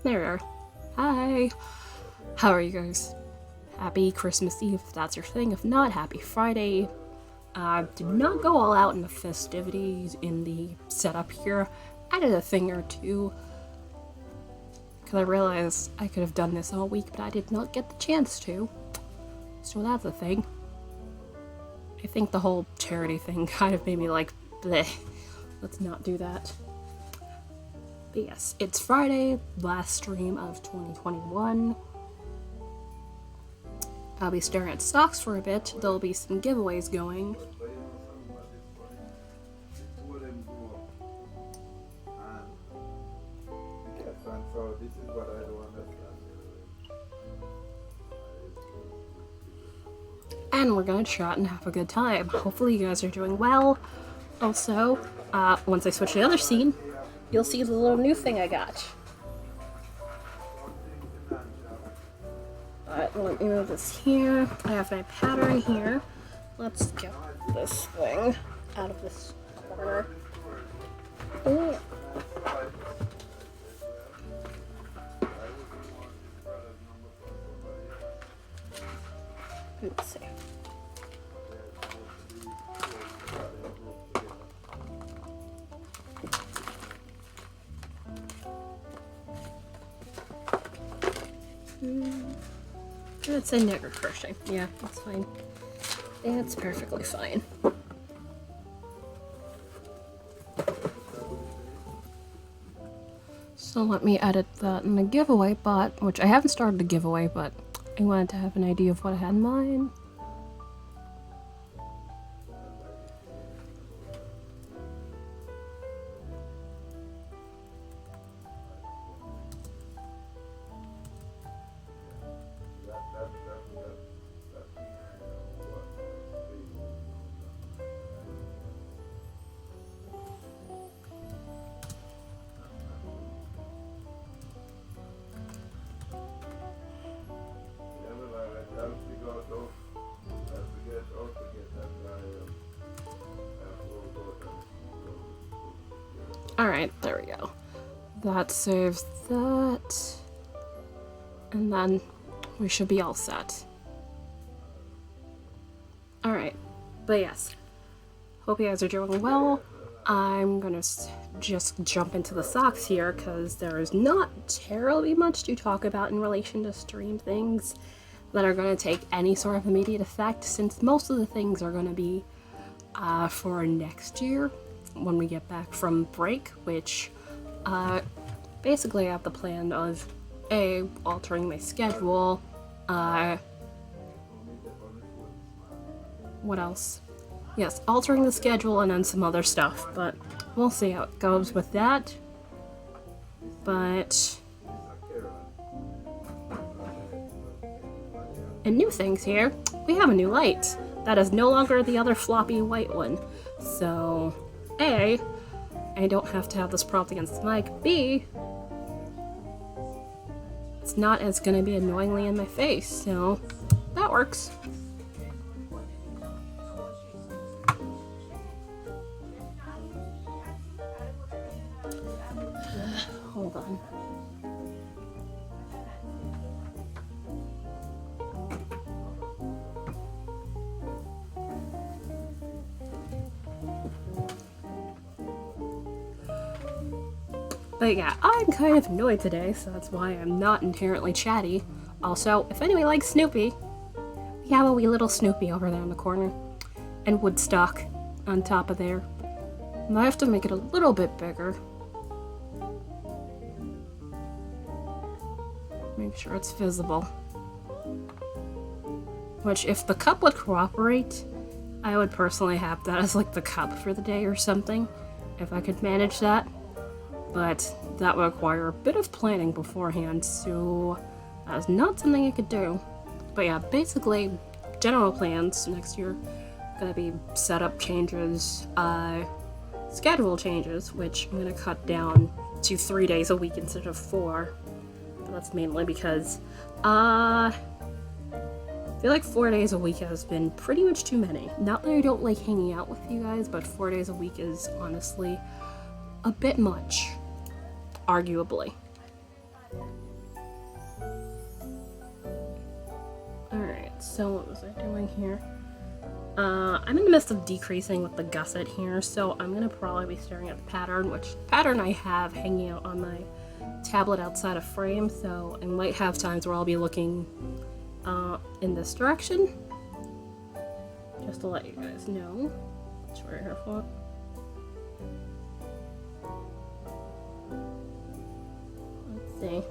there. Hi. How are you guys? Happy Christmas Eve if that's your thing. If not, happy Friday. Did not go all out in the festivities in the setup here. Added a thing or two. Because I realized I could have done this all week, but I did not get the chance to. So that's a thing. I think the whole charity thing kind of made me like, bleh. Let's not do that. But yes, it's Friday, last stream of 2021. I'll be staring at stocks for a bit. There'll be some giveaways going. And we're gonna chat and have a good time. Hopefully you guys are doing well. Also, once I switch to the other scene, you'll see the little new thing I got. Let me move this here. I have my pattern here. Let's get this thing out of this corner. Ooh. Let's see. It's a nigger crochet. Yeah, that's fine. It's perfectly fine. So let me edit that in the giveaway bot, which I haven't started the giveaway, but I wanted to have an idea of what I had in mind. Alright, there we go. That saves that. And then we should be all set. Alright, but yes. Hope you guys are doing well. I'm gonna just jump into the socks here because there is not terribly much to talk about in relation to stream things that are going to take any sort of immediate effect, since most of the things are going to be for next year when we get back from break, which basically I have the plan of altering my schedule, what else? Yes, altering the schedule and then some other stuff, but we'll see how it goes with that. But and new things here, we have a new light that is no longer the other floppy white one. So A, I don't have to have this propped against the mic. B, it's not as gonna be annoyingly in my face, so that works. Hold on. But yeah, I'm kind of annoyed today, so that's why I'm not inherently chatty. Also, if anybody likes Snoopy, we have a wee little Snoopy over there in the corner. And Woodstock on top of there. I have to make it a little bit bigger. Make sure it's visible. Which, if the cup would cooperate, I would personally have that as like the cup for the day or something, if I could manage that. But that would require a bit of planning beforehand, so that's not something I could do. But yeah, basically, general plans next year gonna be setup changes, schedule changes, which I'm gonna cut down to 3 days a week instead of 4. But that's mainly because I feel like 4 days a week has been pretty much too many. Not that I don't like hanging out with you guys, but 4 days a week is honestly a bit much, arguably. Alright, so what was I doing here? I'm in the midst of decreasing with the gusset here, so I'm gonna probably be staring at the pattern, which pattern I have hanging out on my tablet outside of frame, so I might have times where I'll be looking in this direction. Just to let you guys know. It's right here for. Let's see.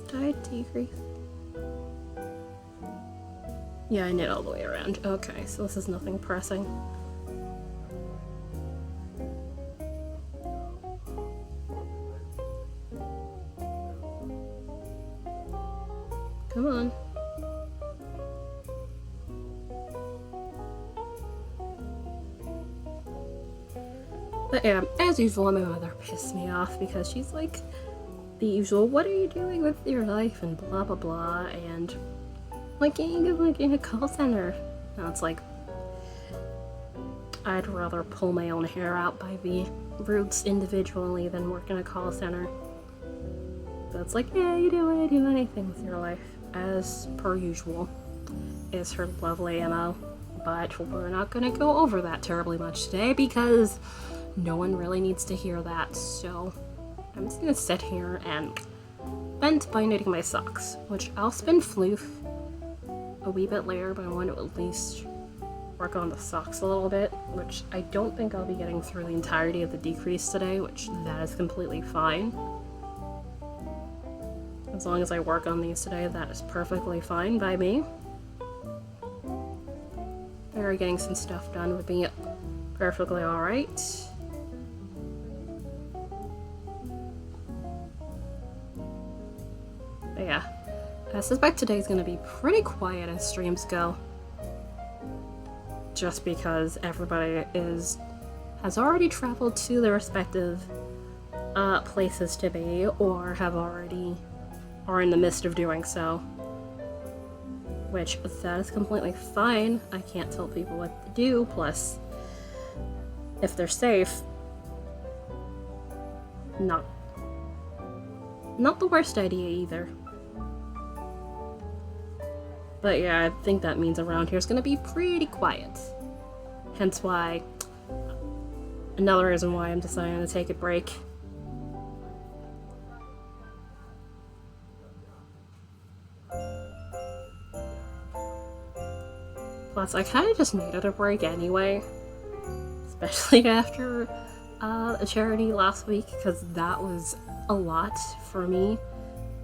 Did I decrease? Yeah, I knit all the way around. Okay, so this is nothing pressing. Come on. But yeah, as usual, my mother pissed me off because she's like the usual, what are you doing with your life and blah blah blah, and like in a call center. And it's like, I'd rather pull my own hair out by the roots individually than work in a call center. But it's like, yeah, you don't want to do anything with your life, as per usual, is her lovely MO. But we're not going to go over that terribly much today because no one really needs to hear that. So I'm just going to sit here and vent by knitting my socks, which I'll spin Floof a wee bit later, but I want to at least work on the socks a little bit, which I don't think I'll be getting through the entirety of the decrease today, which that is completely fine. As long as I work on these today, that is perfectly fine by me. Or getting some stuff done would be perfectly alright. But yeah, I suspect today's gonna be pretty quiet as streams go. Just because everybody has already traveled to their respective places to be, or are in the midst of doing so. Which, that is completely fine. I can't tell people what to do, plus, if they're safe, not the worst idea either. But yeah, I think that means around here is going to be pretty quiet. Hence why, another reason why I'm deciding to take a break. Plus, I kind of just needed a break anyway. Especially after a charity last week, because that was a lot for me.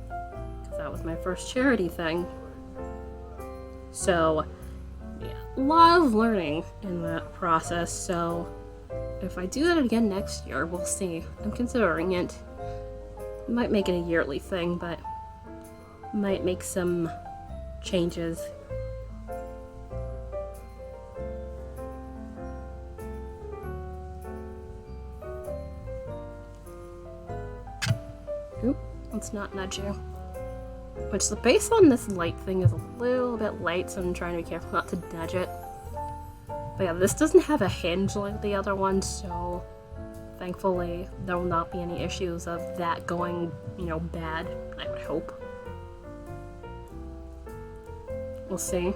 Because that was my first charity thing. So, yeah, a lot of learning in that process, so if I do that again next year, we'll see. I'm considering it. Might make it a yearly thing, but might make some changes. Oop, let's not nudge you. Which the base on this light thing is a little bit light, so I'm trying to be careful not to nudge it. But yeah, this doesn't have a hinge like the other one, so thankfully there will not be any issues of that going, bad, I would hope. We'll see.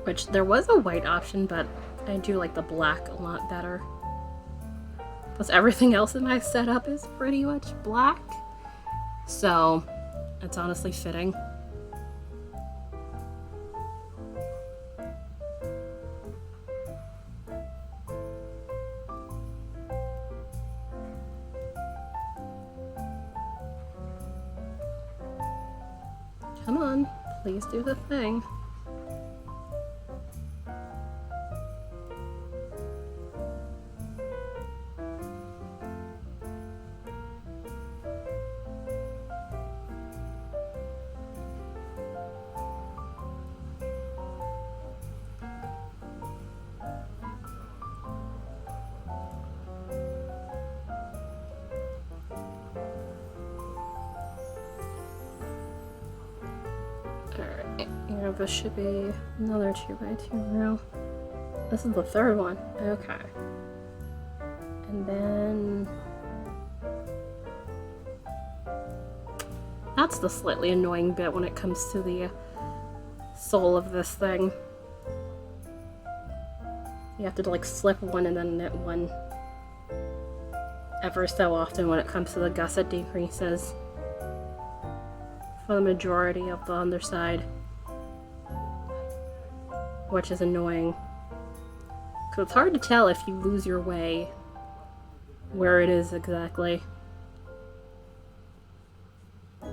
Which, there was a white option, but I do like the black a lot better. Plus everything else in my setup is pretty much black. So, it's honestly fitting. Come on, please do the thing. Alright. Yeah, this should be another 2x2 row. This is the third one. Okay. And then... that's the slightly annoying bit when it comes to the sole of this thing. You have to like slip one and then knit one ever so often when it comes to the gusset decreases for the majority of the underside, which is annoying because it's hard to tell if you lose your way where it is exactly,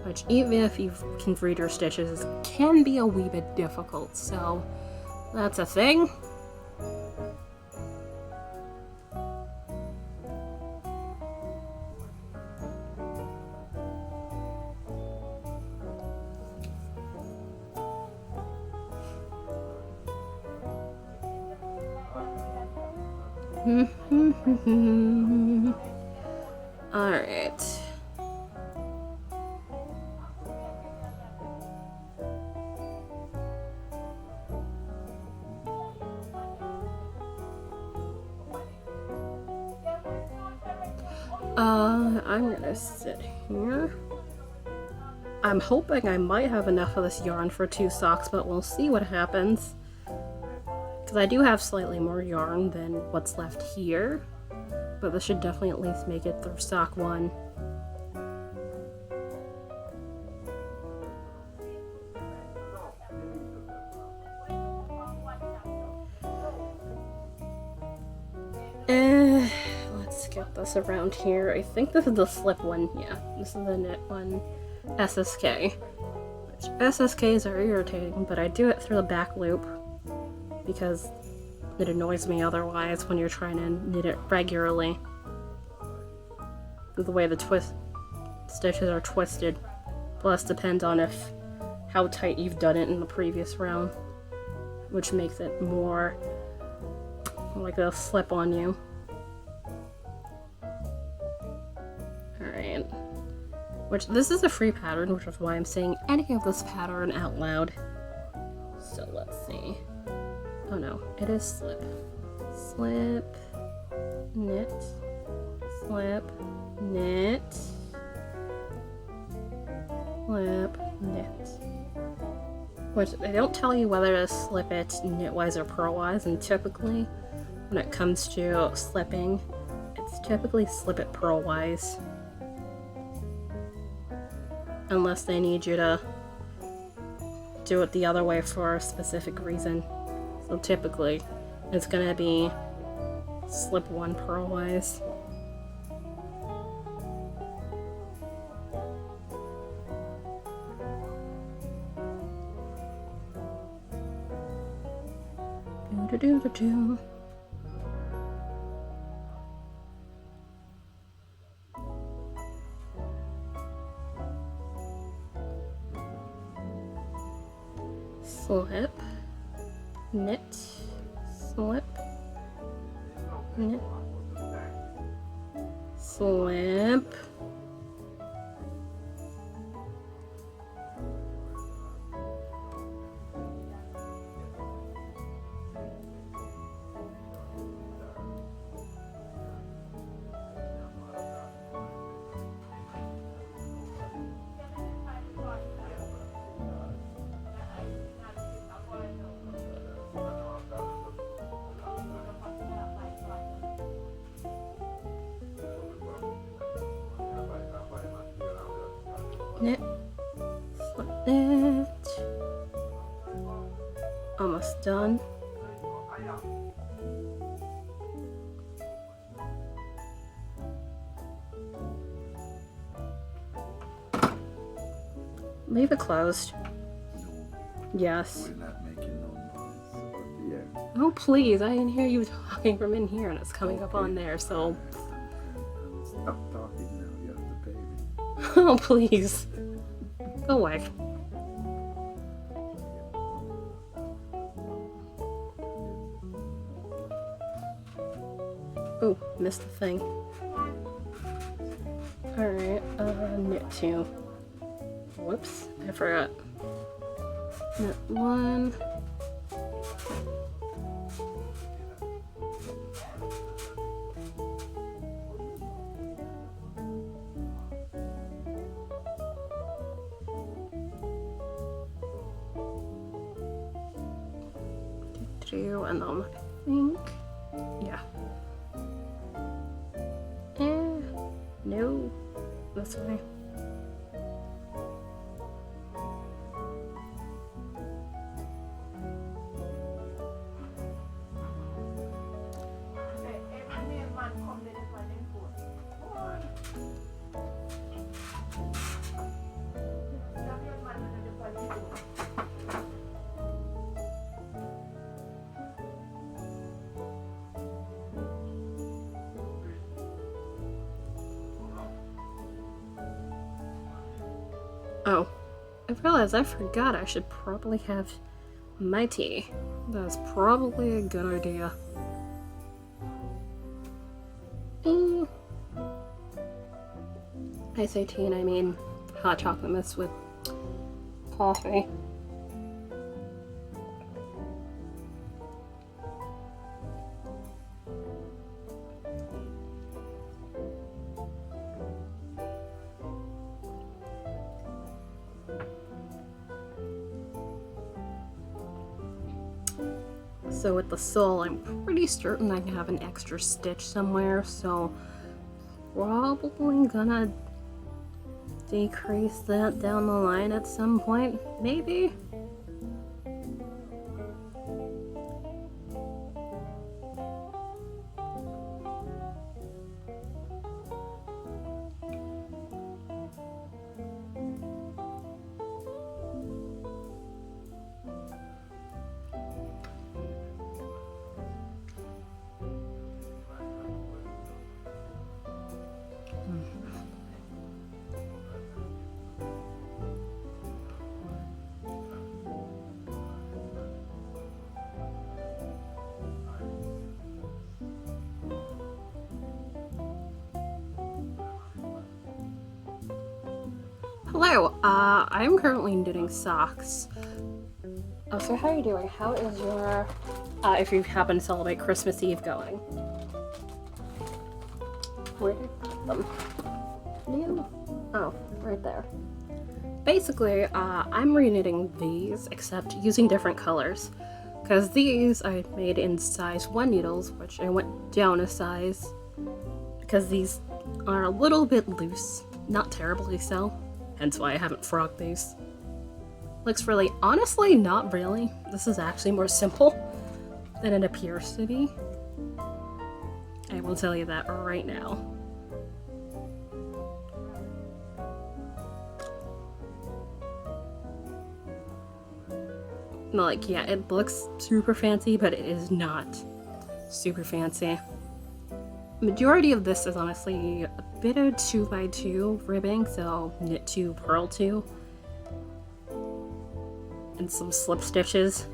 which even if you can read your stitches can be a wee bit difficult, so that's a thing. Alright. I'm gonna sit here. I'm hoping I might have enough of this yarn for 2 socks, but we'll see what happens. Because I do have slightly more yarn than what's left here, but this should definitely at least make it through sock 1. Let's get this around here. I think this is the slip one. Yeah, this is the knit one. SSK. Which SSKs are irritating, but I do it through the back loop because it annoys me otherwise when you're trying to knit it regularly. The way the stitches are twisted. Plus depends on how tight you've done it in the previous round, which makes it more like a slip on you. Alright. Which, this is a free pattern, which is why I'm saying any of this pattern out loud. So let's see. Oh no, it is slip. Slip, knit, slip, knit, slip, knit. Which they don't tell you whether to slip it knitwise or purlwise, and typically when it comes to slipping, it's typically slip it purlwise. Unless they need you to do it the other way for a specific reason. So typically, it's gonna be slip 1 purlwise. Do-do-do-do-do. Slip, knit, slip, knit, slip, knit, slip, knit. Almost done. Leave it closed. Yes. We're not making no noise. Yeah. Oh please, I can hear you talking from in here and it's coming up on there, so... Stop talking now, you're the baby. Oh please. Go away. Oh, missed the thing. Alright, knit 2. Whoops, I forgot. That one. And then I think, yeah. No, that's fine. Oh, I realized I forgot I should probably have my tea. That's probably a good idea. I say tea and I mean hot chocolate mix with coffee. So with the sole, I'm pretty certain I have an extra stitch somewhere, so probably gonna decrease that down the line at some point, maybe? Hello, I'm currently knitting socks. Oh, so how are you doing? How is your, if you happen to celebrate Christmas Eve going? Where did I put them? No. Oh, right there. Basically, I'm reknitting these, except using different colors. Because these I made in size 1 needles, which I went down a size. Because these are a little bit loose, not terribly so. Hence why I haven't frogged these. Looks really, honestly, not really. This is actually more simple than it appears to be. I will tell you that right now. Like, yeah, it looks super fancy, but it is not super fancy. Majority of this is honestly a bit of 2x2 ribbing, so knit 2, purl 2, and some slip stitches.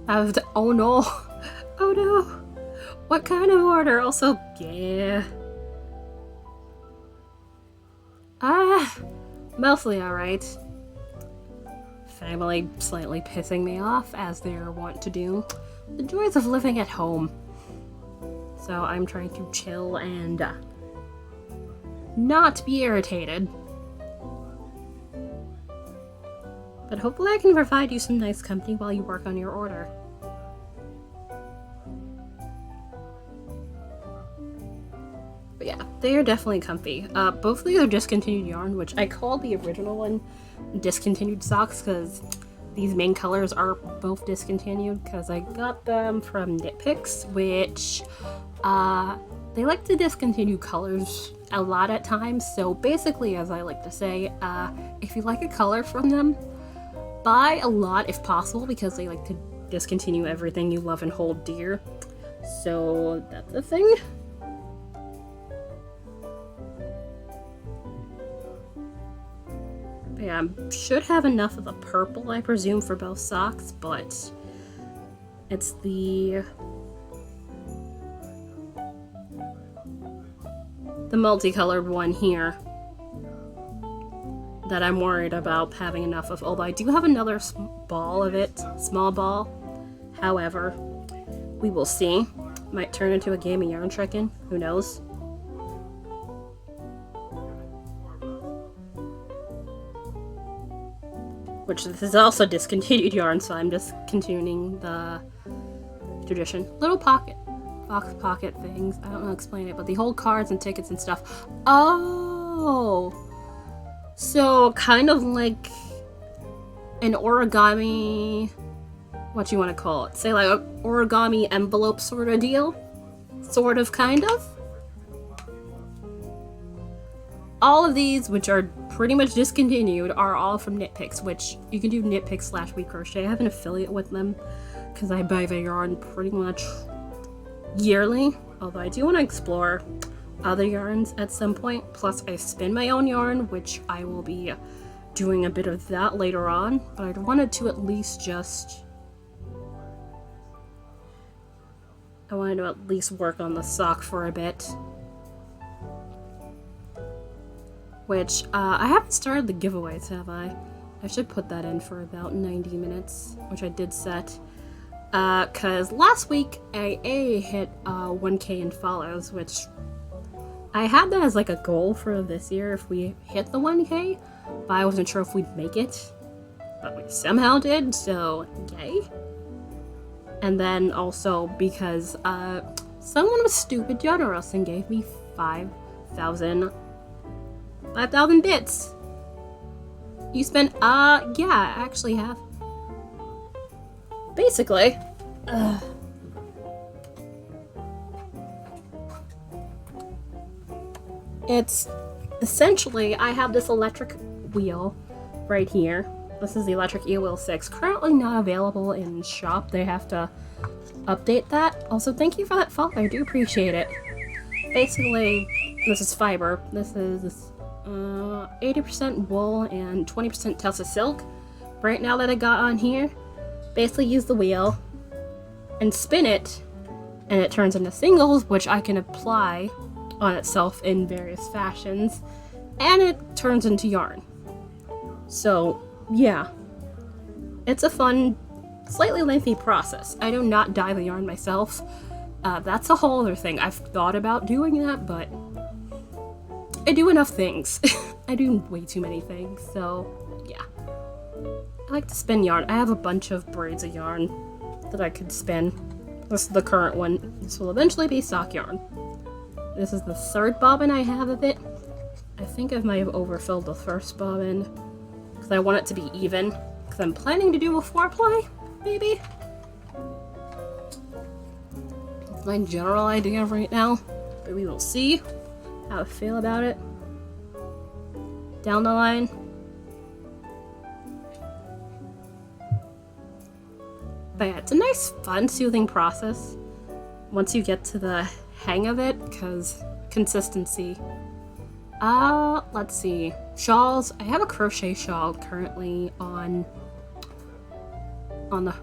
Oh no! Oh no! What kind of order? Also, yeah. Mostly alright. Family slightly pissing me off, as they're wont to do. The joys of living at home. So I'm trying to chill and not be irritated. But hopefully I can provide you some nice company while you work on your order. But yeah, they are definitely comfy. Both of these are discontinued yarn, which I call the original one discontinued socks because these main colors are both discontinued because I got them from Knit Picks, which they like to discontinue colors a lot at times. So basically, as I like to say, if you like a color from them, buy a lot if possible because they like to discontinue everything you love and hold dear. So that's a thing. But yeah, I should have enough of the purple, I presume, for both socks, but it's the multicolored one here that I'm worried about having enough of, although I do have another ball of it, small ball. However, we will see. Might turn into a game of yarn trekking, who knows? Which this is also discontinued yarn, so I'm just continuing the tradition. Little pocket, box pocket things. I don't know how to explain it, but they hold cards and tickets and stuff. Oh! So, kind of like an origami, what you want to call it? Say like an origami envelope sort of deal? Sort of, kind of? All of these, which are pretty much discontinued, are all from Knit Picks, which you can do Knit Picks / We Crochet. I have an affiliate with them because I buy their yarn pretty much yearly. Although I do want to explore other yarns at some point. Plus, I spin my own yarn, which I will be doing a bit of that later on. But I wanted to at least work on the sock for a bit. Which, I haven't started the giveaways, have I? I should put that in for about 90 minutes, which I did set. Cause last week I hit 1K in follows, which I had that as like a goal for this year if we hit the 1K, but I wasn't sure if we'd make it. But we somehow did, so yay. And then also because someone was stupid generous and gave me 5,000 bits. You spent, yeah, I actually have. Basically, it's essentially, I have this electric wheel right here. This is the electric e-wheel 6, currently not available in shop. They have to update that. Also, thank you for that follow, I do appreciate it. Basically, this is fiber. This is 80% wool and 20% Telsa silk. Right now that I got on here, basically use the wheel and spin it, and it turns into singles, which I can apply on itself in various fashions, and it turns into yarn. So, yeah. It's a fun, slightly lengthy process. I do not dye the yarn myself. That's a whole other thing. I've thought about doing that, but I do enough things. I do way too many things, so yeah. I like to spin yarn. I have a bunch of braids of yarn that I could spin. This is the current one. This will eventually be sock yarn. This is the third bobbin I have of it. I think I might have overfilled the first bobbin because I want it to be even. Because I'm planning to do a 4-ply, maybe. That's my general idea right now, but we will see how I feel about it down the line. But yeah, it's a nice, fun, soothing process once you get to the hang of it, because consistency. Let's see. Shawls. I have a crochet shawl currently on the...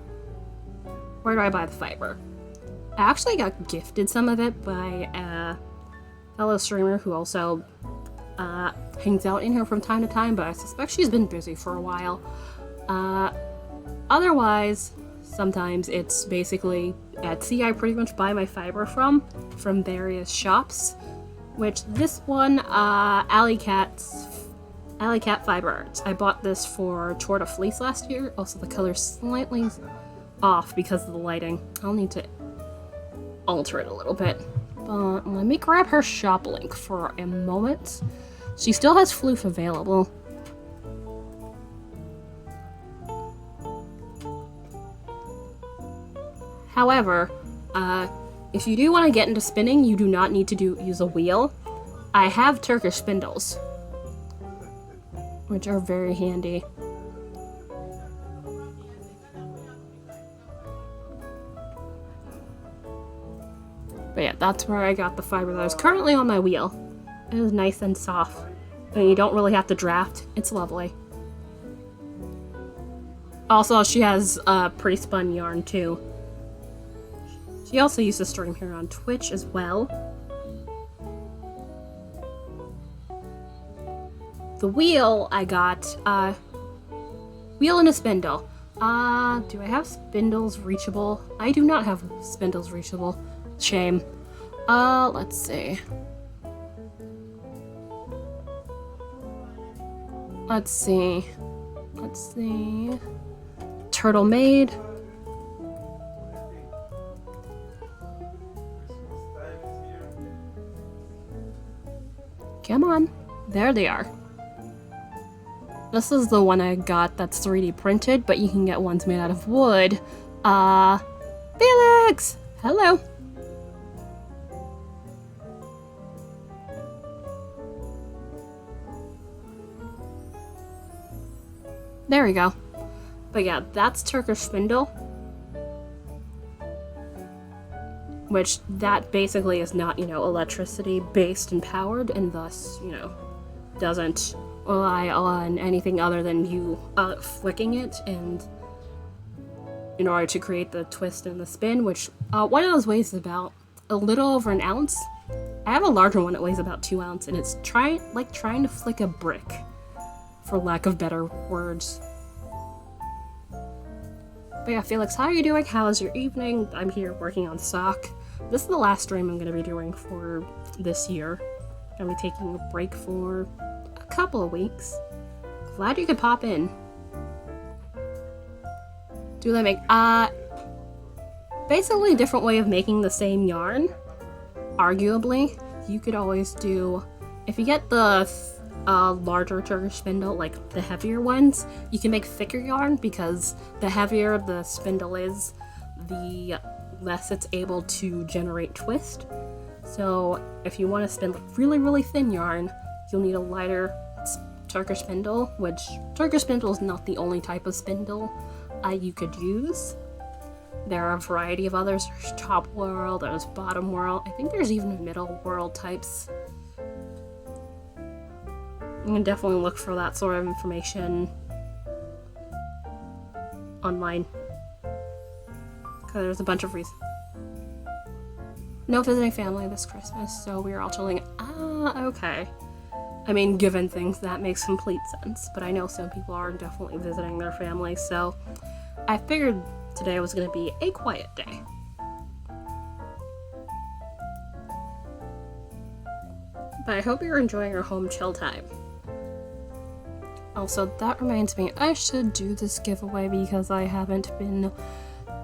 Where do I buy the fiber? I actually got gifted some of it by a fellow streamer who also hangs out in here from time to time, but I suspect she's been busy for a while. Otherwise, sometimes it's basically Etsy I pretty much buy my fiber from various shops, which this one, Alley Cat Fiber Arts. I bought this for Torta Fleece last year. Also, the color's slightly off because of the lighting. I'll need to alter it a little bit. But let me grab her shop link for a moment. She still has Floof available. However, if you do want to get into spinning, you do not need to use a wheel. I have Turkish spindles, which are very handy. But yeah, that's where I got the fiber that is currently on my wheel. It is nice and soft, and you don't really have to draft. It's lovely. Also, she has pre-spun yarn too. She also used to stream here on Twitch as well. the wheel, I got wheel and a spindle. Do I have spindles reachable? I do not have spindles reachable. Shame. Let's see. Let's see. Turtle made. Come on. There they are. This is the one I got that's 3D printed, but you can get ones made out of wood. Felix! Hello. There we go. But yeah, that's Turkish spindle. Which, that basically is not, electricity based and powered, and thus, doesn't rely on anything other than you flicking it and in order to create the twist and the spin, which one of those weighs about a little over an ounce. I have a larger one that weighs about 2 ounces, and it's trying to flick a brick, for lack of better words. But yeah, Felix, how are you doing? How is your evening? I'm here working on sock. This is the last stream I'm going to be doing for this year. I'm going to be taking a break for a couple of weeks. Glad you could pop in. Do they make, basically a different way of making the same yarn. Arguably, you could always do, if you get the larger Turkish spindle, like the heavier ones, you can make thicker yarn because the heavier the spindle is, the less it's able to generate twist. So if you want to spin really, really thin yarn, you'll need a lighter Turkish spindle, which Turkish spindle is not the only type of spindle you could use. There are a variety of others. There's top whirl, there's bottom whirl. I think there's even middle whirl types. You can definitely look for that sort of information online. Because there's a bunch of reasons. No visiting family this Christmas, so we are all chilling. Okay. I mean, given things, that makes complete sense. But I know some people are definitely visiting their family, so I figured today was going to be a quiet day. But I hope you're enjoying your home chill time. Also, that reminds me, I should do this giveaway because I haven't been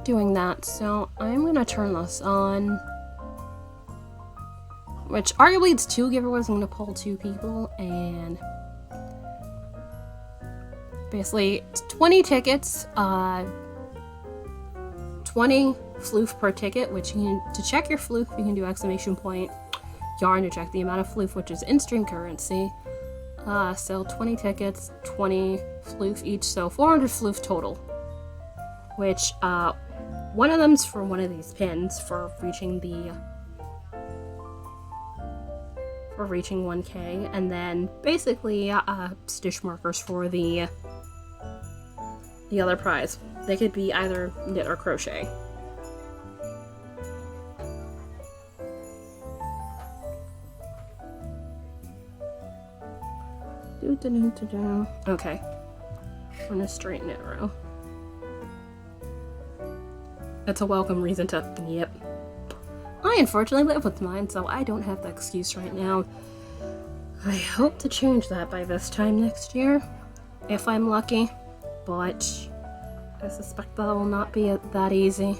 doing that. So I'm going to turn this on. Which, arguably, it's 2 giveaways. I'm going to pull 2 people, and basically, it's 20 tickets, 20 floof per ticket, which you can, to check your floof, you can do exclamation point yarn to check the amount of floof, which is in-stream currency. So 20 tickets, 20 floof each, so 400 floof total. Which, one of them's for one of these pins for reaching the... for reaching 1K, and then basically stitch markers for the other prize. They could be either knit or crochet. Okay, on a straight knit row. That's a welcome reason to, yep. I unfortunately live with mine, so I don't have the excuse right now. I hope to change that by this time next year, if I'm lucky, but I suspect that will not be that easy.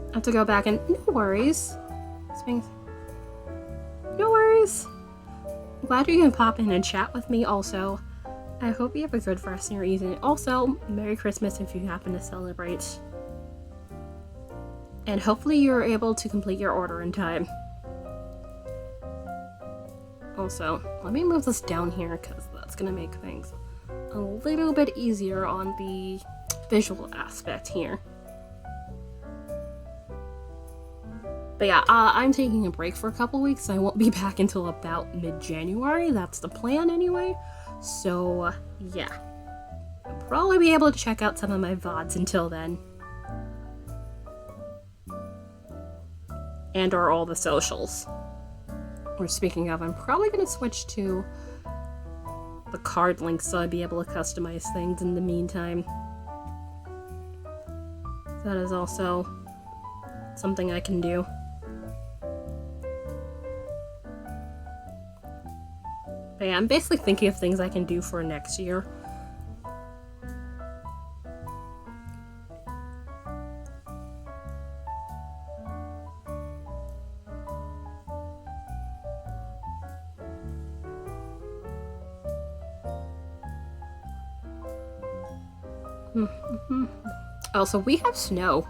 I have to go back and no worries. No worries. I'm glad you can pop in and chat with me also. I hope you have a good rest of your evening. Also, Merry Christmas if you happen to celebrate. And hopefully you're able to complete your order in time. Also, let me move this down here because that's going to make things a little bit easier on the visual aspect here. But yeah, I'm taking a break for a couple weeks. I won't be back until about mid-January. That's the plan anyway. So, yeah. I'll probably be able to check out some of my VODs until then. and or all the socials. Or speaking of, I'm probably going to switch to the card link so I'd be able to customize things in the meantime. That is also something I can do. But yeah, I'm basically thinking of things I can do for next year. Oh, so we have snow.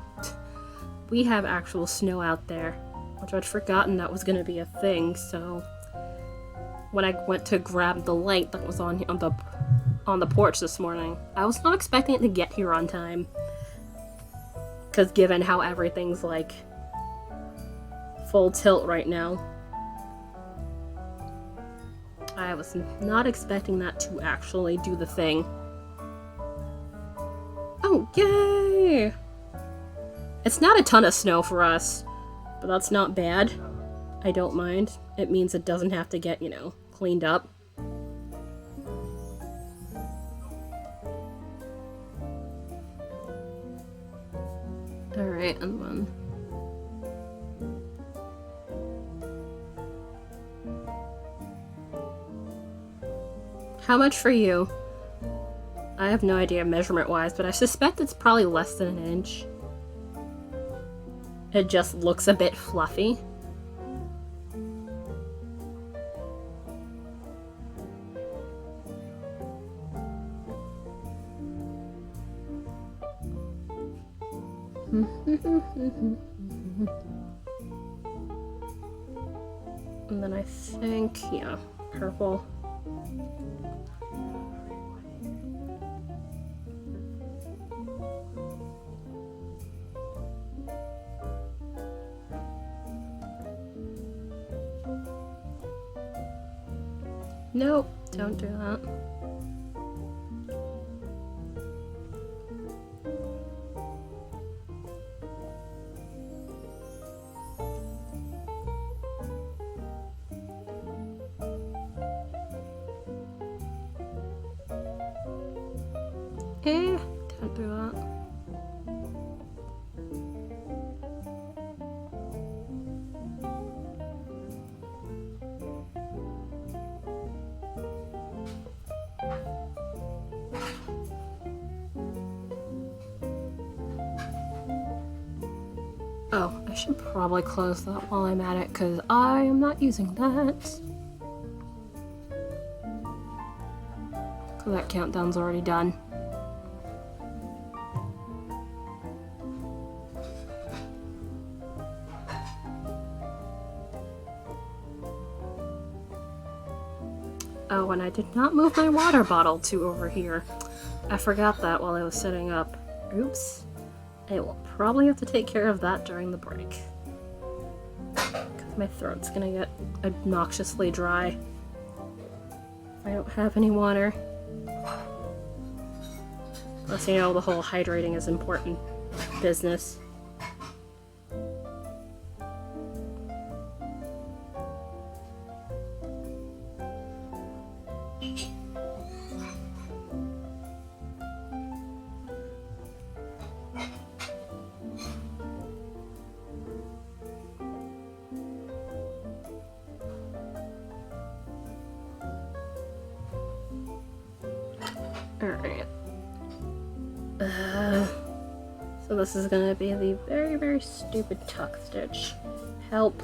We have actual snow out there, which I'd forgotten that was going to be a thing, so when I went to grab the light that was on the porch this morning, I was not expecting it to get here on time. Because given how everything's like full tilt right now, I was not expecting that to actually do the thing. Oh, yay! It's not a ton of snow for us, but that's not bad. I don't mind. It means it doesn't have to get, cleaned up. Alright, and then... How much for you? I have no idea measurement-wise, but I suspect it's probably less than an inch. It just looks a bit fluffy. And then I think, yeah, purple. Nope, don't do that. Don't do that. Oh, I should probably close that while I'm at it, because I am not using that. Because that countdown's already done. Oh, and I did not move my water bottle to over here. I forgot that while I was setting up. Oops. I will probably have to take care of that during the break. Because my throat's gonna get obnoxiously dry if I don't have any water. Plus, the whole hydrating is important business. Alright. So this is gonna be the very, very stupid tuck stitch. Help.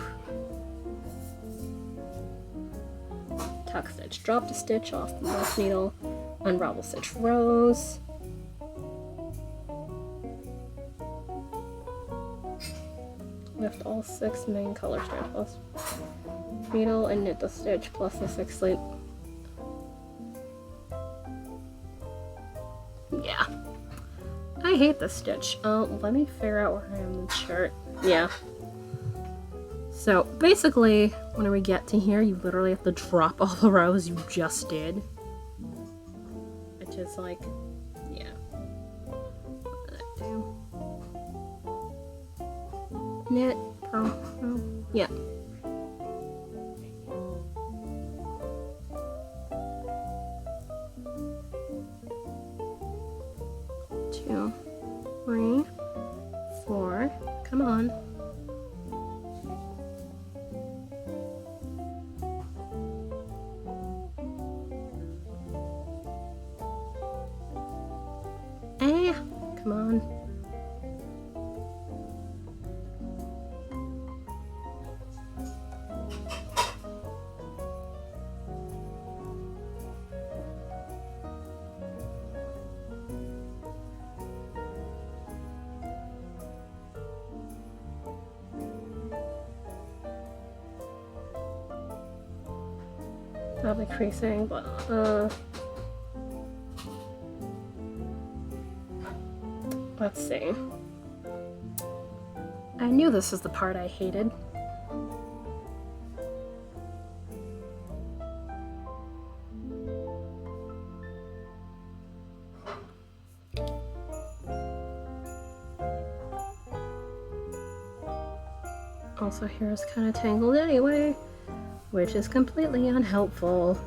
Tuck stitch. Drop the stitch off the left needle. Unravel stitch rows. Lift all 6 main color strands plus needle and knit the stitch plus the 6 loop. Yeah. I hate this stitch. Let me figure out where I am in the chart. Yeah. So basically, when we get to here, you literally have to drop all the rows you just did. Which is like, yeah. What did I do? Knit, Yeah. Two, three, four. Come on. Come on. Probably creasing, but let's see. I knew this is the part I hated. Also, here is kind of tangled anyway, which is completely unhelpful.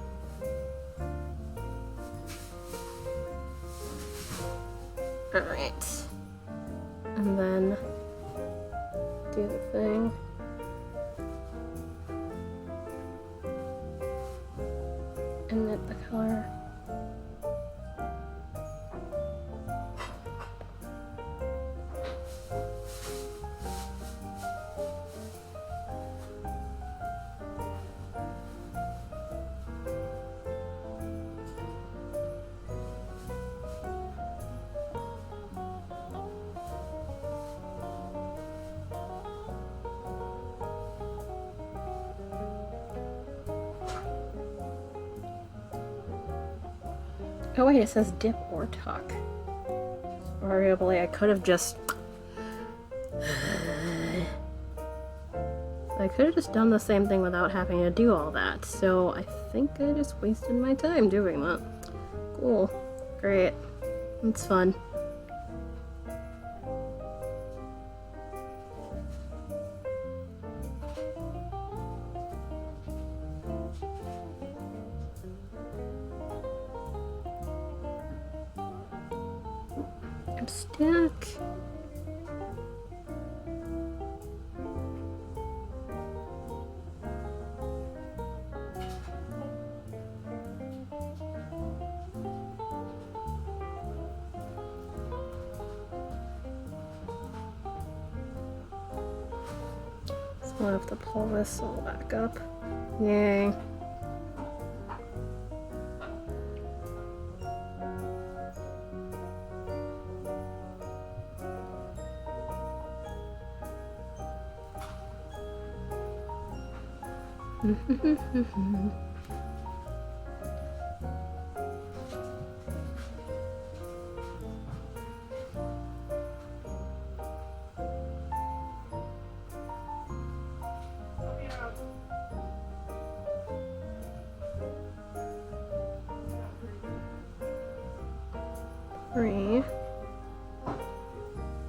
Alright. And then do the thing. And knit the color. Oh wait, it says dip or tuck. Arguably, I could have just... I could have just done the same thing without having to do all that, so I think I just wasted my time doing that. Cool. Great. It's fun. I'm stuck. So I'll have to pull this all back up. Yay. Three.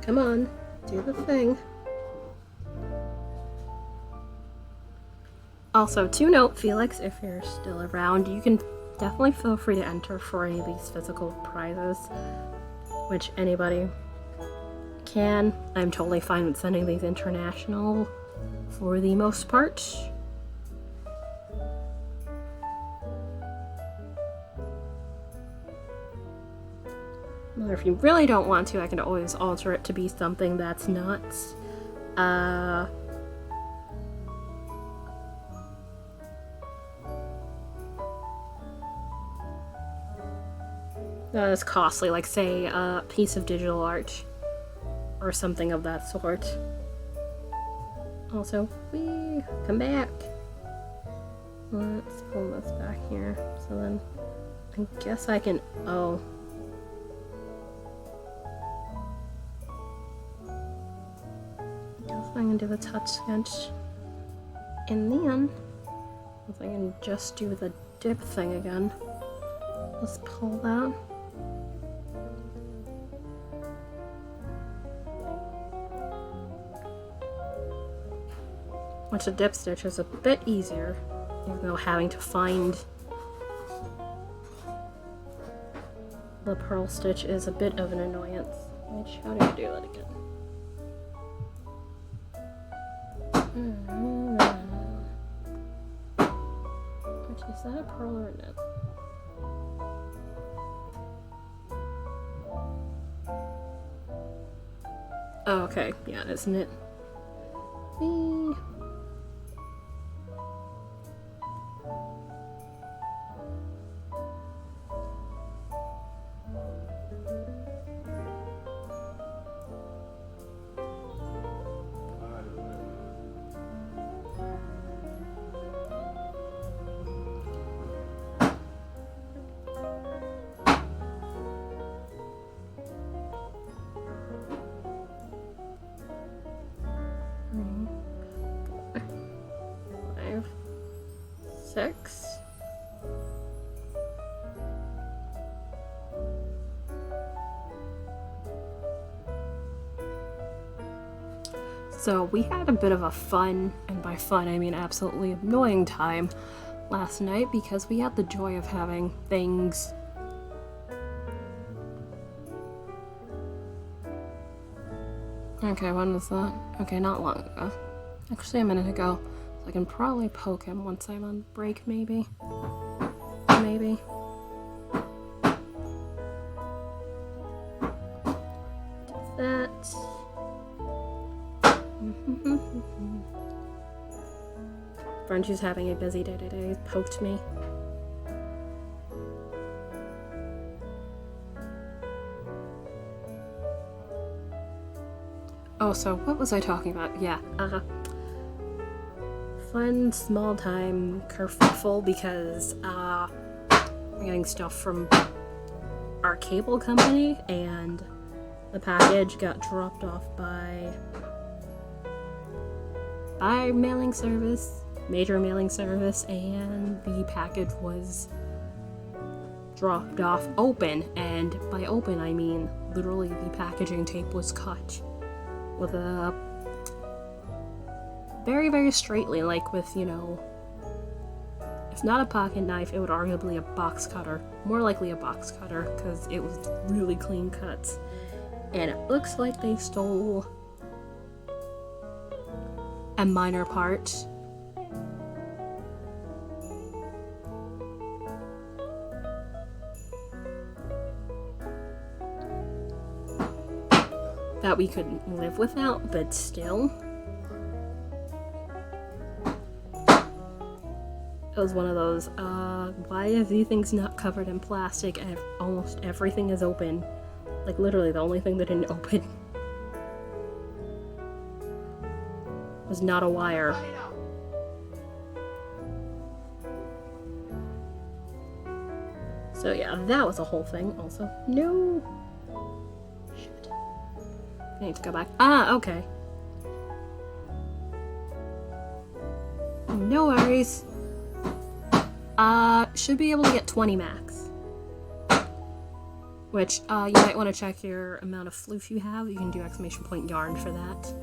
Come on, do the thing. Also, to note, Felix, if you're still around, you can definitely feel free to enter for any of these physical prizes, which anybody can. I'm totally fine with sending these international for the most part. Or if you really don't want to, I can always alter it to be something that's not, that is costly, like say a piece of digital art or something of that sort. Also, whee, come back. Let's pull this back here. So then I guess I can, oh. I guess I can do the touch sketch. And then if I can just do the dip thing again. Let's pull that. which the dip stitch is a bit easier, even though having to find the purl stitch is a bit of an annoyance. Which, how do you do that again? Which, is that a purl or a knit? Oh, okay, yeah, it's knit. Whee. Six. So we had a bit of a fun, and by fun I mean absolutely annoying time last night because we had the joy of having things Okay, when was that? Okay, not long ago. Actually a minute ago. I can probably poke him once I'm on break, maybe. Maybe. Do that. Frenchie's having a busy day today. He's poked me. Oh, so what was I talking about? Yeah, fun, small time kerfuffle because I'm getting stuff from our cable company and the package got dropped off by mailing service, major mailing service, and the package was dropped off open, and by open I mean literally the packaging tape was cut with a very, very straightly, like with, you know, if not a pocket knife, it would arguably a box cutter. More likely a box cutter, because it was really clean cuts. And it looks like they stole a minor part. That we couldn't live without, but still. It was one of those, why are these things not covered in plastic and almost everything is open? Like literally the only thing that didn't open was not a wire. So yeah, that was a whole thing also. No! Shit. I need to go back. Ah, okay. No worries. Should be able to get 20 max. Which, you might want to check your amount of floof you have. You can do exclamation point yarn for that.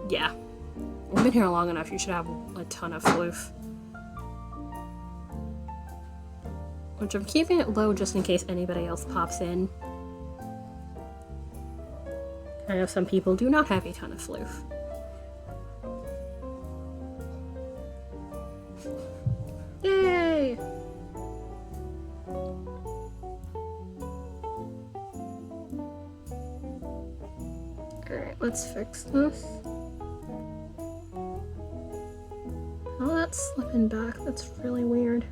Yeah. We've been here long enough, you should have a ton of floof. Which I'm keeping it low just in case anybody else pops in. I know some people do not have a ton of floof. Yay! Alright, let's fix this. Oh, that's slipping back. That's really weird.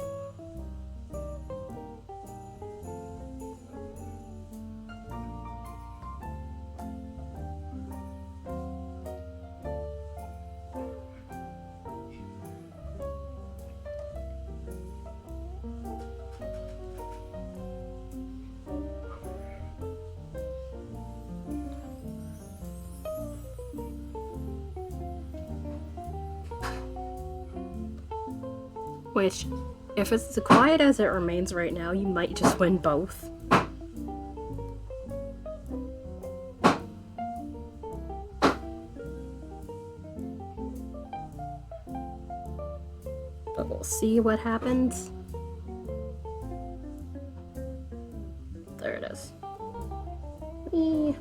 Which, If it's as quiet as it remains right now, you might just win both. But we'll see what happens. There it is. Whee!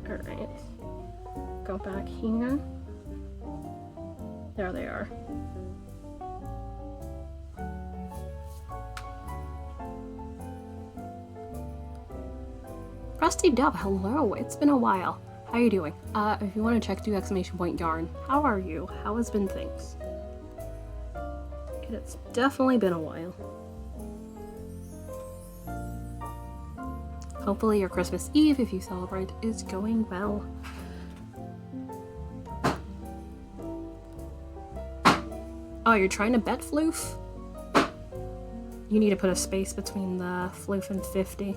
Alright. Go back here. There they are. Rusty Dove, hello. It's been a while. How you doing? If you want to check, do exclamation point yarn. How are you? How has been things? It's definitely been a while. Hopefully your Christmas Eve, if you celebrate, is going well. Oh, you're trying to bet Floof? You need to put a space between the Floof and 50.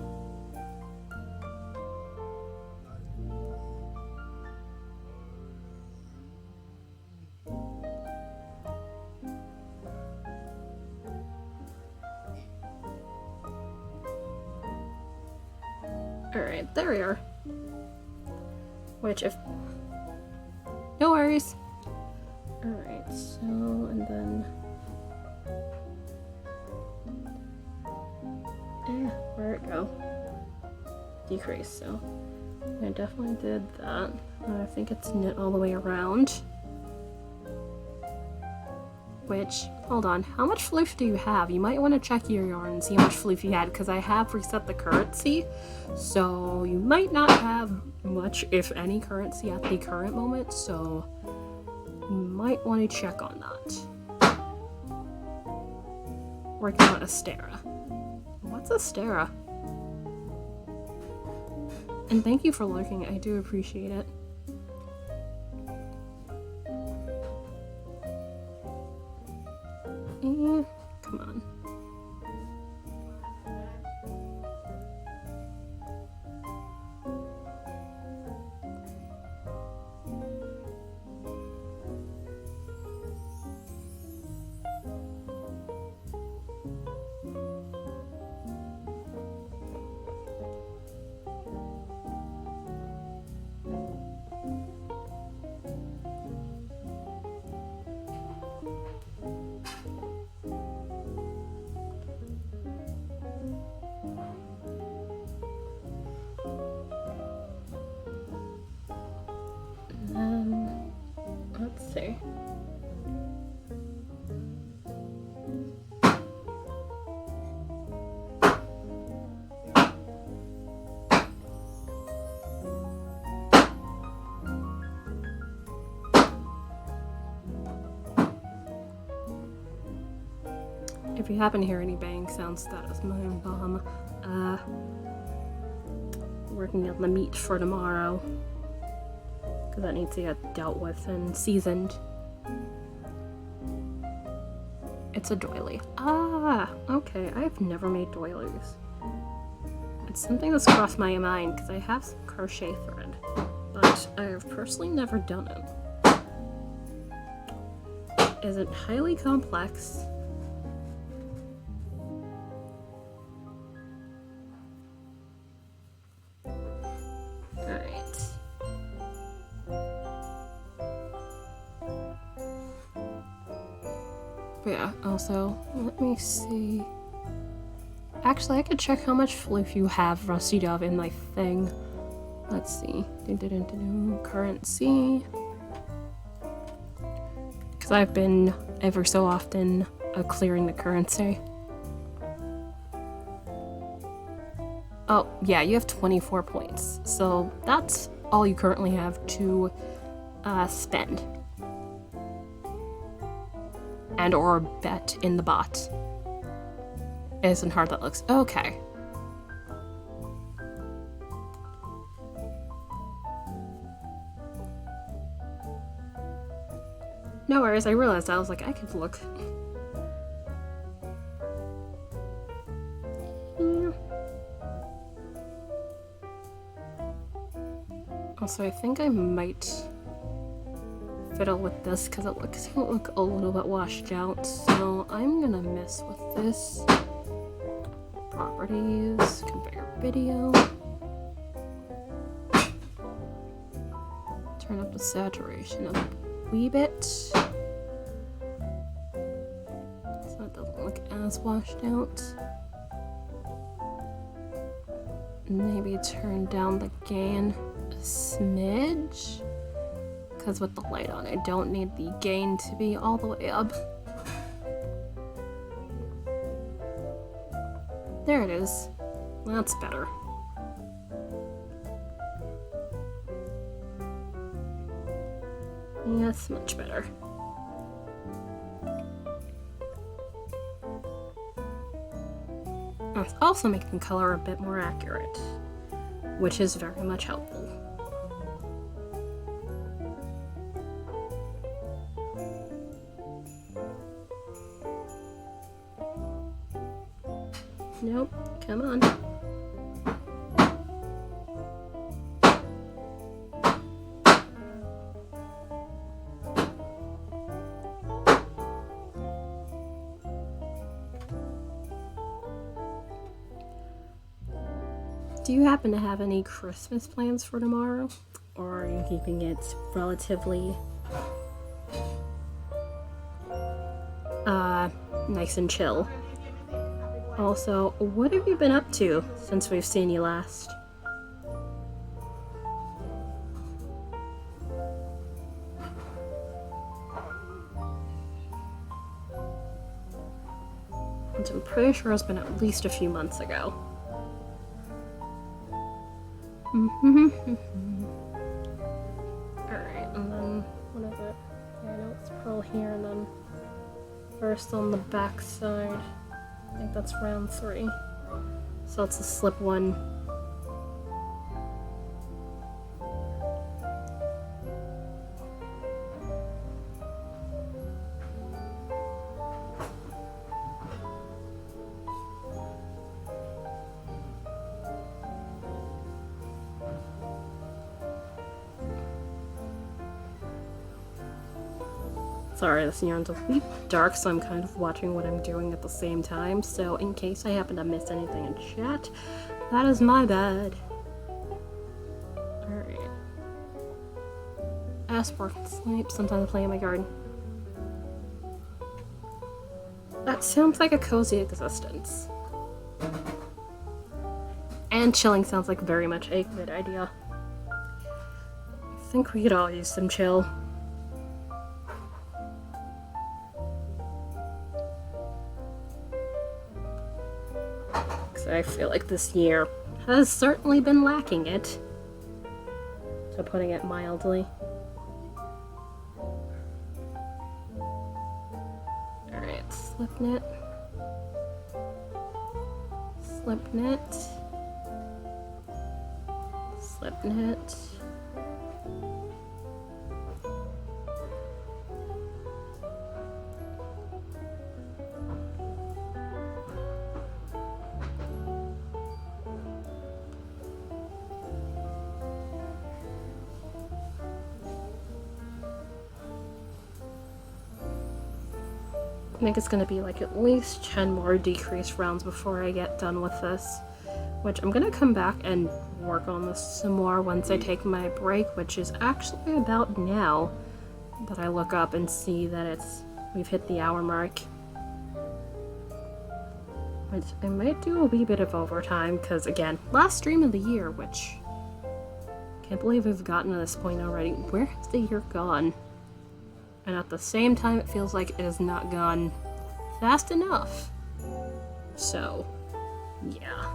Alright, there we are. Which if... No worries. Alright, so, and then... where'd it go? Decrease, so... I definitely did that. I think it's knit all the way around. Which, hold on, how much floof do you have? You might want to check your yarn and see how much floof you had, because I have reset the currency, so you might not have much, if any, currency at the current moment, so you might want to check on that. Working on Astera. What's Astera? And thank you for lurking, I do appreciate it. Come on. Let's see. If you happen to hear any bang sounds, that is my mom working on the meat for tomorrow. Because that needs to get dealt with and seasoned. It's a doily. Ah, okay. I've never made doilies. It's something that's crossed my mind because I have some crochet thread, but I have personally never done it. Is it highly complex? But yeah, also, let me see. Actually, I could check how much floof you have, Rusty Dove, in my thing. Let's see. Currency. Because I've been, ever so often, clearing the currency. Oh, yeah, you have 24 points. So that's all you currently have to spend. And or bet in the bot. It isn't hard, that looks okay. No worries, I realized I was like, I could look. Yeah. Also, I think I might fiddle with this because it looks to look a little bit washed out. So I'm gonna mess with this. Properties, configure video. Turn up the saturation a wee bit. So it doesn't look as washed out. Maybe turn down the gain a smidge. Because with the light on, I don't need the gain to be all the way up. There it is. That's better. Yes, much better. It's also making color a bit more accurate, which is very much helpful. Nope, come on. Do you happen to have any Christmas plans for tomorrow? Or are you keeping it relatively nice and chill? Also, what have you been up to since we've seen you last? Which I'm pretty sure has been at least a few months ago. Alright, and then what is it? Yeah, I know it's pearl here, and then first on the back side. I think that's round 3. So it's a slip 1. Sorry, this yarn's a bit dark, so I'm kind of watching what I'm doing at the same time, so in case I happen to miss anything in chat, that is my bad. Alright. Ask for sleep, sometimes I play in my garden. That sounds like a cozy existence. And chilling sounds like very much a good idea. I think we could all use some chill. I feel like this year has certainly been lacking it, to putting it mildly. Alright, slip knit, slip knit, slip knit. I think it's going to be like at least 10 more decreased rounds before I get done with this, which I'm going to come back and work on this some more once I take my break, which is actually about now that I look up and see that we've hit the hour mark. Which I might do a wee bit of overtime because, again, last stream of the year, which can't believe we've gotten to this point already. Where has the year gone? And at the same time, it feels like it has not gone fast enough. So, yeah.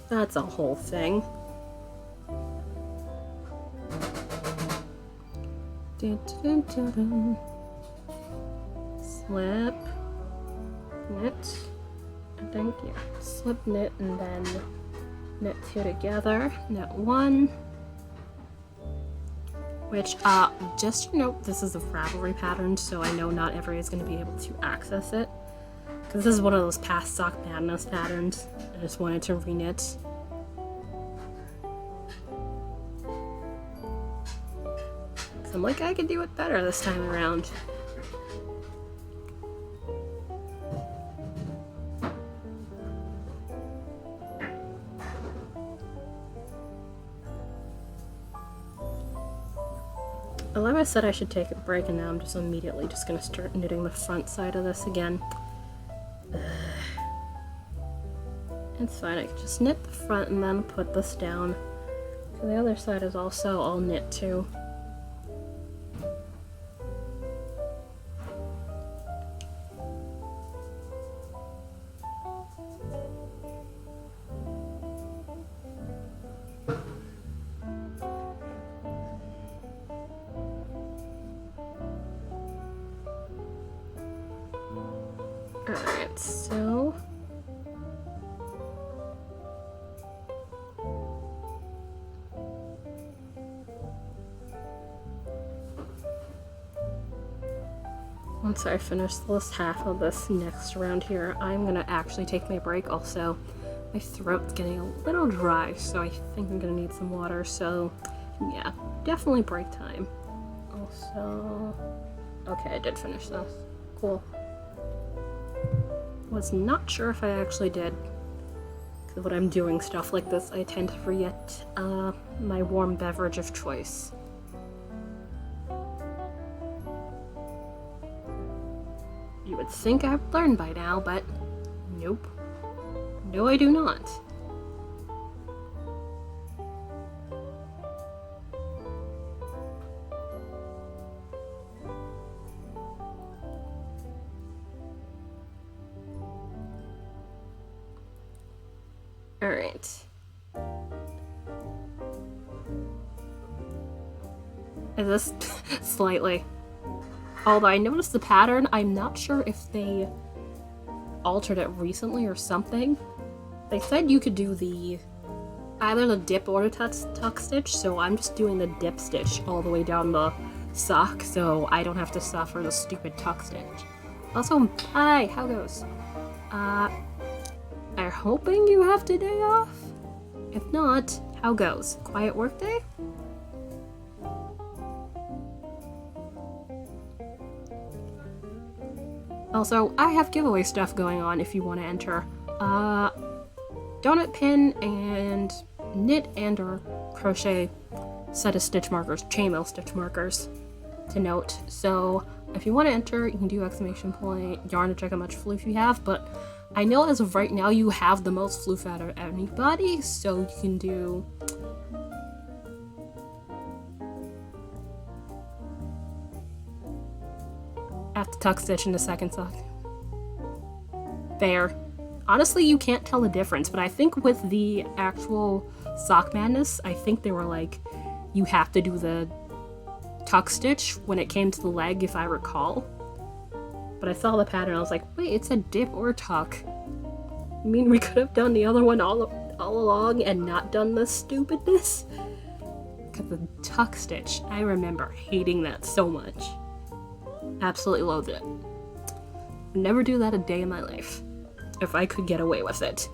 That's a whole thing. Slip, knit, I think, yeah. Slip, knit, and then knit 2 together, knit 1. Which, just to note, this is a Ravelry pattern, so I know not everybody is going to be able to access it. Because this is one of those past Sock Madness patterns. I just wanted to reknit. I'm like, I can do it better this time around. Well, I said I should take a break, and now I'm just immediately just gonna start knitting the front side of this again. It's fine, I can just knit the front and then put this down. So the other side is also all knit too. Alright, so... once I finish this half of this next round here, I'm gonna actually take my break. Also, my throat's getting a little dry, so I think I'm gonna need some water, so yeah, definitely break time. Also, okay, I did finish this. Cool. Was not sure if I actually did, because when I'm doing stuff like this, I tend to forget my warm beverage of choice. You would think I've learned by now, but nope. No, I do not. Alright. Is this slightly? Although I noticed the pattern, I'm not sure if they altered it recently or something. They said you could do either the dip or the tuck stitch, so I'm just doing the dip stitch all the way down the sock, so I don't have to suffer the stupid tuck stitch. Also, hi, how goes? I'm hoping you have today off? If not, how goes? Quiet work day? Also, I have giveaway stuff going on if you want to enter. Donut pin and knit and or crochet set of stitch markers, chainmail stitch markers to note. So if you want to enter, you can do exclamation point yarn to check how much floof you have, but I know as of right now you have the most floof out of anybody, so you can do at the tuck stitch in the second sock. Fair. Honestly, you can't tell the difference, but I think with the actual Sock Madness, I think they were like, you have to do the tuck stitch when it came to the leg, if I recall. But I saw the pattern, I was like, wait, it's a dip or tuck. You mean we could have done the other one all along and not done this stupidness? Because the tuck stitch, I remember hating that so much. Absolutely loathed it. Would never do that a day in my life, if I could get away with it.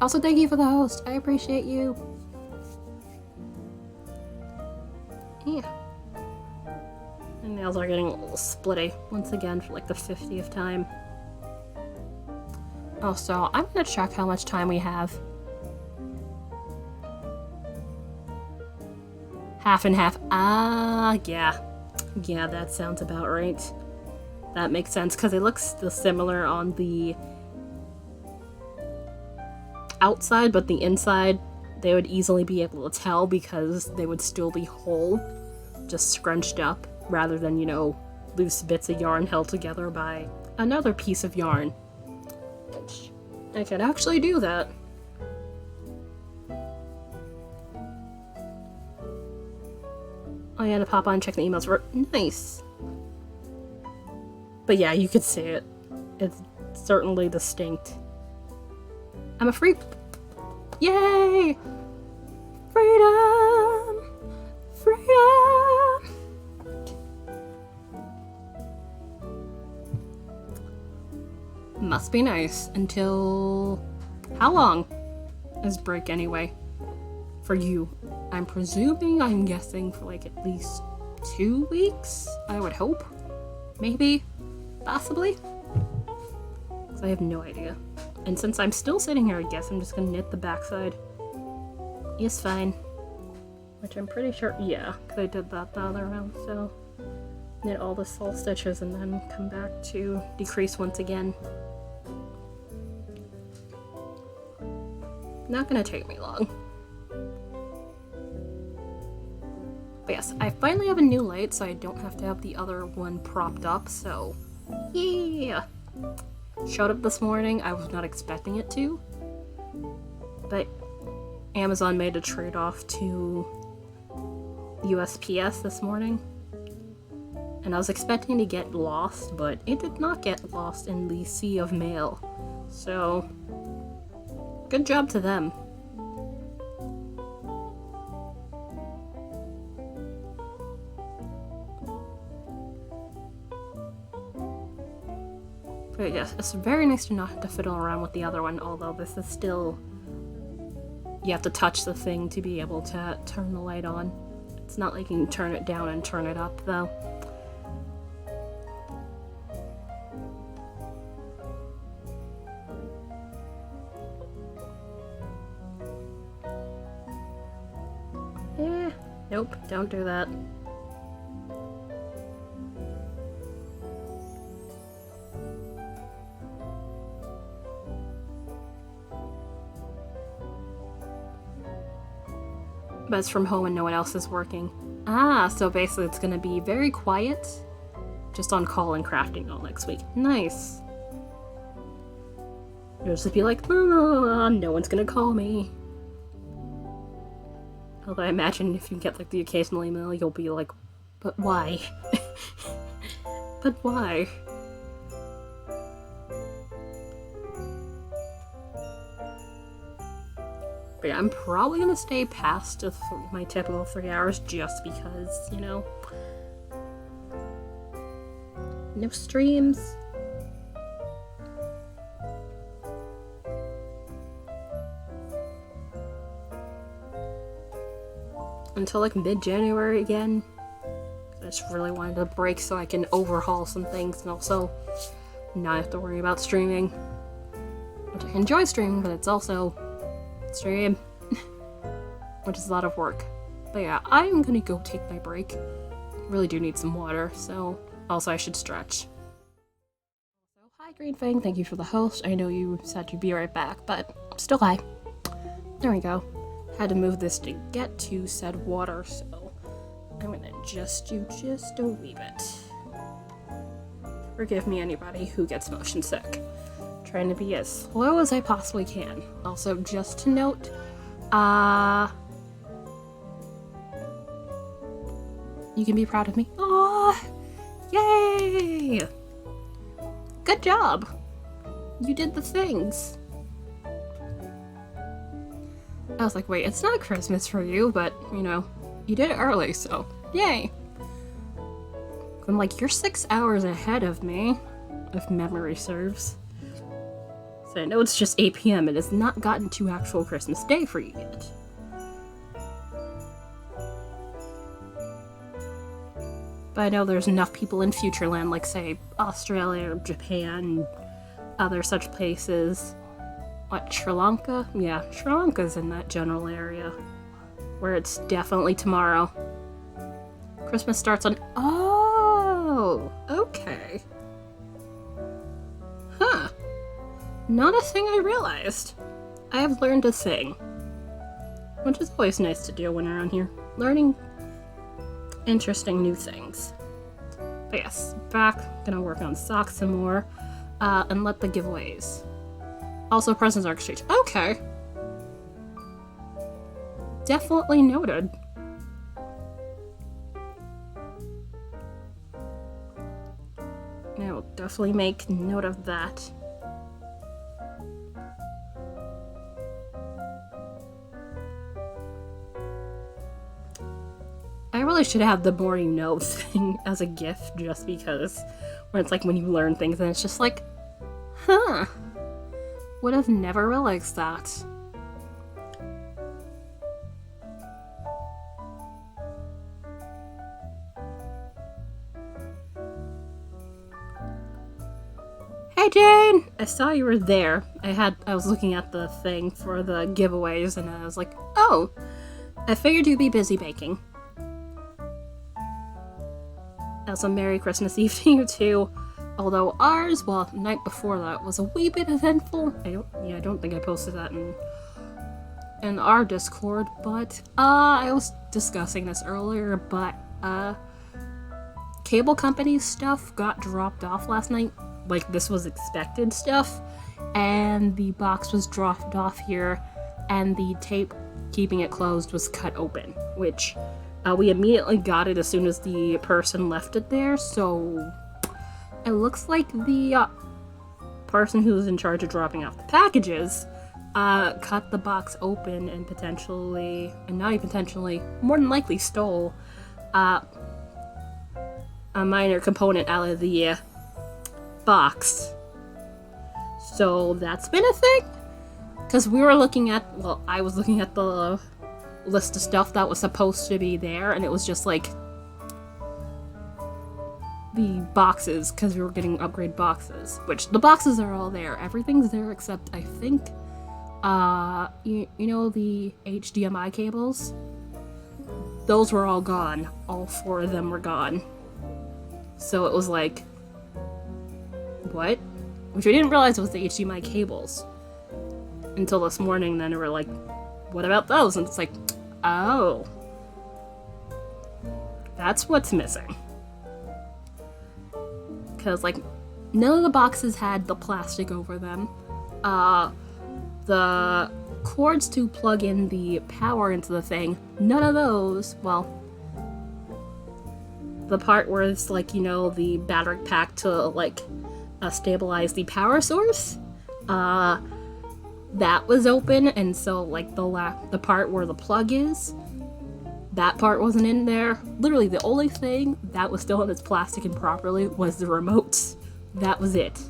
Also, thank you for the host. I appreciate you. Yeah. My nails are getting a little splitty once again for like the 50th time. Also, I'm gonna check how much time we have. Half and half. Ah, yeah. Yeah, that sounds about right. That makes sense, because it looks still similar on the outside, but the inside, they would easily be able to tell because they would still be whole, just scrunched up, rather than, you know, loose bits of yarn held together by another piece of yarn. Which, I could actually do that. Oh yeah, to pop on and check the emails. Nice. But yeah, you could see it. It's certainly distinct. I'm a freak. Yay! Freedom! Freedom! Must be nice until... How long is break anyway? for you. I'm presuming, I'm guessing for like at least 2 weeks, I would hope. Maybe. Possibly. Because I have no idea. And since I'm still sitting here, I guess I'm just gonna knit the backside. It's fine. Which I'm pretty sure, yeah, because I did that the other round, so knit all the sole stitches and then come back to decrease once again. Not gonna take me long. But yes, I finally have a new light, so I don't have to have the other one propped up, so yeah. Showed up this morning, I was not expecting it to, but Amazon made a trade-off to USPS this morning, and I was expecting to get lost, but it did not get lost in the sea of mail, so good job to them. But yes, it's very nice to not have to fiddle around with the other one, although this is still... You have to touch the thing to be able to turn the light on. It's not like you can turn it down and turn it up, though. Nope, don't do that. But it's from home and no one else is working. Ah, so basically it's gonna be very quiet, just on call and crafting all next week. Nice. You'll just be like, no one's gonna call me. Although I imagine if you get like the occasional email, you'll be like, but why? But why? But yeah, I'm probably gonna stay past my typical 3 hours just because, you know, no streams. Until like mid-January again. I just really wanted a break so I can overhaul some things and also not have to worry about streaming. Which I enjoy streaming, but it's also stream, which is a lot of work. But yeah, I'm gonna go take my break. Really do need some water, so also I should stretch. So hi Green Fang, thank you for the host. I know you said you'd be right back, but still hi. There we go. Had to move this to get to said water, so I'm gonna adjust you just a wee bit. Forgive me anybody who gets motion sick. Trying to be as slow as I possibly can. Also, just to note, you can be proud of me. Aww! Yay! Good job! You did the things. I was like, wait, it's not Christmas for you, but, you know, you did it early, so yay! I'm like, you're 6 hours ahead of me, if memory serves. I know it's just 8 p.m. It has not gotten to actual Christmas Day for you yet. But I know there's enough people in Futureland, like say Australia or Japan, other such places. What, Sri Lanka? Yeah, Sri Lanka's in that general area. Where it's definitely tomorrow. Christmas starts on... Oh! Okay. Huh. Not a thing I realized. I have learned a thing. Which is always nice to do when around here. Learning interesting new things. But yes, back. Gonna work on socks some more. And let the giveaways. Also, presents are exchanged. Okay. Definitely noted. I will definitely make note of that. I really should have the more you know thing as a gift, just because, where it's like when you learn things and it's just like, huh, would have never realized that. Hi, Jane! I saw you were there. I was looking at the thing for the giveaways, and I was like, oh, I figured you'd be busy baking. Also, Merry Christmas Eve to you, too. Although ours, well, the night before that was a wee bit eventful. I don't think I posted that in our Discord, but, I was discussing this earlier, but, cable company stuff got dropped off last night. Like, this was expected stuff, and the box was dropped off here, and the tape keeping it closed was cut open, which, we immediately got it as soon as the person left it there, so it looks like the person who was in charge of dropping off the packages cut the box open and more than likely stole a minor component out of the box. So that's been a thing. Because I was looking at the list of stuff that was supposed to be there, and it was just like the boxes, because we were getting upgrade boxes, which the boxes are all there. Everything's there except, I think, you know the HDMI cables? Those were all gone. All 4 of them were gone. So it was like, what? Which we didn't realize it was the HDMI cables until this morning. Then we were like, what about those? And it's like, oh, that's what's missing. Because, like, none of the boxes had the plastic over them. The cords to plug in the power into the thing, none of those, well, the part where it's, like, you know, the battery pack to, like, stabilize the power source, that was open, and so, like, the part where the plug is, that part wasn't in there. Literally, the only thing that was still in its plastic and properly was the remotes. That was it.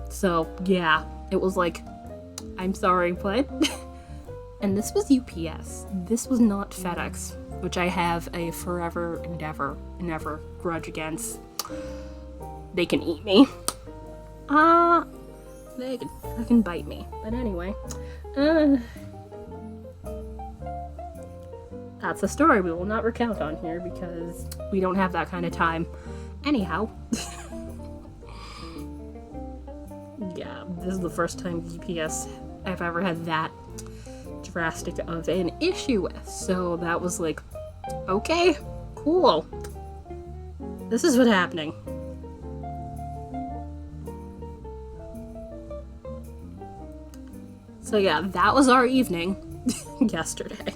So, yeah, it was like, I'm sorry, what? And this was UPS. This was not FedEx, which I have a forever and ever grudge against. They can eat me. They can fucking bite me. But anyway, that's a story we will not recount on here because we don't have that kind of time. Anyhow. Yeah, this is the first time UPS I've ever had that drastic of an issue with. So that was like, okay, cool. This is what's happening. So yeah, that was our evening yesterday.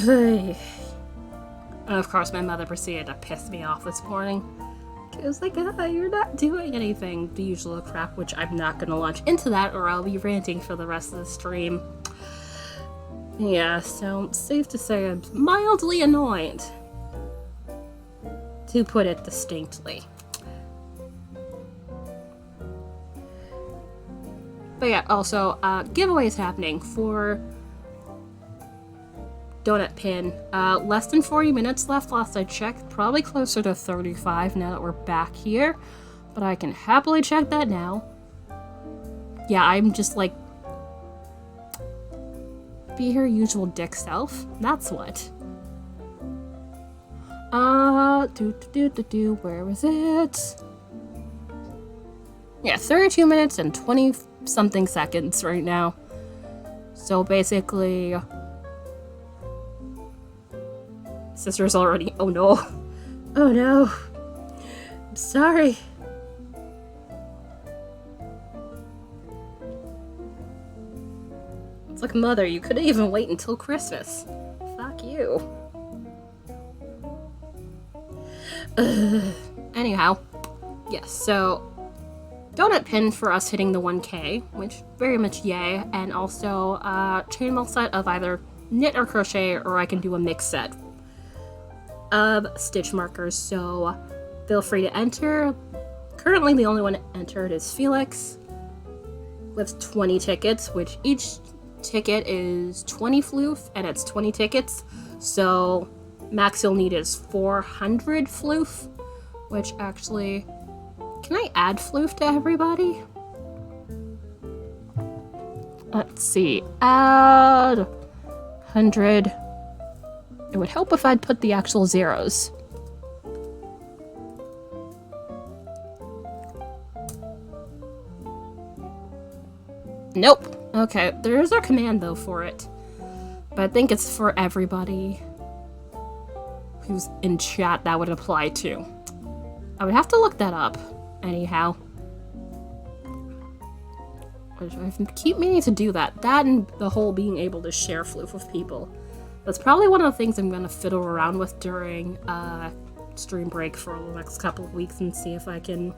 And of course, my mother proceeded to piss me off this morning. She was like, you're not doing anything. The usual crap, which I'm not going to launch into that or I'll be ranting for the rest of the stream. Yeah, so safe to say I'm mildly annoyed. To put it distinctly. But yeah, also, giveaways happening for Donut Pin. Less than 40 minutes left last I checked. Probably closer to 35 now that we're back here. But I can happily check that now. Yeah, I'm just like, be your usual dick self. That's what. Where was it? Yeah, 32 minutes and 20 something seconds right now. So basically, sister's already, oh no, I'm sorry. It's like, mother, you could even wait until Christmas. Fuck you. Anyhow, yes, so Donut Pin for us hitting the 1K, which very much yay, and also chainmail set of either knit or crochet, or I can do a mix set of stitch markers, so feel free to enter. Currently the only one entered is Felix with 20 tickets, which each ticket is 20 Floof, and it's 20 tickets, so max you'll need is 400 Floof, which actually Can I add Floof to everybody? Let's see. Add 100. It would help if I'd put the actual zeros. Nope. Okay, there is a command though for it. But I think it's for everybody who's in chat that would apply to. I would have to look that up, anyhow. I keep meaning to do that. That and the whole being able to share Floof with people. That's probably one of the things I'm going to fiddle around with during stream break for the next couple of weeks and see if I can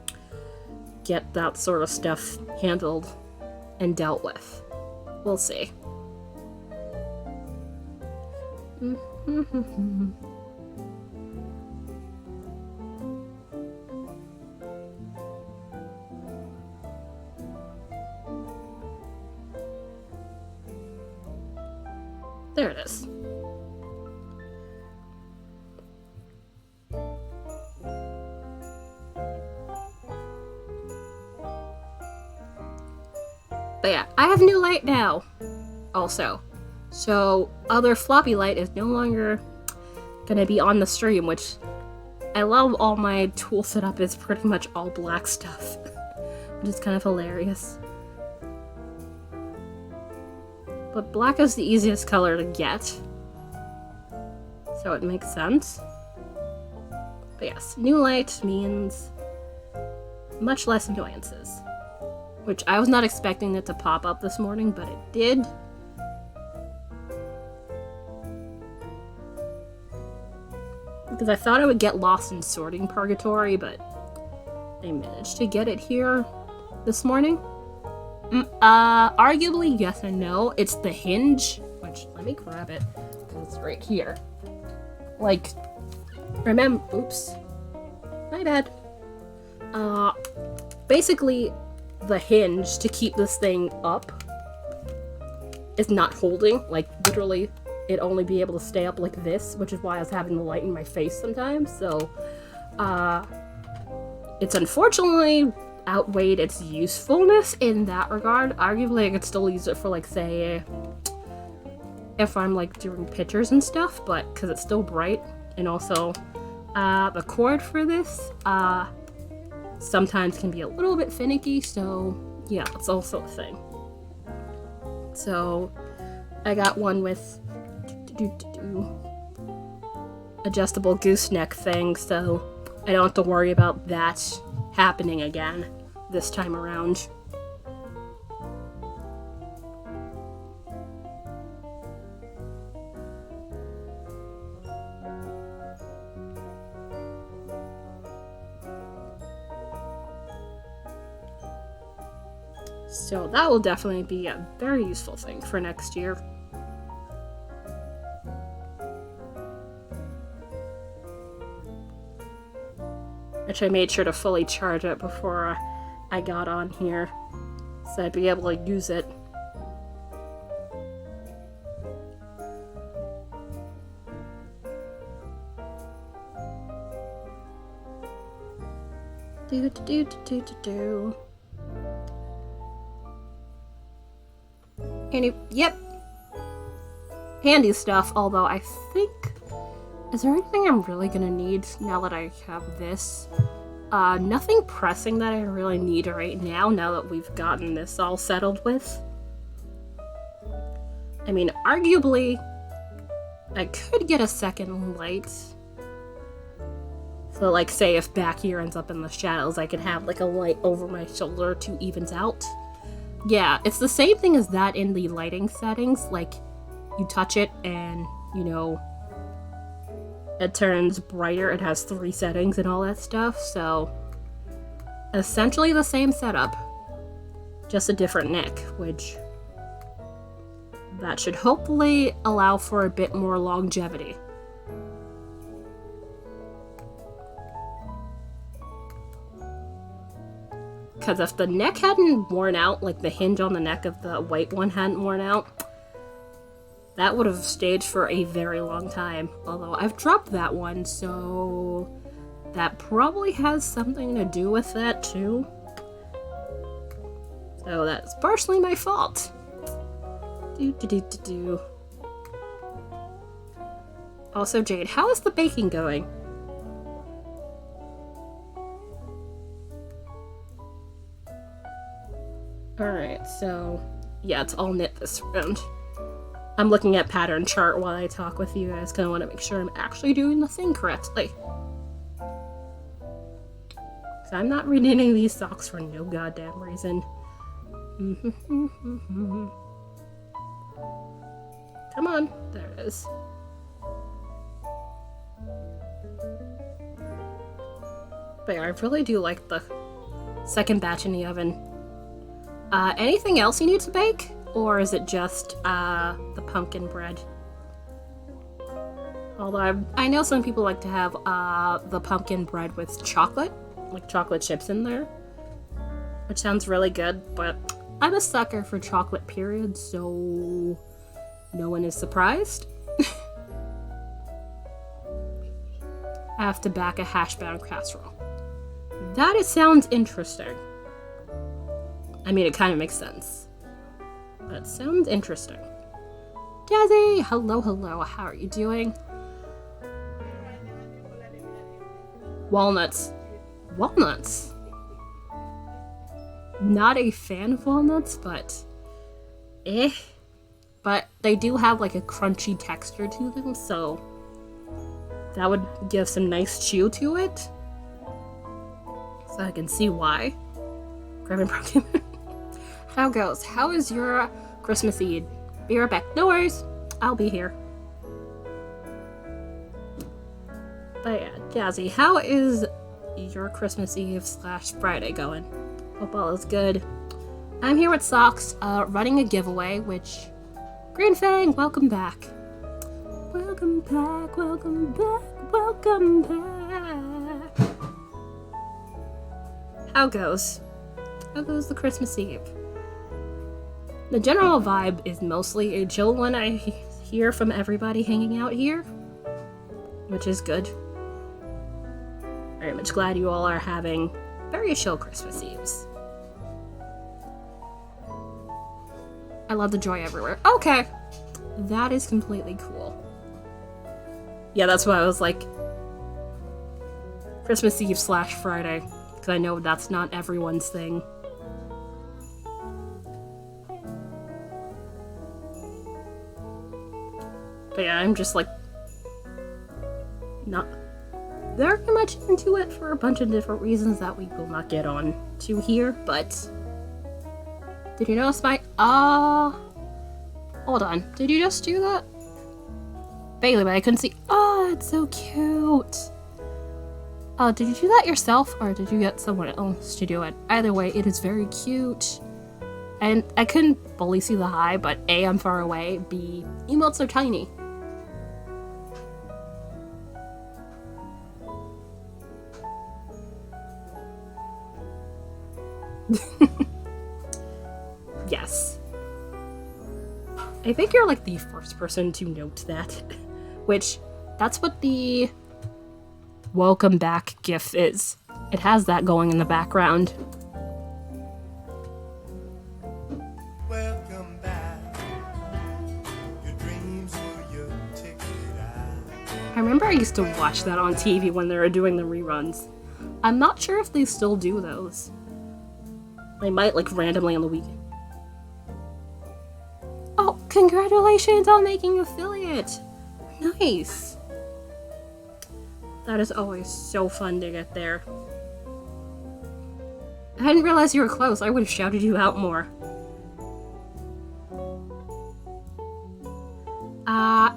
get that sort of stuff handled and dealt with. We'll see. There it is. But yeah, I have new light now, also. So, other floppy light is no longer gonna be on the stream, which I love. All my tool setup is pretty much all black stuff, which is kind of hilarious. But black is the easiest color to get, so it makes sense. But yes, new light means much less annoyances, which I was not expecting it to pop up this morning, but it did. Because I thought I would get lost in sorting purgatory, but I managed to get it here this morning. Arguably yes and no. It's the hinge, which, let me grab it, because it's right here. Like, remember, oops, my bad. Basically, the hinge to keep this thing up is not holding. Like, literally, it'd only be able to stay up like this, which is why I was having the light in my face sometimes, so, it's unfortunately outweighed its usefulness in that regard. Arguably, I could still use it for, like, say, if I'm, like, doing pictures and stuff, but because it's still bright, and also, the cord for this, sometimes can be a little bit finicky, so, yeah, it's also a thing. So, I got one with adjustable gooseneck thing, so I don't have to worry about that happening again this time around. So that will definitely be a very useful thing for next year. Which I made sure to fully charge it before I got on here, so I'd be able to use it. Yep. Handy stuff, although I think... Is there anything I'm really gonna need now that I have this? Nothing pressing that I really need right now that we've gotten this all settled with. I mean, arguably, I could get a second light. So, like, say if back here ends up in the shadows, I could have, like, a light over my shoulder to evens out. Yeah, it's the same thing as that in the lighting settings. Like, you touch it and, you know, it turns brighter. It has 3 settings and all that stuff. So, essentially the same setup, just a different neck, which that should hopefully allow for a bit more longevity. Because if the neck hadn't worn out, like the hinge on the neck of the white one hadn't worn out, that would have stayed for a very long time. Although I've dropped that one, so that probably has something to do with that too. So that's partially my fault. Also, Jade, how is the baking going? Alright, so yeah, it's all knit this round. I'm looking at pattern chart while I talk with you guys because I want to make sure I'm actually doing the thing correctly. So I'm not reknitting these socks for no goddamn reason. Come on, there it is. But yeah, I really do like the second batch in the oven. Anything else you need to bake? Or is it just the pumpkin bread? Although I know some people like to have the pumpkin bread with chocolate, like chocolate chips in there, which sounds really good, but I'm a sucker for chocolate, period, so no one is surprised. I have to back a hash brown casserole. Sounds interesting. I mean, it kind of makes sense. That sounds interesting. Jazzy! Hello, hello. How are you doing? Walnuts. Walnuts? Not a fan of walnuts, but But they do have like a crunchy texture to them, so that would give some nice chew to it. So I can see why. Grabbing pumpkin. How goes? How is your Christmas Eve? Be right back. No worries. I'll be here. But yeah, Jazzy, how is your Christmas Eve / Friday going? Hope all is good. I'm here with Socks, running a giveaway, which... Green Fang, welcome back. Welcome back, welcome back, welcome back. How goes? How goes the Christmas Eve? The general vibe is mostly a chill one I hear from everybody hanging out here, which is good. Very much glad you all are having very chill Christmas Eves. I love the joy everywhere. Okay, that is completely cool. Yeah, that's why I was like Christmas Eve / Friday, because I know that's not everyone's thing. But yeah, I'm just like not very much into it for a bunch of different reasons that we will not get on to here, but did you notice my hold on, did you just do that? Bailey, but I couldn't see. Oh, it's so cute. Oh, did you do that yourself or did you get someone else to do it? Either way, it is very cute. And I couldn't fully see the high, but A, I'm far away, B, emotes are tiny. Yes. I think you're like the first person to note that, which that's what the welcome back gif is. It has that going in the background. Welcome back. Your dreams were your ticket out. I remember I used to watch that on TV when they were doing the reruns. I'm not sure if they still do those. They might, like, randomly on the weekend. Oh, congratulations on making affiliate! Nice! That is always so fun to get there. I didn't realize you were close. I would have shouted you out more.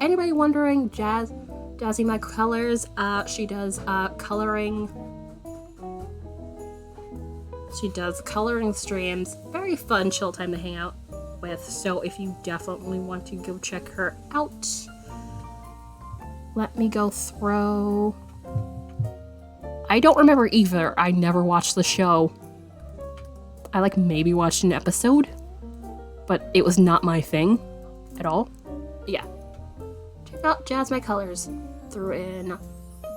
Anybody wondering, Jazzy My Colors, she does coloring. She does coloring streams. Very fun, chill time to hang out with. So if you definitely want to go check her out, let me go throw. I don't remember either. I never watched the show. I like maybe watched an episode, but it was not my thing at all. Yeah. Check out Jazz My Colors. Threw in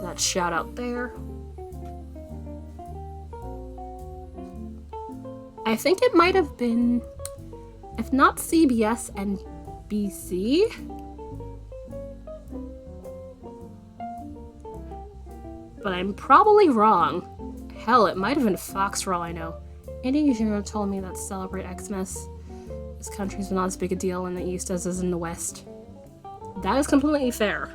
that shout out there. I think it might have been, if not CBS and BC. But I'm probably wrong. Hell, it might have been Fox for all I know. Indonesia told me that Celebrate Xmas, this country's not as big a deal in the East as is in the West. That is completely fair.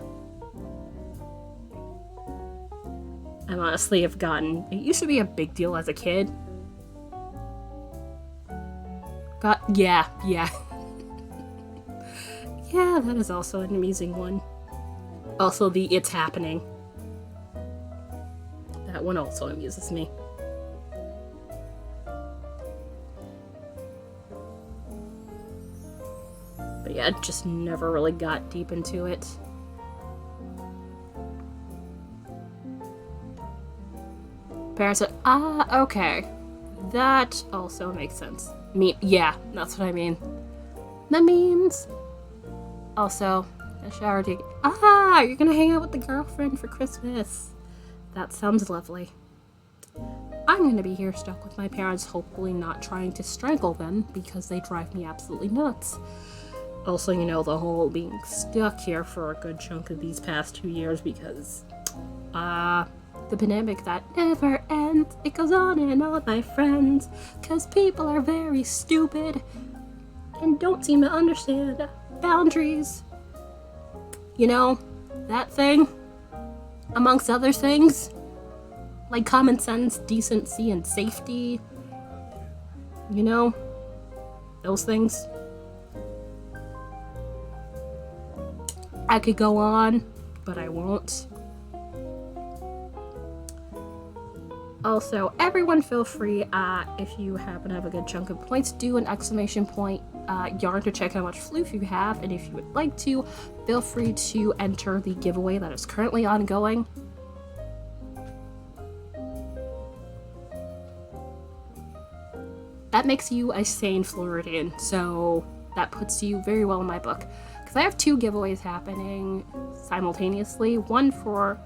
I honestly have gotten... It used to be a big deal as a kid. Yeah. Yeah, that is also an amusing one. Also the It's Happening. That one also amuses me. But yeah, just never really got deep into it. Parents said, okay. That also makes sense. Yeah, that's what I mean. The memes. Also, a shower ticket. You're gonna hang out with the girlfriend for Christmas. That sounds lovely. I'm gonna be here stuck with my parents, hopefully not trying to strangle them because they drive me absolutely nuts. Also, you know, the whole being stuck here for a good chunk of these past 2 years because, the pandemic that never ends. It goes on and on, my friends, cause people are very stupid and don't seem to understand boundaries. You know, that thing, amongst other things, like common sense, decency, and safety. You know, those things. I could go on, but I won't. Also, everyone feel free, if you happen to have a good chunk of points, do an exclamation point yarn to check how much floof you have, and if you would like to, feel free to enter the giveaway that is currently ongoing. That makes you a sane Floridian, so that puts you very well in my book. Because I have 2 giveaways happening simultaneously, one for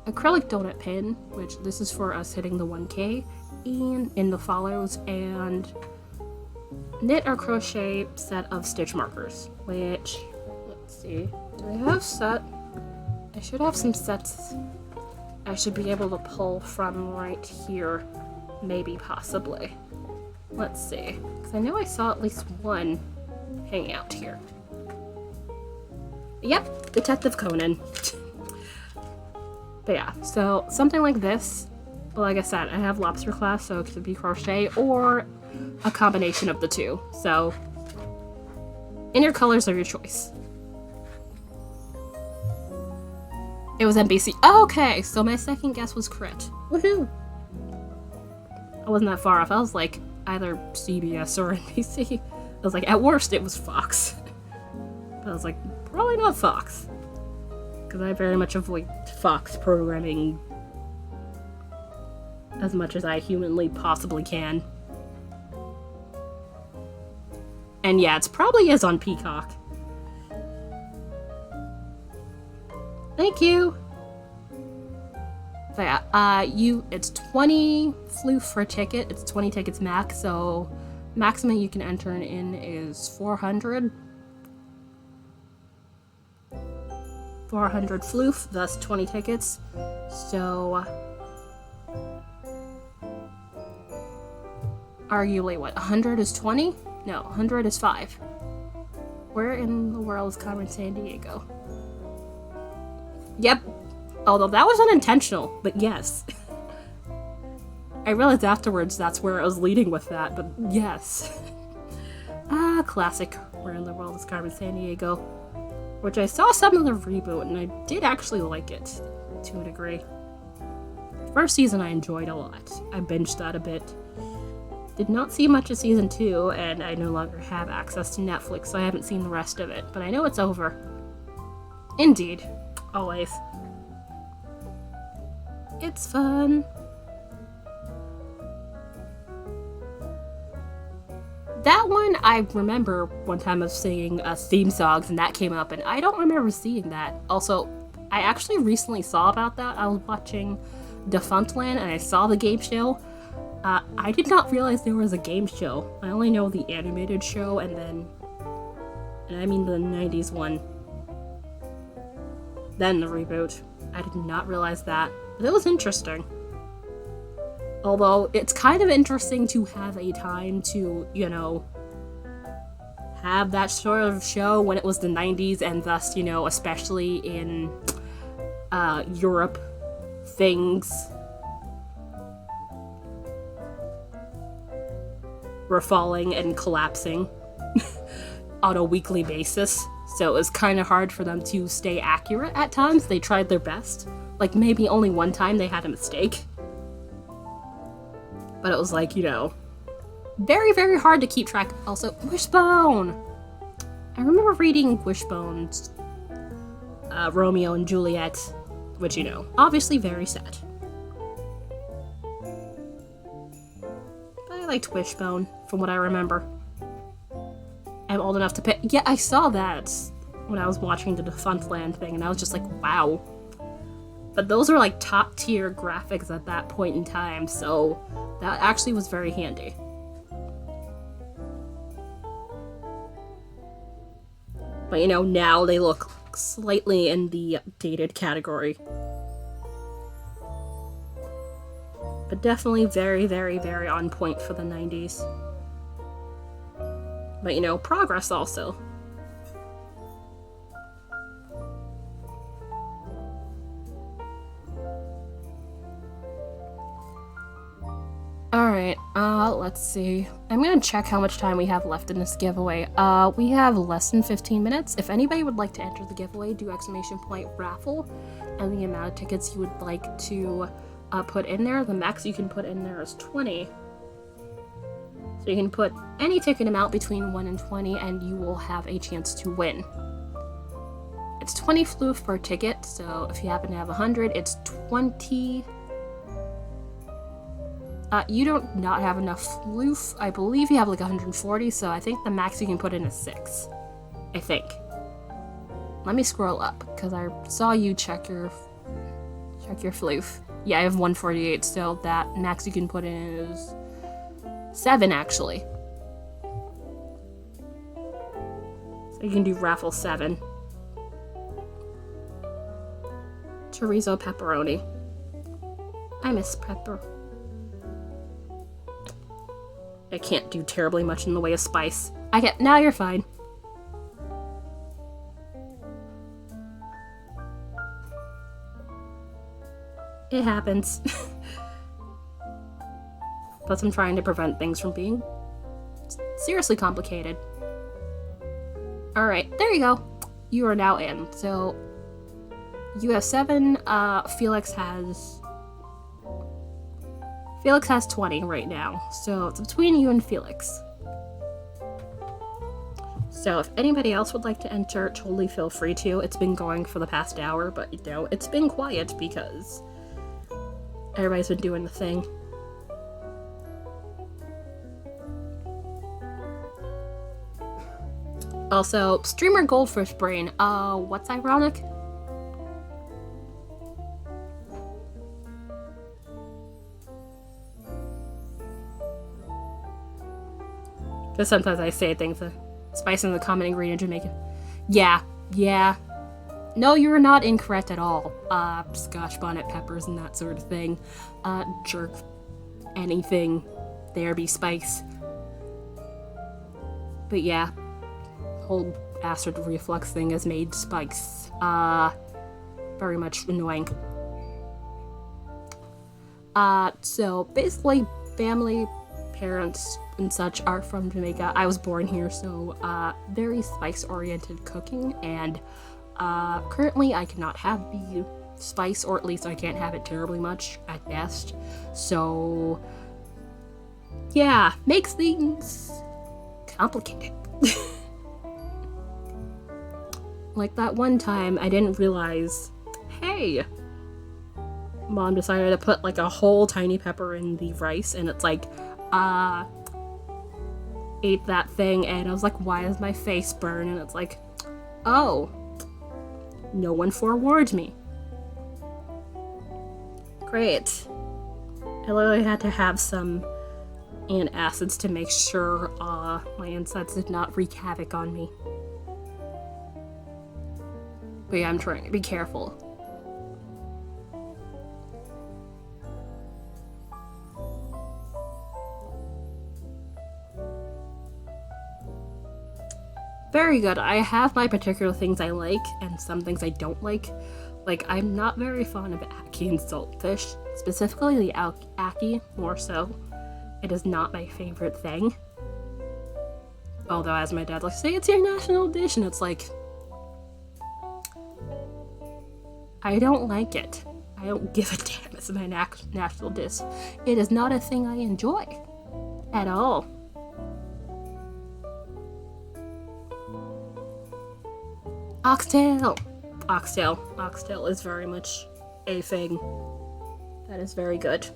acrylic donut pin, which this is for us hitting the 1K, and in the follows, and knit or crochet set of stitch markers, which, let's see, do I have set? I should have some sets I should be able to pull from right here, maybe, possibly. Let's see, because I know I saw at least one hanging out here. Yep, Detective Conan. But yeah, so something like this, like I said, I have lobster class, so it could be crochet or a combination of the two. So, in your colors of your choice. It was NBC. Oh, okay, so my second guess was crit. Woohoo! I wasn't that far off. I was like either CBS or NBC. I was like, at worst, it was Fox. But I was like, probably not Fox. Because I very much avoid Fox programming as much as I humanly possibly can. And yeah, it probably is on Peacock. Thank you! But yeah, it's 20 floof for a ticket. It's 20 tickets max, so maximum you can enter in is 400. 400 floof, thus 20 tickets. So, arguably, what, 100 is 20? No, 100 is 5. Where in the world is Carmen San Diego? Yep. Although that was unintentional, but yes. I realized afterwards that's where I was leading with that, but yes. Classic. Where in the world is Carmen San Diego? Which I saw some of the reboot, and I did actually like it, to a degree. First season I enjoyed a lot. I binged that a bit. Did not see much of season 2, and I no longer have access to Netflix, so I haven't seen the rest of it, but I know it's over. Indeed. Always. It's fun. That one, I remember one time of singing theme songs, and that came up, and I don't remember seeing that. Also, I actually recently saw about that. I was watching Defunctland, and I saw the game show. I did not realize there was a game show. I only know the animated show and I mean the 90s one. Then the reboot. I did not realize that. But it was interesting. Although, it's kind of interesting to have a time to, you know, have that sort of show when it was the 90s, and thus, you know, especially in Europe, things were falling and collapsing on a weekly basis. So it was kind of hard for them to stay accurate at times. They tried their best. Like, maybe only one time they had a mistake. But it was like, you know, very, very hard to keep track. Also, Wishbone! I remember reading Wishbone's Romeo and Juliet, which, you know, obviously very sad. But I liked Wishbone, from what I remember. I'm old enough to pick. Yeah, I saw that when I was watching the Defunctland thing, and I was just like, wow. But those are like top tier graphics at that point in time, so that actually was very handy. But you know, now they look slightly in the dated category. But definitely very, very, very on point for the 90s. But you know, progress also. Alright, let's see. I'm gonna check how much time we have left in this giveaway. We have less than 15 minutes. If anybody would like to enter the giveaway, do !raffle, and the amount of tickets you would like to put in there. The max you can put in there is 20. So you can put any ticket amount between 1 and 20, and you will have a chance to win. It's 20 Floof per ticket, so if you happen to have 100, it's 20... you don't not have enough Floof. I believe you have like 140, so I think the max you can put in is 6. I think. Let me scroll up, because I saw you check your Floof. Yeah, I have 148, so that max you can put in is 7, actually. So you can do raffle 7. Chorizo pepperoni. I miss pepper. I can't do terribly much in the way of spice. Now you're fine. It happens. Plus I'm trying to prevent things from being seriously complicated. Alright, there you go. You are now in. So, you have 7, Felix has 20 right now, so it's between you and Felix. So if anybody else would like to enter, totally feel free to. It's been going for the past hour, but you know, it's been quiet because everybody's been doing the thing. Also, streamer Goldfish Brain, what's ironic? Because sometimes I say things, spice is the common ingredient in Jamaican. Yeah. No, you're not incorrect at all. Scotch bonnet peppers and that sort of thing. Jerk anything. There be spice. But yeah. Whole acid reflux thing has made spice very much annoying. So basically family, parents, and such are from Jamaica. I was born here, so very spice-oriented cooking, and currently I cannot have the spice, or at least I can't have it terribly much at best. So yeah, makes things complicated. Like that one time I didn't realize, hey, Mom decided to put like a whole tiny pepper in the rice, and it's like, ate that thing, and I was like, why is my face burn? And it's like, oh, no one forewarned me. Great. I literally had to have some and acids to make sure my insides did not wreak havoc on me. But yeah, I'm trying to be careful. Very good. I have my particular things I like and some things I don't like. Like, I'm not very fond of ackee and saltfish, specifically the ackee more so. It is not my favorite thing. Although, as my dad likes to say, it's your national dish, and it's like, I don't like it. I don't give a damn. It's my national dish. It is not a thing I enjoy at all. Oxtail! Oxtail is very much a thing. That is very good.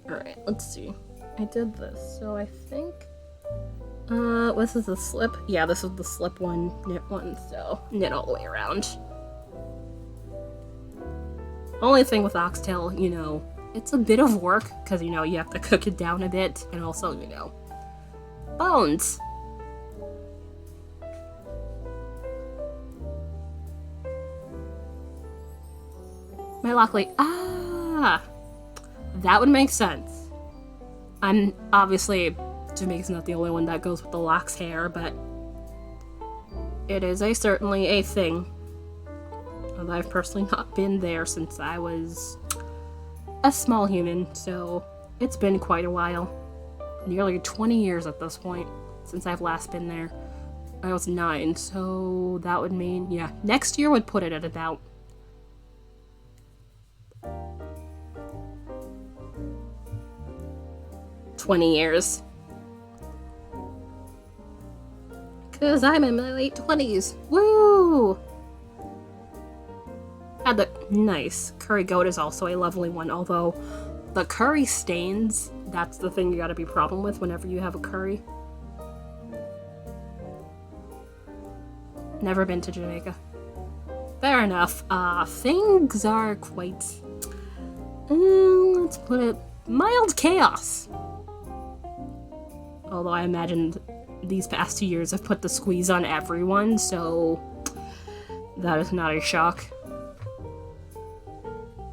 Alright, let's see. I did this, so I think... this is the slip. Yeah, this is the slip one, knit one, so knit all the way around. Only thing with oxtail, you know, it's a bit of work, because, you know, you have to cook it down a bit, and also, you know, bones! My Lockley. That would make sense. I'm obviously, Jamaica's not the only one that goes with the locks hair, but it is certainly a thing. Although I've personally not been there since I was a small human, so it's been quite a while. Nearly 20 years at this point since I've last been there. I was 9, so that would mean, yeah, next year would put it at about 20 years. Cause I'm in my late 20s. Woo! Had the nice curry goat is also a lovely one, although the curry stains, that's the thing you gotta be problem with whenever you have a curry. Never been to Jamaica. Fair enough. Things are quite, let's put it, mild chaos. Although I imagine these past 2 years have put the squeeze on everyone, so that is not a shock.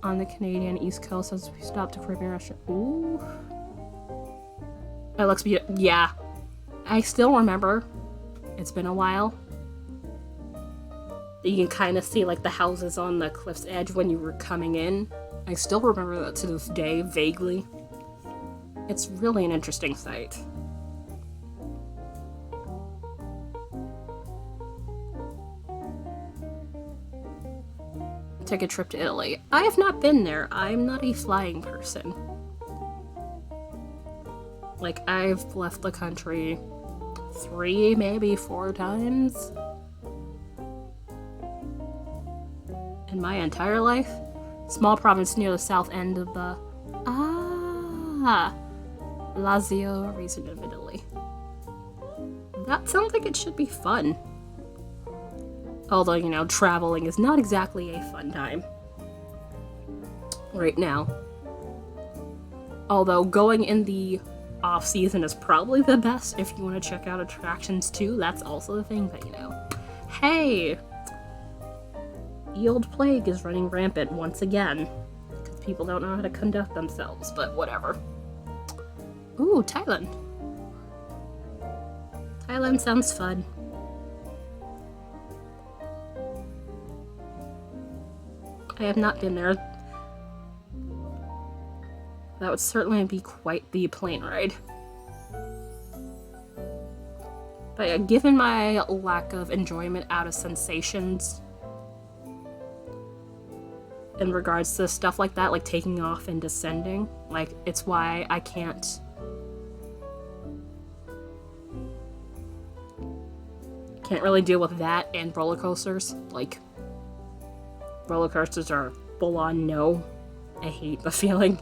On the Canadian East Coast as we stopped a Caribbean restaurant. Ooh. It looks beautiful. Yeah. I still remember. It's been a while. You can kind of see like the houses on the cliff's edge when you were coming in. I still remember that to this day, vaguely. It's really an interesting sight. Take a trip to Italy. I have not been there. I'm not a flying person. Like, I've left the country 3, maybe 4 times in my entire life. Small province near the south end of the Lazio region of Italy. That sounds like it should be fun. Although, you know, traveling is not exactly a fun time right now. Although going in the off-season is probably the best if you want to check out attractions too. That's also the thing, but you know, hey, the old plague is running rampant once again because people don't know how to conduct themselves, but whatever. Ooh, Thailand. Thailand sounds fun. I have not been there. That would certainly be quite the plane ride. But yeah, given my lack of enjoyment out of sensations in regards to stuff like that, like taking off and descending, like, it's why I can't really deal with that and roller coasters. Like, roller coasters are full on no. I hate the feeling.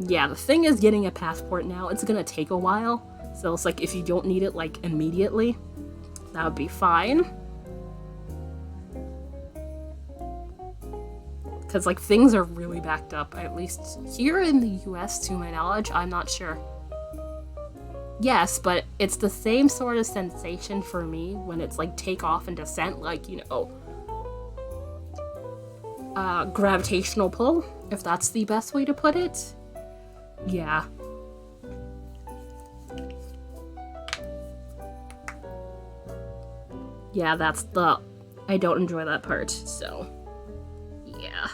Yeah, the thing is getting a passport now, it's gonna take a while. So it's like if you don't need it like immediately, that would be fine. Because like things are really fully backed up, at least here in the US, to my knowledge. I'm not sure. Yes, but it's the same sort of sensation for me when it's like takeoff and descent, like, you know, gravitational pull, if that's the best way to put it. Yeah. Yeah, that's the... I don't enjoy that part, so... yeah.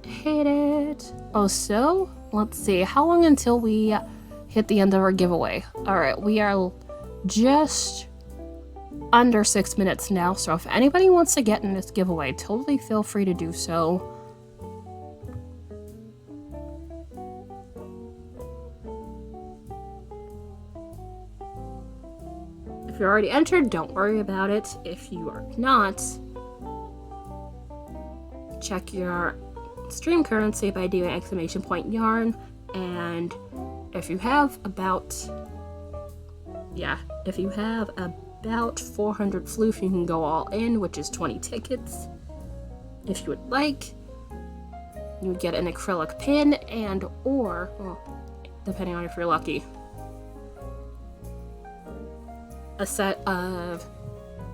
Hate it. Oh, so... let's see, how long until we hit the end of our giveaway? Alright, we are just under 6 minutes now, so if anybody wants to get in this giveaway, totally feel free to do so. If you're already entered, don't worry about it. If you are not, check your stream currency by doing !yarn, and if you have about, if you have about 400 Floof, you can go all in, which is 20 tickets. If you would like, you would get an acrylic pin and or, well, depending on if you're lucky, a set of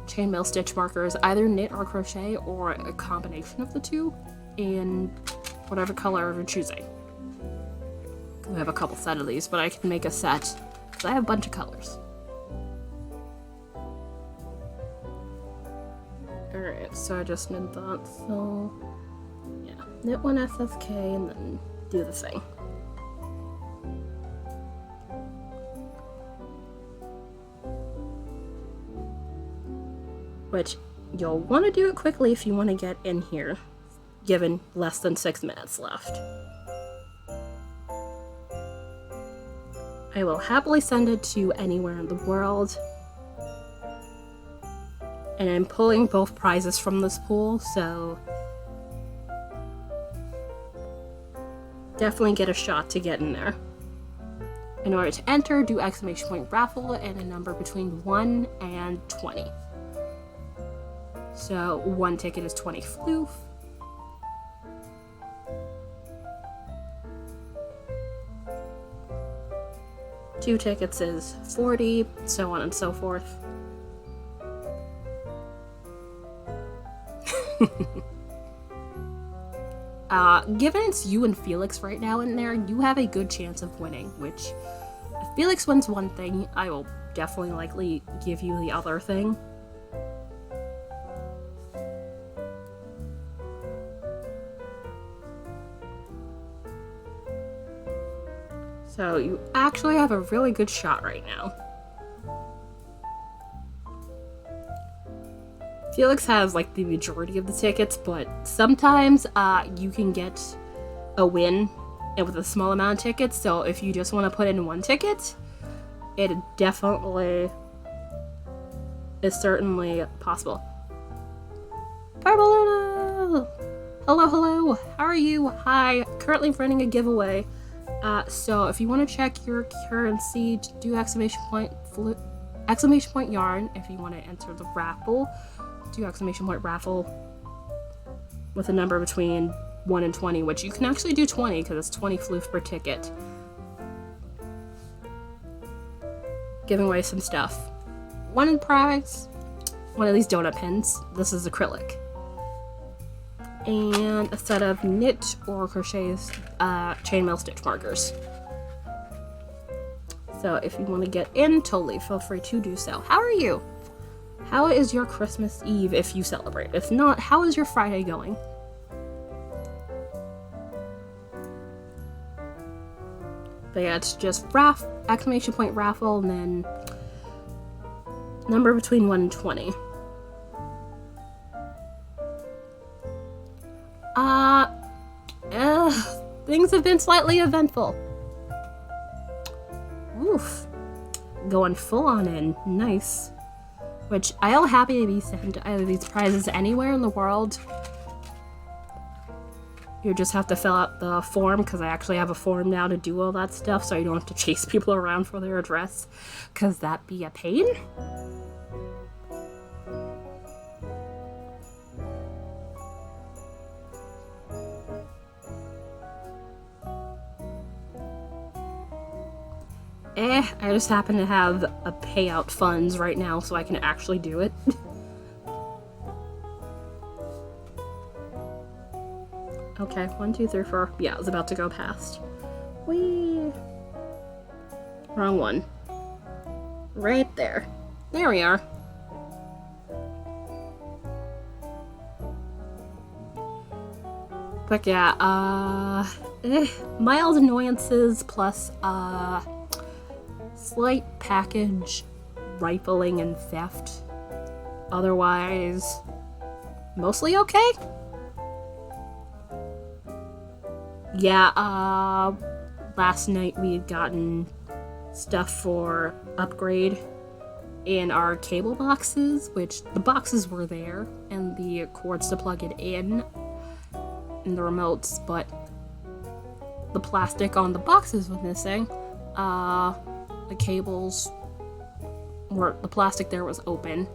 chainmail stitch markers, either knit or crochet, or a combination of the two, in whatever color you're choosing. I have a couple set of these, but I can make a set, because I have a bunch of colors. Alright, so I just knit that, so yeah, knit one SSK and then do the thing. Which, you'll want to do it quickly if you want to get in here, given less than 6 minutes left. I will happily send it to anywhere in the world. And I'm pulling both prizes from this pool, so definitely get a shot to get in there. In order to enter, do !raffle and a number between 1 and 20. So 1 ticket is 20 Floof. Two tickets is 40, so on and so forth. Given it's you and Felix right now in there, you have a good chance of winning, which, if Felix wins one thing, I will definitely likely give you the other thing. So you actually have a really good shot right now. Felix has like the majority of the tickets, but sometimes you can get a win with a small amount of tickets. So if you just want to put in 1 ticket, it definitely is certainly possible. Barbaluna! Hello, how are you? Hi, currently running a giveaway. So if you want to check your currency, do ! Yarn. If you want to enter the raffle, do ! Raffle with a number between 1 and 20, which you can actually do 20 because it's 20 Floof per ticket. Giving away some stuff. One prize, one of these donut pins. This is acrylic. And a set of knit or crochets chainmail stitch markers. So if you want to get in, totally feel free to do so. How are you? How is your Christmas Eve if you celebrate? If not, how is your Friday going? But yeah, it's just !raffle, and then number between 1 and 20. Things have been slightly eventful. Oof. Going full on in. Nice. Which, I'll happy to be sent either of these prizes anywhere in the world. You just have to fill out the form, because I actually have a form now to do all that stuff, so you don't have to chase people around for their address, because that'd be a pain. I just happen to have a payout funds right now so I can actually do it. Okay, 1, 2, 3, 4. Yeah, I was about to go past. Whee! Wrong one. Right there. There we are. But yeah, mild annoyances plus, slight package rifling and theft. Otherwise, mostly okay? Yeah, last night we had gotten stuff for upgrade in our cable boxes, which the boxes were there, and the cords to plug it in the remotes, but the plastic on the boxes was missing. The cables were, the plastic there was open.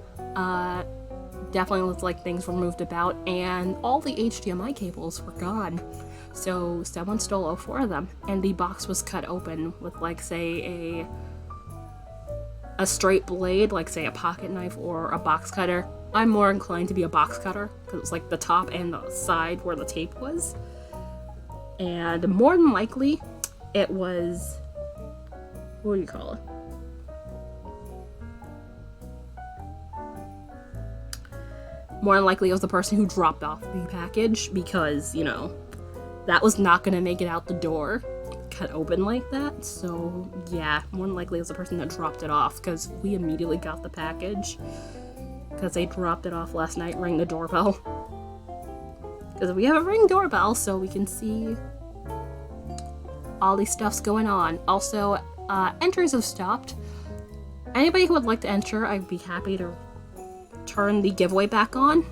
Definitely looked like things were moved about, and all the HDMI cables were gone. So someone stole all 4 of them, and the box was cut open with, like, say, a straight blade, like, say, a pocket knife or a box cutter. I'm more inclined to be a box cutter, because it's like the top and the side where the tape was. And more than likely, it was, what do you call it? More than likely it was the person who dropped off the package, because, you know, that was not going to make it out the door cut open like that. So yeah, more than likely it was the person that dropped it off, because we immediately got the package because they dropped it off last night. Rang the doorbell, because we have a Ring doorbell so we can see all these stuff's going on. Also, entries have stopped. Anybody who would like to enter, I'd be happy to turn the giveaway back on.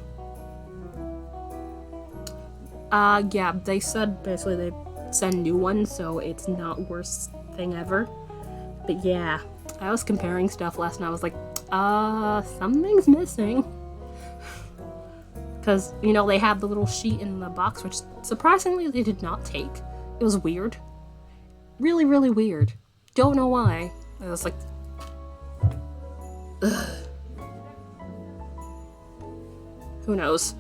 Yeah, they said basically they send new ones, so it's not worst thing ever. But yeah, I was comparing stuff last night. I was like, something's missing. Because, you know, they have the little sheet in the box, which surprisingly they did not take. It was weird. Really, really weird. Don't know why. I was like, ugh. Who knows?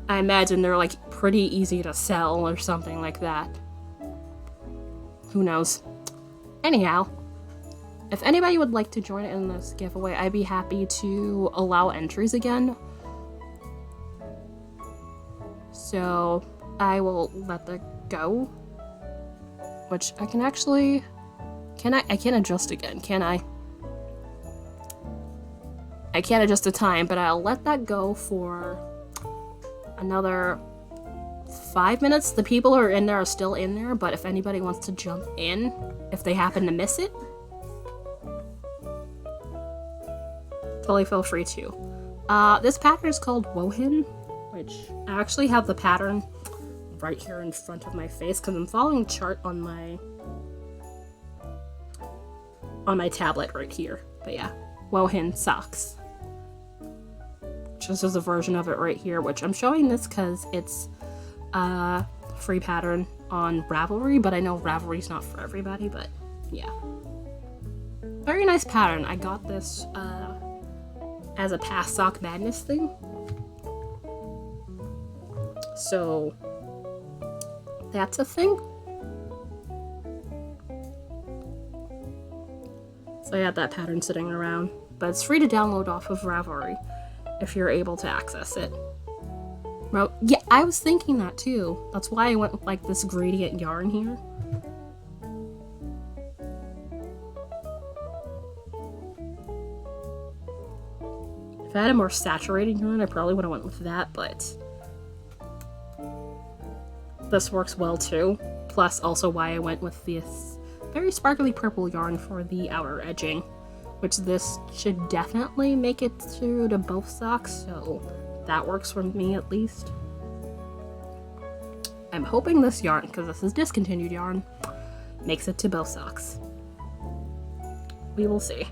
I imagine they're, like, pretty easy to sell or something like that. Who knows? Anyhow, if anybody would like to join in this giveaway, I'd be happy to allow entries again. So I will let that go. Which I can actually... I can't adjust again, can I? I can't adjust the time, but I'll let that go for another 5 minutes. The people who are in there are still in there, but if anybody wants to jump in, if they happen to miss it, totally feel free to. This pattern is called Wohin, which I actually have the pattern right here in front of my face because I'm following a chart on my tablet right here. But yeah, Wohin socks. This is a version of it right here, which I'm showing this because it's a free pattern on Ravelry, but I know Ravelry's not for everybody, but yeah. Very nice pattern. I got this as a past Sock Madness thing. So that's a thing. So I had that pattern sitting around, but it's free to download off of Ravelry if you're able to access it. Well, yeah, I was thinking that too. That's why I went with like this gradient yarn here. If I had a more saturated yarn, I probably would have went with that, but this works well too. Plus also why I went with this very sparkly purple yarn for the outer edging, which this should definitely make it through to both socks, so that works for me at least. I'm hoping this yarn, because this is discontinued yarn, makes it to both socks. We will see.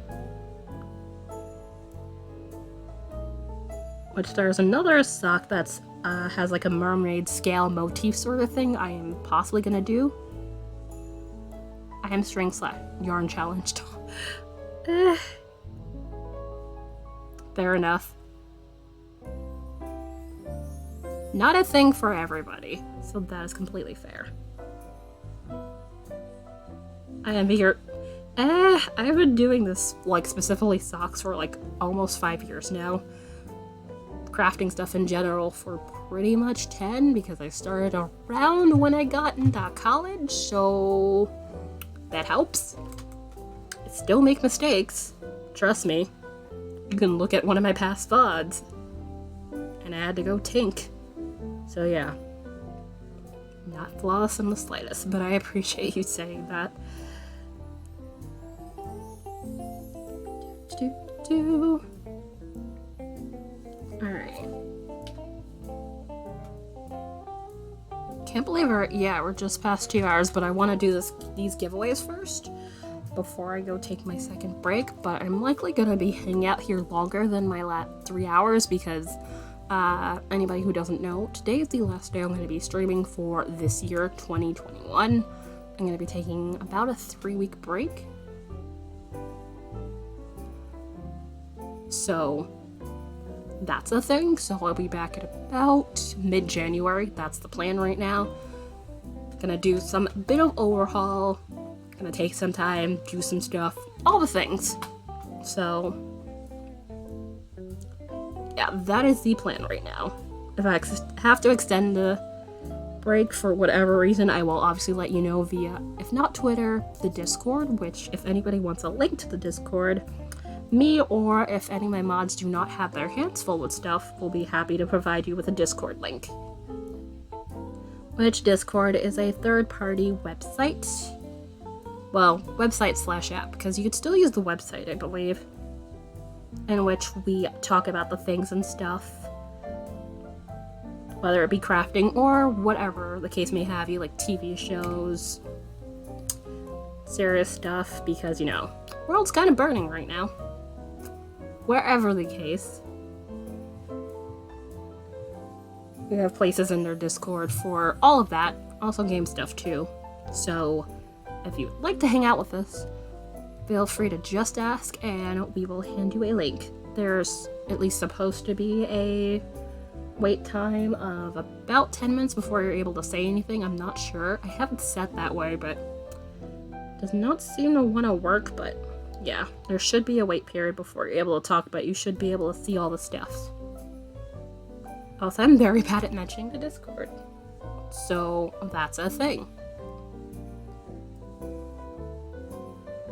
Which there's another sock that's has like a mermaid scale motif sort of thing I am possibly gonna do. I hamstring / yarn challenge. Eh. Fair enough. Not a thing for everybody, so that is completely fair. I am here. I've been doing this, like, specifically socks for, like, almost 5 years now. Crafting stuff in general for pretty much 10, because I started around when I got into college, so that helps. I still make mistakes, trust me. You can look at one of my past VODs, and I had to go tink. So yeah, not flawless in the slightest, but I appreciate you saying that. Alright. Can't believe we're just past 2 hours, but I want to do these giveaways first before I go take my second break, but I'm likely going to be hanging out here longer than my last 3 hours because anybody who doesn't know, today is the last day I'm going to be streaming for this year, 2021. I'm going to be taking about a 3-week break. So that's a thing. So I'll be back at about mid-January. That's the plan right now. Gonna do some bit of overhaul. Gonna take some time, do some stuff, all the things. So yeah, that is the plan right now. If I have to extend the break for whatever reason, I will obviously let you know via, if not Twitter, the Discord, which if anybody wants a link to the Discord, me or if any of my mods do not have their hands full with stuff, will be happy to provide you with a Discord link. Which Discord is a third-party website. Well, website/app, because you could still use the website, I believe, in which we talk about the things and stuff, whether it be crafting or whatever the case may have you, like TV shows, serious stuff, because, you know, world's kind of burning right now. Wherever the case. We have places in their Discord for all of that, also game stuff too. So if you would like to hang out with us, feel free to just ask and we will hand you a link. There's at least supposed to be a wait time of about 10 minutes before you're able to say anything. I'm not sure. I haven't set that way, but it does not seem to want to work, but yeah, there should be a wait period before you're able to talk, but you should be able to see all the stuff. Also, I'm very bad at mentioning the Discord, so that's a thing.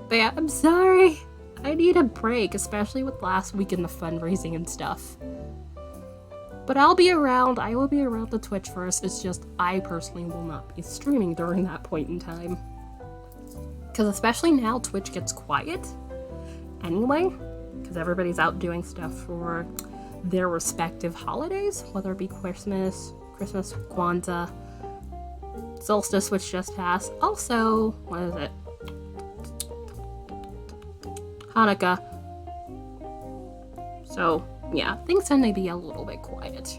But yeah, I'm sorry. I need a break, especially with last week and the fundraising and stuff. But I'll be around. I will be around the Twitchverse. It's just I personally will not be streaming during that point in time. Because especially now, Twitch gets quiet anyway, because everybody's out doing stuff for their respective holidays, whether it be Christmas, Kwanzaa, Solstice, which just passed. Also, what is it? Hanukkah. So, yeah, things tend to be a little bit quiet.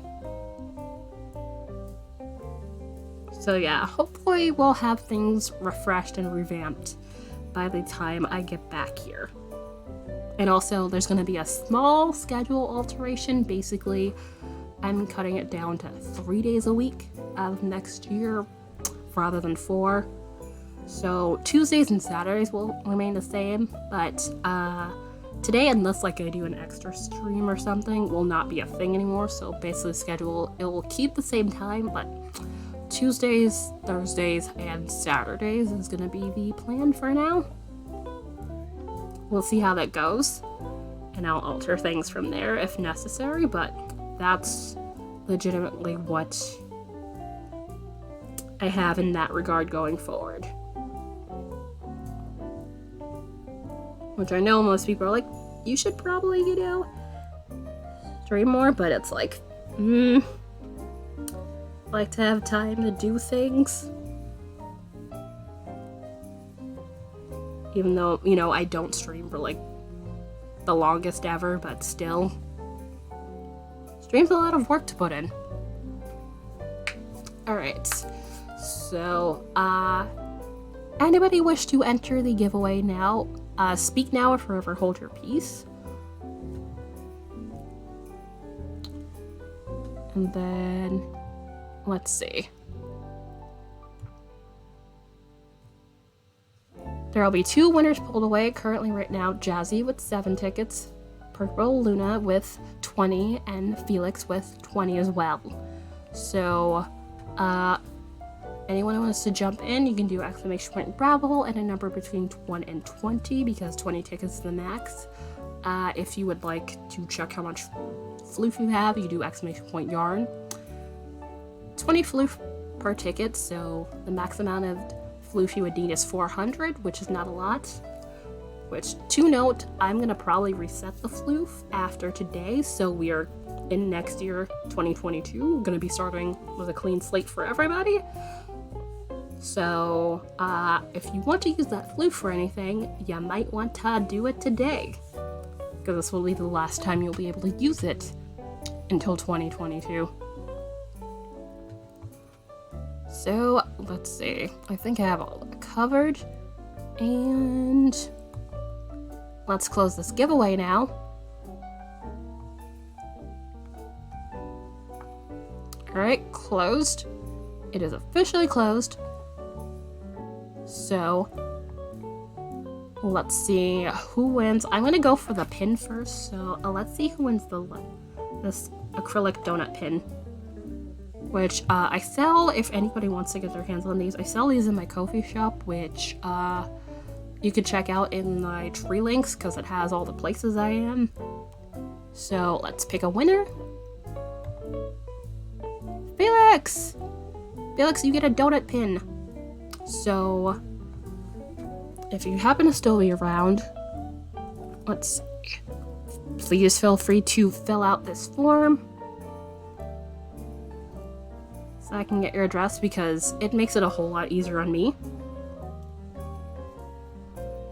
So yeah, hopefully we'll have things refreshed and revamped by the time I get back here. And also, there's going to be a small schedule alteration. Basically, I'm cutting it down to 3 days a week of next year rather than 4. So Tuesdays and Saturdays will remain the same, but today, unless like I do an extra stream or something, will not be a thing anymore. So basically, schedule, it will keep the same time, but Tuesdays, Thursdays, and Saturdays is going to be the plan for now. We'll see how that goes, and I'll alter things from there if necessary, but that's legitimately what I have in that regard going forward. Which I know most people are like, you should probably, you know, stream more, but it's like, like to have time to do things. Even though, you know, I don't stream for like the longest ever, but still. Stream's a lot of work to put in. Alright. So, Anybody wish to enter the giveaway now? Speak now or forever hold your peace. And then, let's see. There will be 2 winners pulled away currently right now. Jazzy with 7 tickets, Purple Luna with 20, and Felix with 20 as well. So, anyone who wants to jump in, you can do !Bravo and a number between 1 and 20 because 20 tickets is the max. If you would like to check how much floof you have, you do !Yarn. 20 floof per ticket, so the max amount of floof you would need is 400, which is not a lot. Which, to note, I'm gonna probably reset the floof after today, so we are in next year, 2022, gonna be starting with a clean slate for everybody. So, if you want to use that floof for anything, you might want to do it today, because this will be the last time you'll be able to use it until 2022. So, let's see. I think I have all of it covered. And let's close this giveaway now. Alright, closed. It is officially closed. So, let's see who wins. I'm gonna go for the pin first, so let's see who wins this acrylic donut pin. Which I sell if anybody wants to get their hands on these. I sell these in my Ko-fi shop, which you can check out in my tree links because it has all the places I am. So let's pick a winner. Felix! Felix, you get a donut pin. So, if you happen to still be around, let's see. Please feel free to fill out this form so I can get your address because it makes it a whole lot easier on me.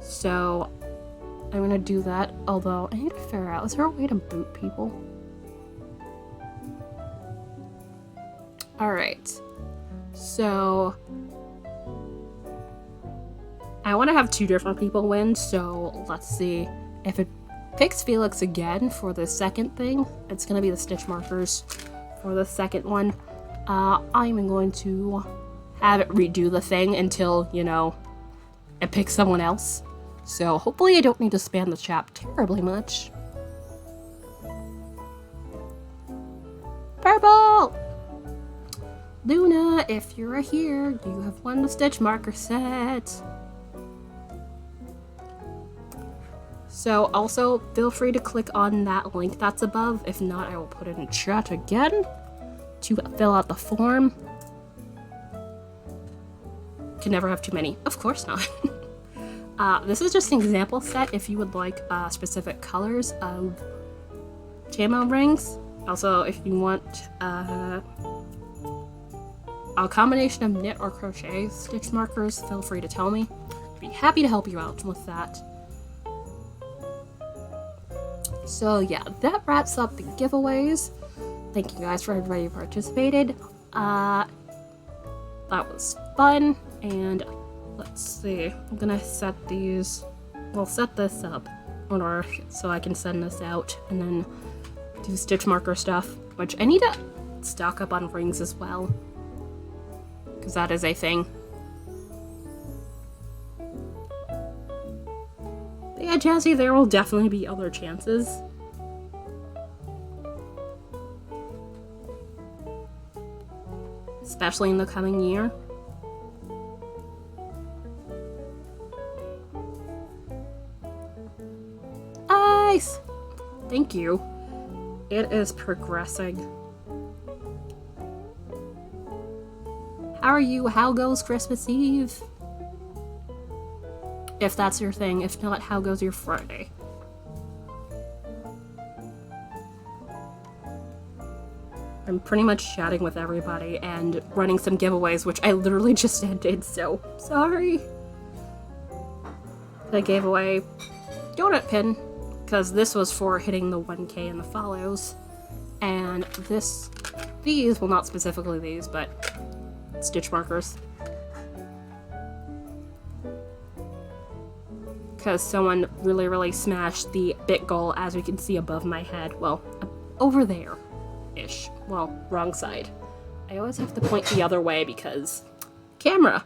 So, I'm gonna do that, although I need to figure out, is there a way to boot people? Alright, so I want to have 2 different people win, so let's see. If it picks Felix again for the second thing, it's going to be the stitch markers for the second one. I'm going to have it redo the thing until, you know, it picks someone else. So hopefully I don't need to spam the chat terribly much. Purple! Luna, if you're here, you have won the stitch marker set. So also feel free to click on that link that's above. If not, I will put it in chat again to fill out the form. Can never have too many. Of course not. This is just an example set if you would like specific colors of camo rings. Also, if you want a combination of knit or crochet stitch markers, feel free to tell me. I'd be happy to help you out with that. So yeah, that wraps up the giveaways. Thank you guys for everybody who participated. That was fun, and let's see. I'm gonna set these. We'll set this up in order so I can send this out and then do stitch marker stuff, which I need to stock up on rings as well, because that is a thing. But yeah, Jazzy, there will definitely be other chances. Especially in the coming year. Nice! Thank you. It is progressing. How are you? How goes Christmas Eve? If that's your thing. If not, how goes your Friday? I'm pretty much chatting with everybody and running some giveaways, which I literally just ended, so sorry. I gave away donut pin, because this was for hitting the 1K and the follows. And these, well, not specifically these, but stitch markers. because someone really smashed the bit goal, as we can see above my head. Well, over there-ish. Well, wrong side. I always have to point the other way because camera.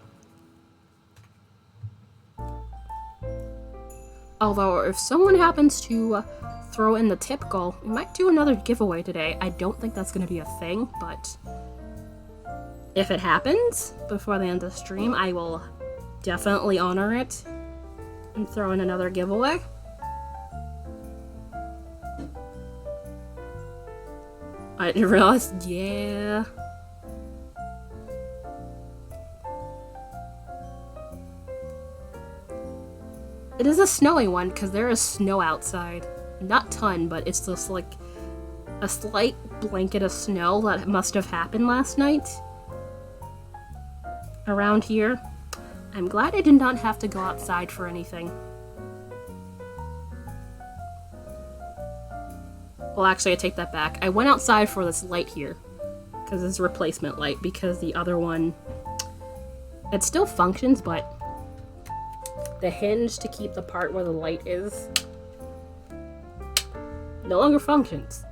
Although, if someone happens to throw in the tip goal, we might do another giveaway today. I don't think that's going to be a thing, but if it happens before the end of the stream, I will definitely honor it and throw in another giveaway. I realized, yeah. It is a snowy one because there is snow outside. Not ton, but it's just like a slight blanket of snow that must have happened last night around here. I'm glad I did not have to go outside for anything. Well, actually, I take that back. I went outside for this light here because it's a replacement light, because the other one, it still functions, but the hinge to keep the part where the light is no longer functions,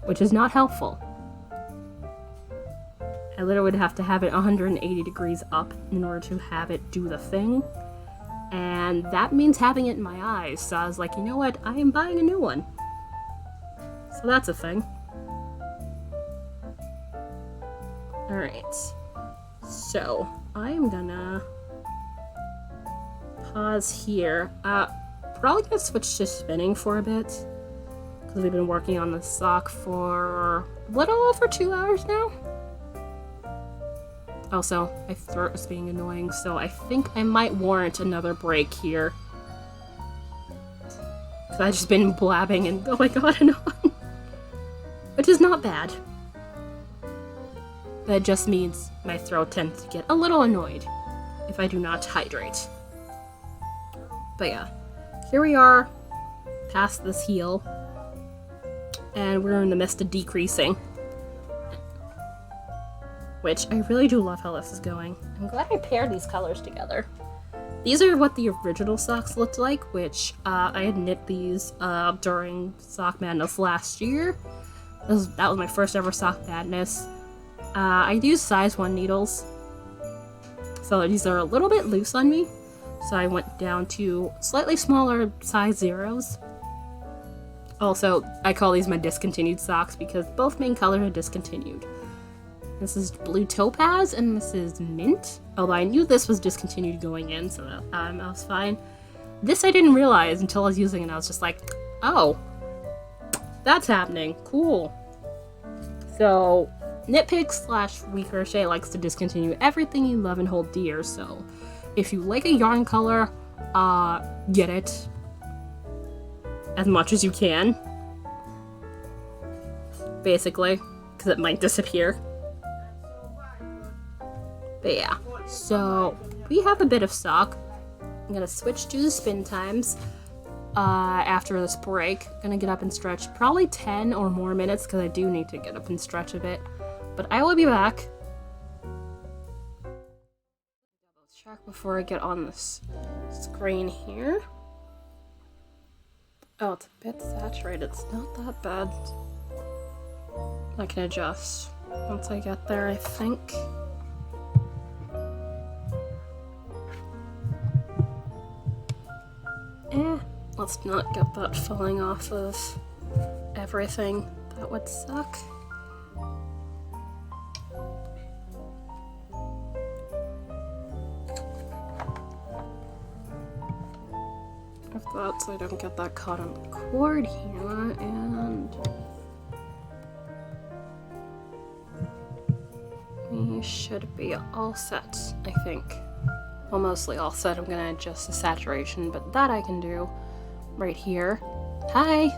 which is not helpful. I literally would have to have it 180 degrees up in order to have it do the thing, and that means having it in my eyes, so I was like, you know what, I am buying a new one. So that's a thing. Alright, so I'm gonna pause here. Probably gonna switch to spinning for a bit, because we've been working on the sock for a little over 2 hours now. Also, my throat is being annoying, so I think I might warrant another break here. Because I've just been blabbing and going on and on. Which is not bad. That just means my throat tends to get a little annoyed if I do not hydrate. But yeah, here we are, past this heel, and we're in the midst of decreasing. Which I really do love how this is going. I'm glad I paired these colors together. These are what the original socks looked like, which I had knit these during Sock Madness last year. That was my first ever Sock Madness. I used size 1 needles, so these are a little bit loose on me. So I went down to slightly smaller size 0s. Also, I call these my discontinued socks because both main colors are discontinued. This is Blue Topaz and this is Mint. Although I knew this was discontinued going in, so I was fine. This I didn't realize until I was using it, and I was just like, oh, that's happening. Cool. So, Knitpicks/WeCrochet likes to discontinue everything you love and hold dear, so if you like a yarn color, get it as much as you can. Basically, because it might disappear. But yeah, so we have a bit of sock. I'm gonna switch to the spin times after this break. Gonna get up and stretch probably 10 or more minutes because I do need to get up and stretch a bit. But I will be back. Let's check before I get on this screen here. Oh, it's a bit saturated. It's not that bad. I can adjust once I get there, I think. Let's not get that falling off of everything. That would suck. Of that, so I don't get that caught on the cord here, and we should be all set, I think. Well, mostly all set. I'm gonna adjust the saturation, but that I can do right here. Hi!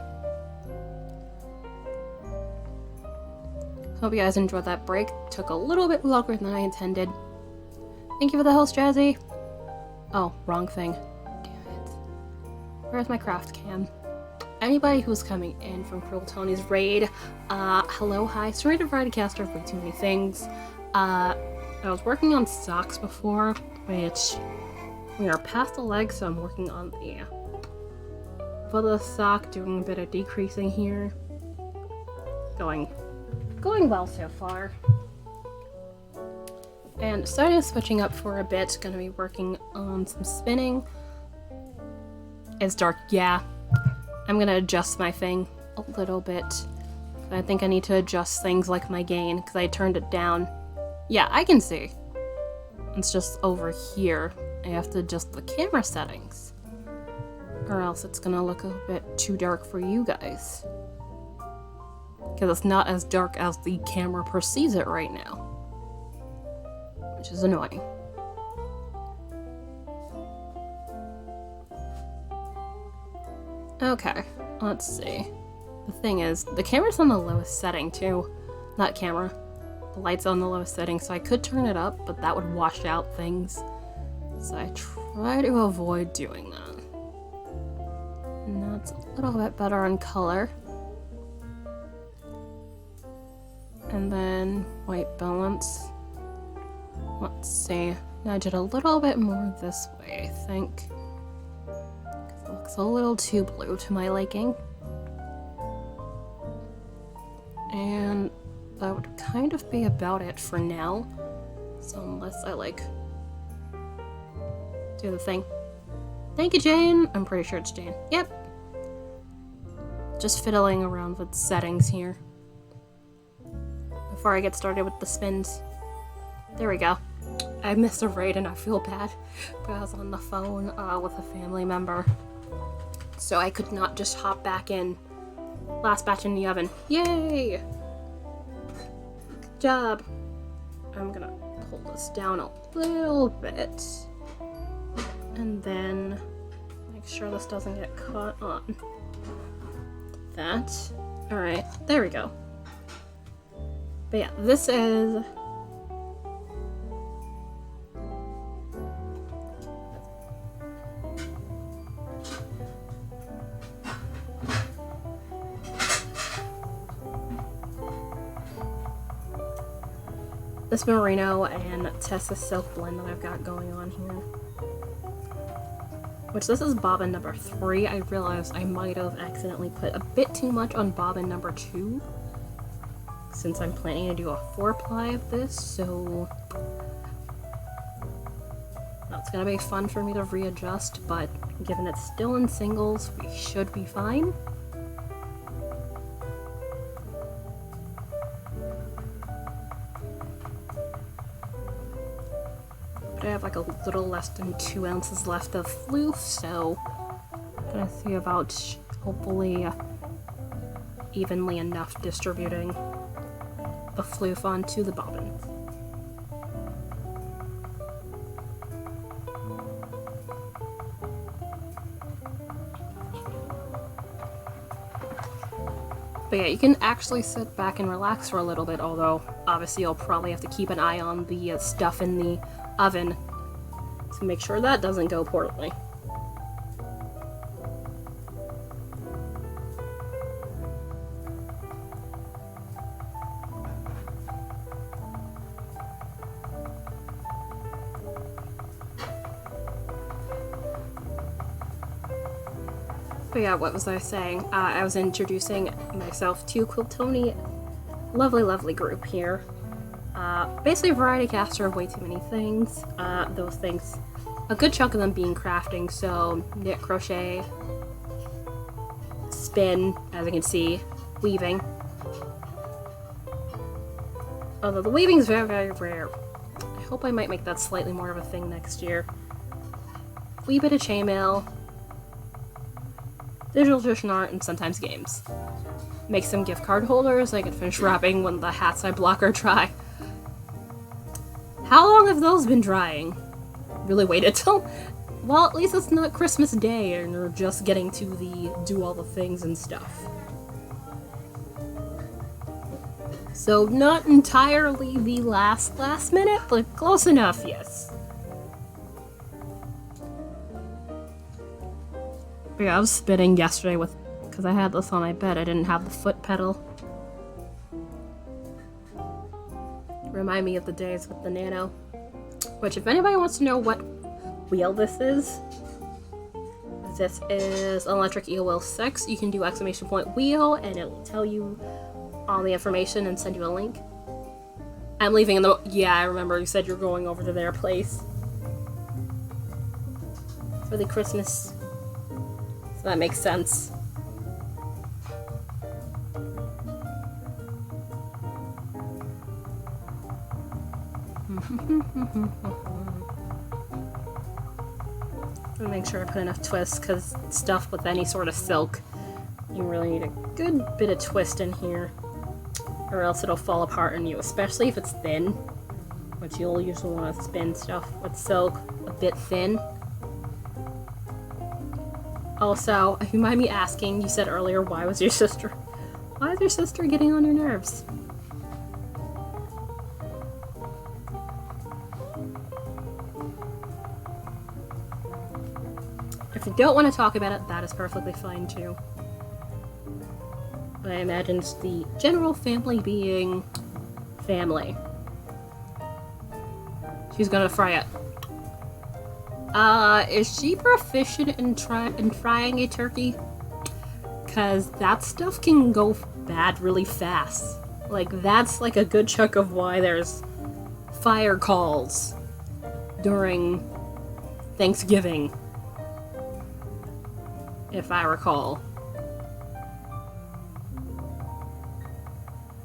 Hope you guys enjoyed that break. Took a little bit longer than I intended. Thank you for the host, Jazzy. Oh, wrong thing. Damn it. Where's my craft cam? Anybody who's coming in from Cruel Tony's raid, hello, hi. Sorry to broadcaster for too many things. I was working on socks before, which We are past the legs, so I'm working on the foot of the sock, doing a bit of decreasing here. Going well so far. And starting switching up for a bit, gonna be working on some spinning. It's dark, yeah. I'm gonna adjust my thing a little bit. I think I need to adjust things like my gain, because I turned it down. Yeah, I can see. It's just over here. I have to adjust the camera settings. Or else it's gonna look a bit too dark for you guys. Because it's not as dark as the camera perceives it right now. Which is annoying. Okay, let's see. The thing is, the camera's on the lowest setting too. Not camera. The light's on the lowest setting, so I could turn it up, but that would wash out things. So I try to avoid doing that. And that's a little bit better on color. And then white balance. Let's see. Nudge it a little bit more this way, I think. It looks a little too blue to my liking. And that would kind of be about it for now. So unless I do the thing. Thank you, Jane. I'm pretty sure it's Jane. Yep. Just fiddling around with settings here. Before I get started with the spins. There we go. I missed a raid and I feel bad, but I was on the phone with a family member, so I could not just hop back in. Last batch in the oven. Yay! Good job. I'm gonna pull this down a little bit, and then make sure this doesn't get caught on that. Alright, there we go. But yeah, this is... this merino and Tessa silk blend that I've got going on here. Which this is bobbin number 3. I realized I might have accidentally put a bit too much on bobbin number 2. Since I'm planning to do a 4-ply of this, so that's gonna be fun for me to readjust, but given it's still in singles, we should be fine. But I have like a little less than 2 ounces left of floof, so I'm gonna see about hopefully evenly enough distributing the floof onto the bobbin. But yeah, you can actually sit back and relax for a little bit, although obviously you'll probably have to keep an eye on the stuff in the oven to make sure that doesn't go poorly. But yeah, what was I saying? I was introducing myself to Quiltoni. Lovely group here. Basically a variety caster of way too many things. Those things, a good chunk of them being crafting, so knit, crochet, spin, as you can see, weaving. Although the weaving is very rare. I hope I might make that slightly more of a thing next year. Wee bit of chainmail, digital tradition art, and sometimes games. Make some gift card holders I can finish wrapping when the hats I block are dry. How long have those been drying? Really waited till... well, at least it's not Christmas Day and you're just getting to do all the things and stuff. So not entirely the last minute, but close enough, yes. But yeah, I was spinning yesterday because I had this on my bed. I didn't have the foot pedal. Remind me of the days with the Nano. Which, if anybody wants to know what wheel this is. This is electric eel wheel 6. You can do !wheel and it'll tell you all the information and send you a link. I'm leaving in the... Yeah, I remember you said you're going over to their place for the Christmas. So that makes sense. Make sure I put enough twist, because stuff with any sort of silk, you really need a good bit of twist in here, or else it'll fall apart on you, especially if it's thin, which you'll usually want to spin stuff with silk a bit thin. Also, if you mind me asking, you said earlier, why is your sister getting on your nerves? If you don't want to talk about it, that is perfectly fine too. But I imagine it's the general family being family. She's gonna fry it. Is she proficient in frying a turkey? Cause that stuff can go bad really fast. Like, that's like a good chunk of why there's fire calls during Thanksgiving, if I recall.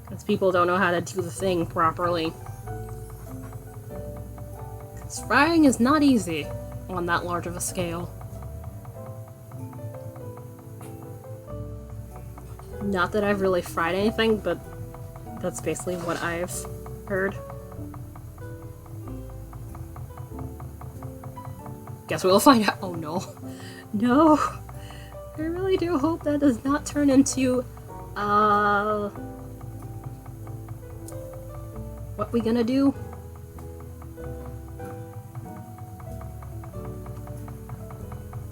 Because people don't know how to do the thing properly. Because frying is not easy on that large of a scale. Not that I've really fried anything, but that's basically what I've heard. Guess we'll find out. Oh no. No! I really do hope that does not turn into, what we gonna do?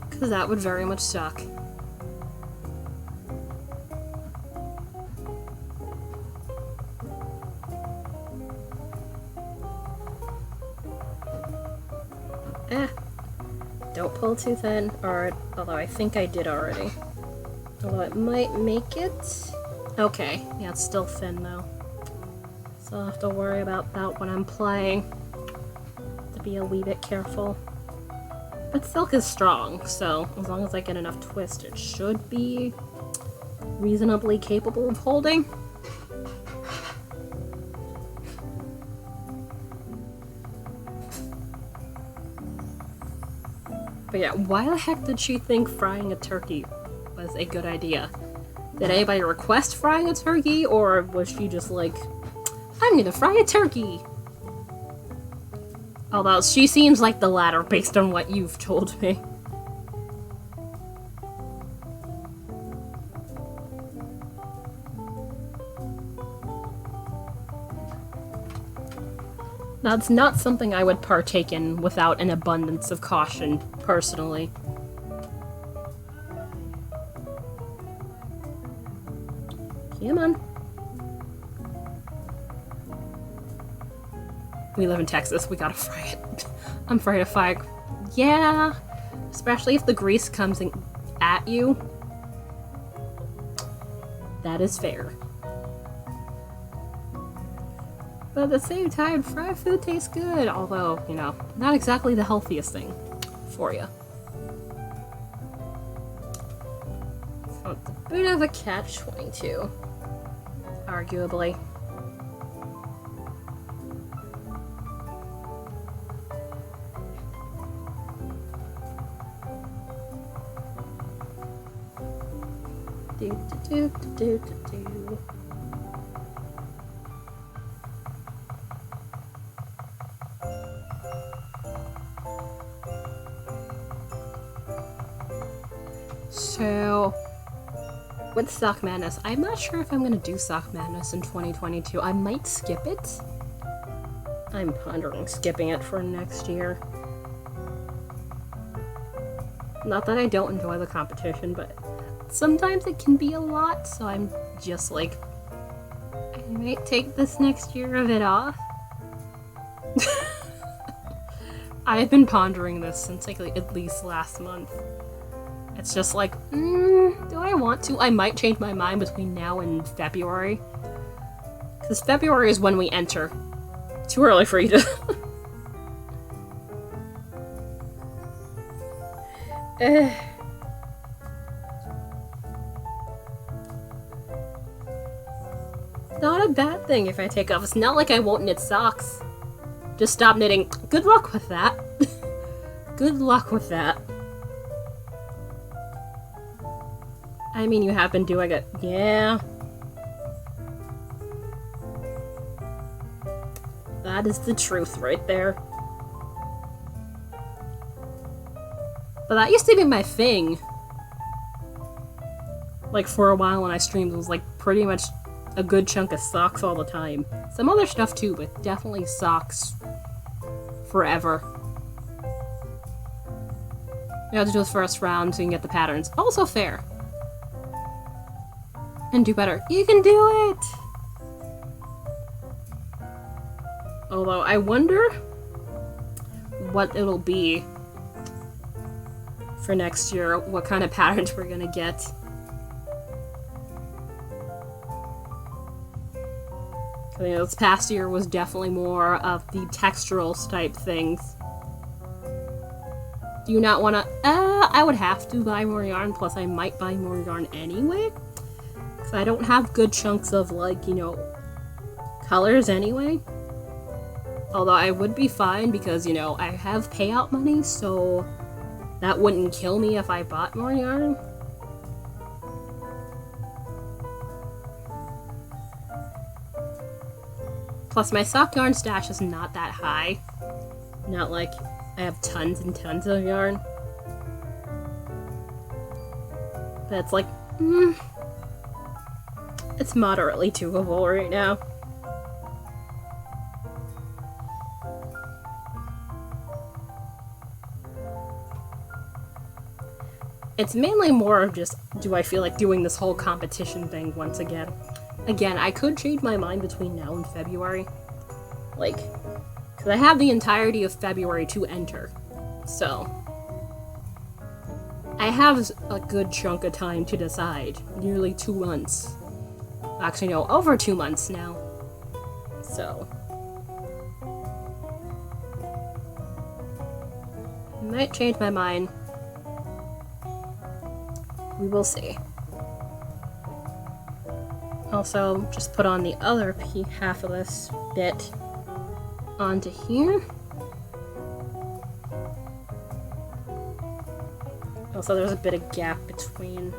Because that would very much suck. Don't pull too thin, or although I think I did already. Although it might make it. Okay, yeah, it's still thin though. So I'll have to worry about that when I'm playing. To be a wee bit careful. But silk is strong, so as long as I get enough twist, it should be reasonably capable of holding. But yeah, why the heck did she think frying a turkey was a good idea? Did anybody request frying a turkey, or was she just like, I'm gonna fry a turkey? Although she seems like the latter based on what you've told me. That's not something I would partake in without an abundance of caution, personally. Come on. We live in Texas, we gotta fry it. I'm afraid of fire. Yeah, especially if the grease comes in at you. That is fair. But at the same time, fried food tastes good, although, you know, not exactly the healthiest thing for you. So it's a bit of a catch-22, arguably. Do. So, with Sock Madness, I'm not sure if I'm gonna do Sock Madness in 2022. I might skip it. I'm pondering skipping it for next year. Not that I don't enjoy the competition, but sometimes it can be a lot, so I'm just like, I might take this next year of it off. I've been pondering this since like at least last month. It's just like, do I want to? I might change my mind between now and February. Because February is when we enter. Too early for you to... Not a bad thing if I take off. It's not like I won't knit socks. Just stop knitting. Good luck with that. Good luck with that. I mean, you have been doing it. Yeah. That is the truth right there. But that used to be my thing. Like, for a while when I streamed, it was like pretty much a good chunk of socks all the time. Some other stuff too, but definitely socks forever. You have to do the first round so you can get the patterns. Also fair. And do better. You can do it! Although, I wonder what it'll be for next year, what kind of patterns we're gonna get. You know, this past year was definitely more of the texturals type things. Do you not want to? I would have to buy more yarn, plus I might buy more yarn anyway. Because I don't have good chunks of, like, you know, colors anyway. Although I would be fine because, you know, I have payout money, so that wouldn't kill me if I bought more yarn. Plus, my sock yarn stash is not that high. Not like I have tons and tons of yarn. But it's like, it's moderately doable right now. It's mainly more of just, do I feel like doing this whole competition thing once again? Again, I could change my mind between now and February. Like, because I have the entirety of February to enter. So, I have a good chunk of time to decide. Nearly 2 months. Actually, no, over 2 months now. So. I might change my mind. We will see. Also, just put on the other half of this bit onto here. Also, there's a bit of gap between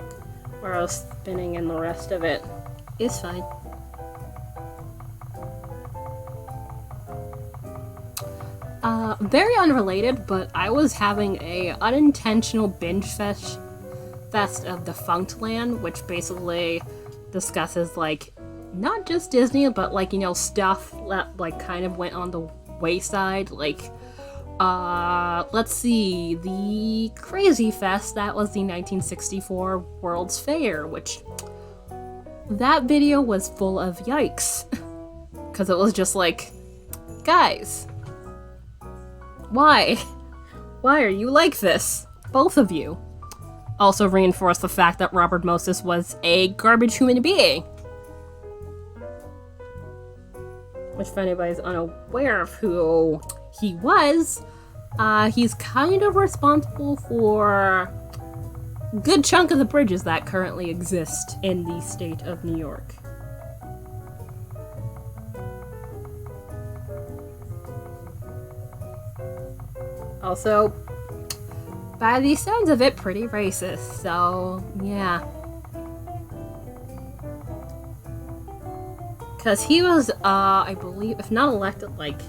where I was spinning and the rest of it. It's fine. Very unrelated, but I was having a unintentional binge fest of Defunctland, which basically discusses, like, not just Disney, but, like, you know, stuff that, like, kind of went on the wayside. Like, let's see, the Crazy Fest, that was the 1964 World's Fair, which, that video was full of yikes. Because it was just like, guys, why? Why are you like this? Both of you. Also reinforced the fact that Robert Moses was a garbage human being. Which, if anybody's unaware of who he was, he's kind of responsible for a good chunk of the bridges that currently exist in the state of New York. Also, by the sounds of it, pretty racist, so yeah. Because he was, I believe, if not elected, like,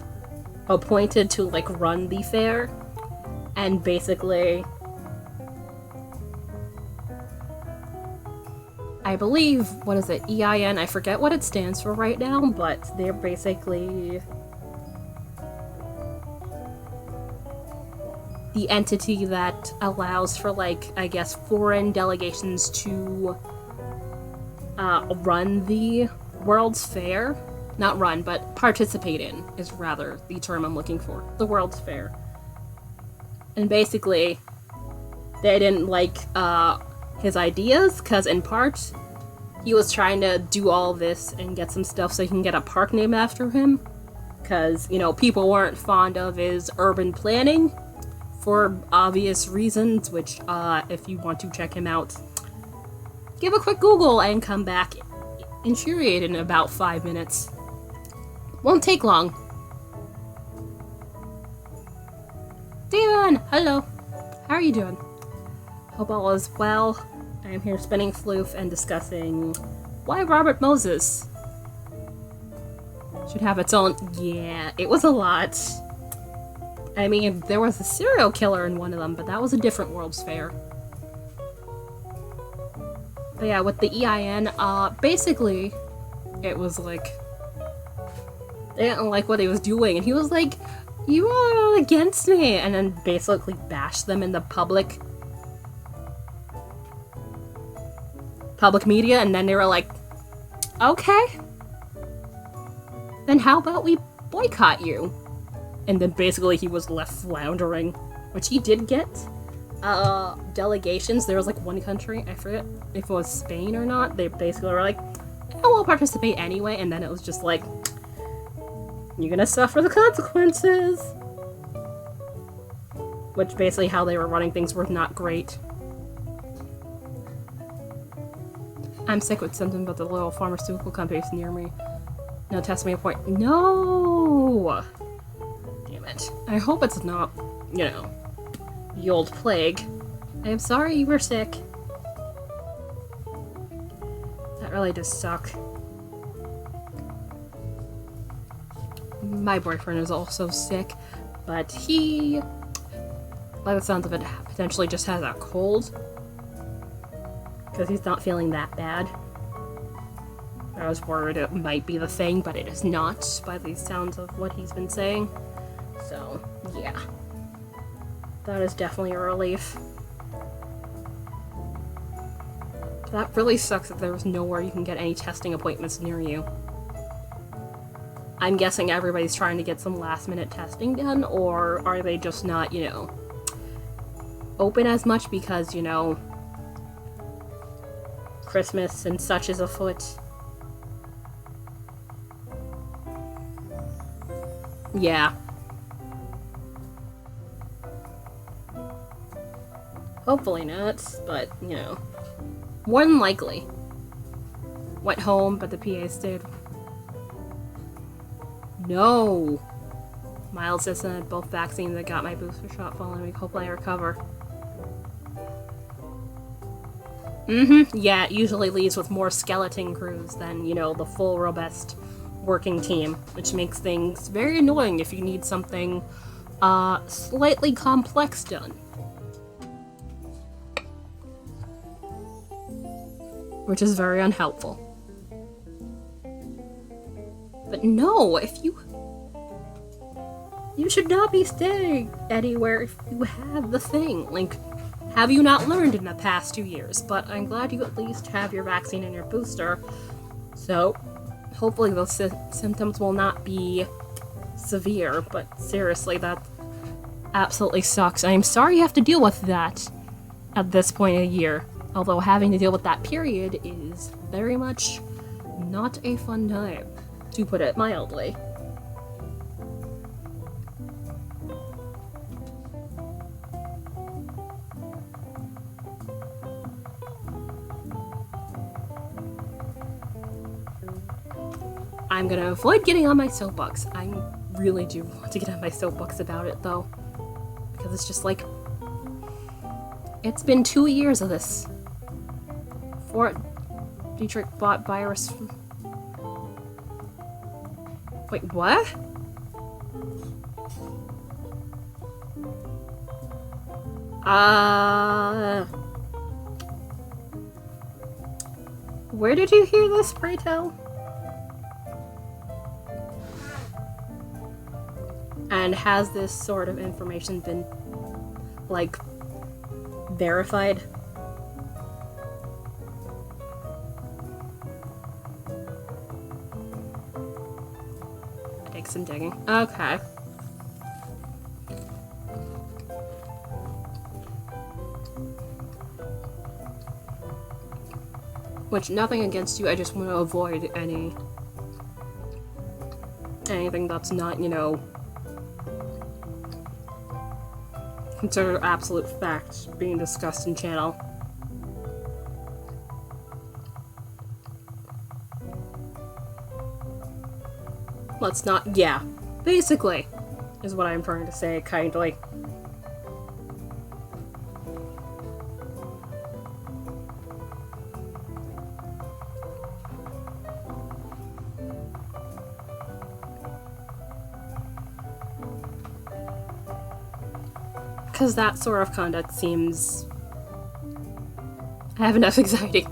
appointed to, like, run the fair, and basically, I believe, what is it, EIN, I forget what it stands for right now, but they're basically the entity that allows for, like, I guess, foreign delegations to run the World's Fair. Not run, but participate in is rather the term I'm looking for. The World's Fair. And basically, they didn't like his ideas, because in part, he was trying to do all this and get some stuff so he can get a park named after him. Because, you know, people weren't fond of his urban planning for obvious reasons, which, if you want to check him out, give a quick Google and come back infuriated in about 5 minutes. Won't take long. Steven! Hello. How are you doing? Hope all is well. I am here spinning Floof and discussing why Robert Moses should have its own... Yeah, it was a lot. I mean, there was a serial killer in one of them, but that was a different World's Fair. But yeah, with the EIN, basically, it was like... They didn't like what he was doing, and he was like, you are against me! And then basically bashed them in the public media, and then they were like, okay, then how about we boycott you? And then basically he was left floundering, which he did get delegations. There was like one country, I forget if it was Spain or not, they basically were like, oh, we'll participate anyway, and then it was just like, you're gonna suffer the consequences. Which basically how they were running things were not great. I'm sick with something about the little pharmaceutical companies near me. No, test me a point. No! Damn it. I hope it's not, you know, the old plague. I am sorry you were sick. That really does suck. My boyfriend is also sick, but he, by the sounds of it, potentially just has a cold. Because he's not feeling that bad. I was worried it might be the thing, but it is not, by the sounds of what he's been saying. So, yeah. That is definitely a relief. That really sucks that there's nowhere you can get any testing appointments near you. I'm guessing everybody's trying to get some last-minute testing done, or are they just not, you know, open as much because, you know, Christmas and such is afoot. Yeah. Hopefully not, but, you know. More than likely. Went home, but the PA stayed. No! Mild citizen had both vaccines. I got my booster shot following week. Hopefully I recover. Yeah, it usually leaves with more skeleton crews than, you know, the full, robust working team, which makes things very annoying if you need something, slightly complex done. Which is very unhelpful. But no, if you should not be staying anywhere if you have the thing. Like, have you not learned in the past 2 years? But I'm glad you at least have your vaccine and your booster. So, hopefully those symptoms will not be severe. But seriously, that absolutely sucks. I'm sorry you have to deal with that at this point in the year. Although having to deal with that period is very much not a fun time, to put it mildly. I'm gonna avoid getting on my soapbox. I really do want to get on my soapbox about it, though. Because it's just like... It's been 2 years of this. Fort Dietrich bought virus from... Wait, what? Where did you hear this, pray tell? And has this sort of information been, like, verified? Take some digging. Okay. Which, nothing against you, I just want to avoid anything that's not, you know, considered absolute facts being discussed in channel. Let's not, yeah, basically, is what I'm trying to say, kindly. Because that sort of conduct seems... I have enough anxiety.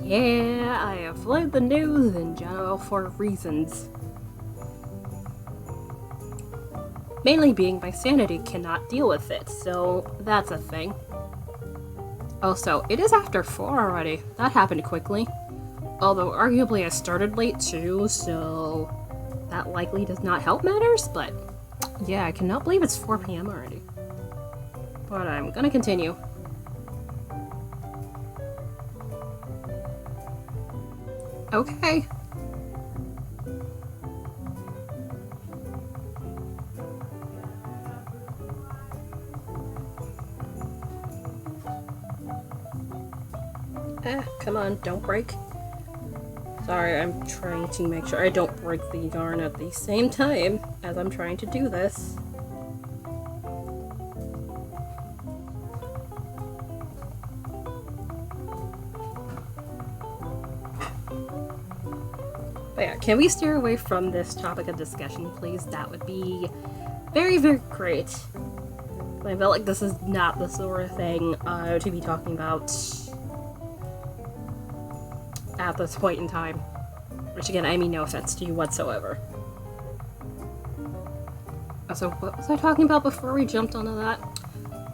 Yeah, I avoid the news in general for reasons. Mainly being my sanity cannot deal with it, so that's a thing. Also, it is after 4 already. That happened quickly. Although arguably I started late too, so that likely does not help matters, but yeah, I cannot believe it's 4 p.m. already. But I'm gonna continue. Okay. Come on, don't break. Sorry, I'm trying to make sure I don't break the yarn at the same time as I'm trying to do this. But yeah, can we steer away from this topic of discussion, please? That would be very, very great. I felt like this is not the sort of thing to be talking about at this point in time. Which again, I mean no offense to you whatsoever. So what was I talking about before we jumped onto that?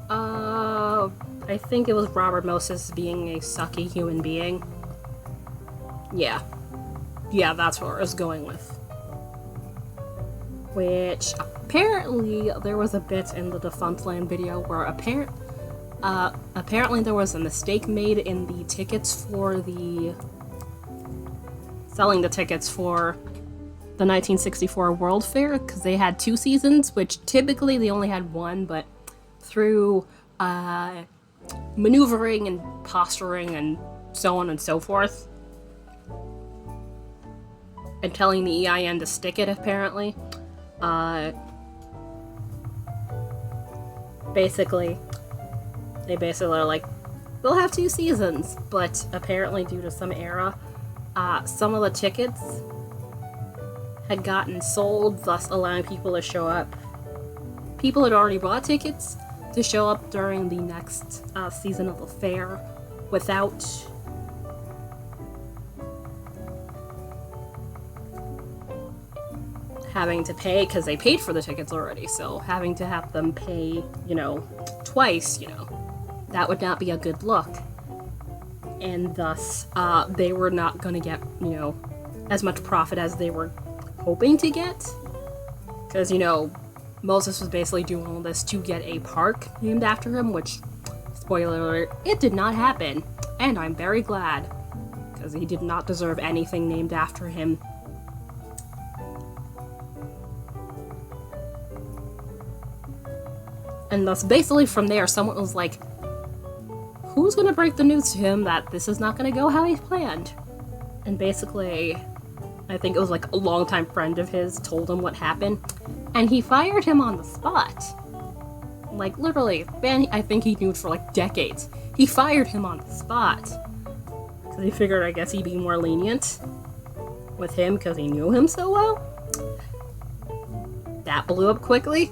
I think it was Robert Moses being a sucky human being. Yeah. Yeah, that's what I was going with. Which, apparently, there was a bit in the Defunctland video where apparently there was a mistake made in the tickets for selling the tickets for the 1964 World Fair, because they had 2 seasons, which typically they only had 1, but through maneuvering and posturing and so on and so forth, and telling the EIN to stick it, apparently. Basically, they basically are like, we'll have 2 seasons, but apparently due to some error, some of the tickets had gotten sold, thus allowing people to show up. People had already bought tickets to show up during the next season of the fair without having to pay, because they paid for the tickets already, so having to have them pay, you know, twice, you know, that would not be a good look. And thus, they were not gonna get, you know, as much profit as they were hoping to get. Because, you know, Moses was basically doing all this to get a park named after him, which, spoiler alert, it did not happen. And I'm very glad, because he did not deserve anything named after him. And thus, basically from there, someone was like, who's gonna break the news to him that this is not gonna go how he planned? And basically, I think it was like a longtime friend of his told him what happened, and he fired him on the spot. Like, literally, man, I think he knew it for like decades. He fired him on the spot. Because he figured, I guess, he'd be more lenient with him because he knew him so well. That blew up quickly.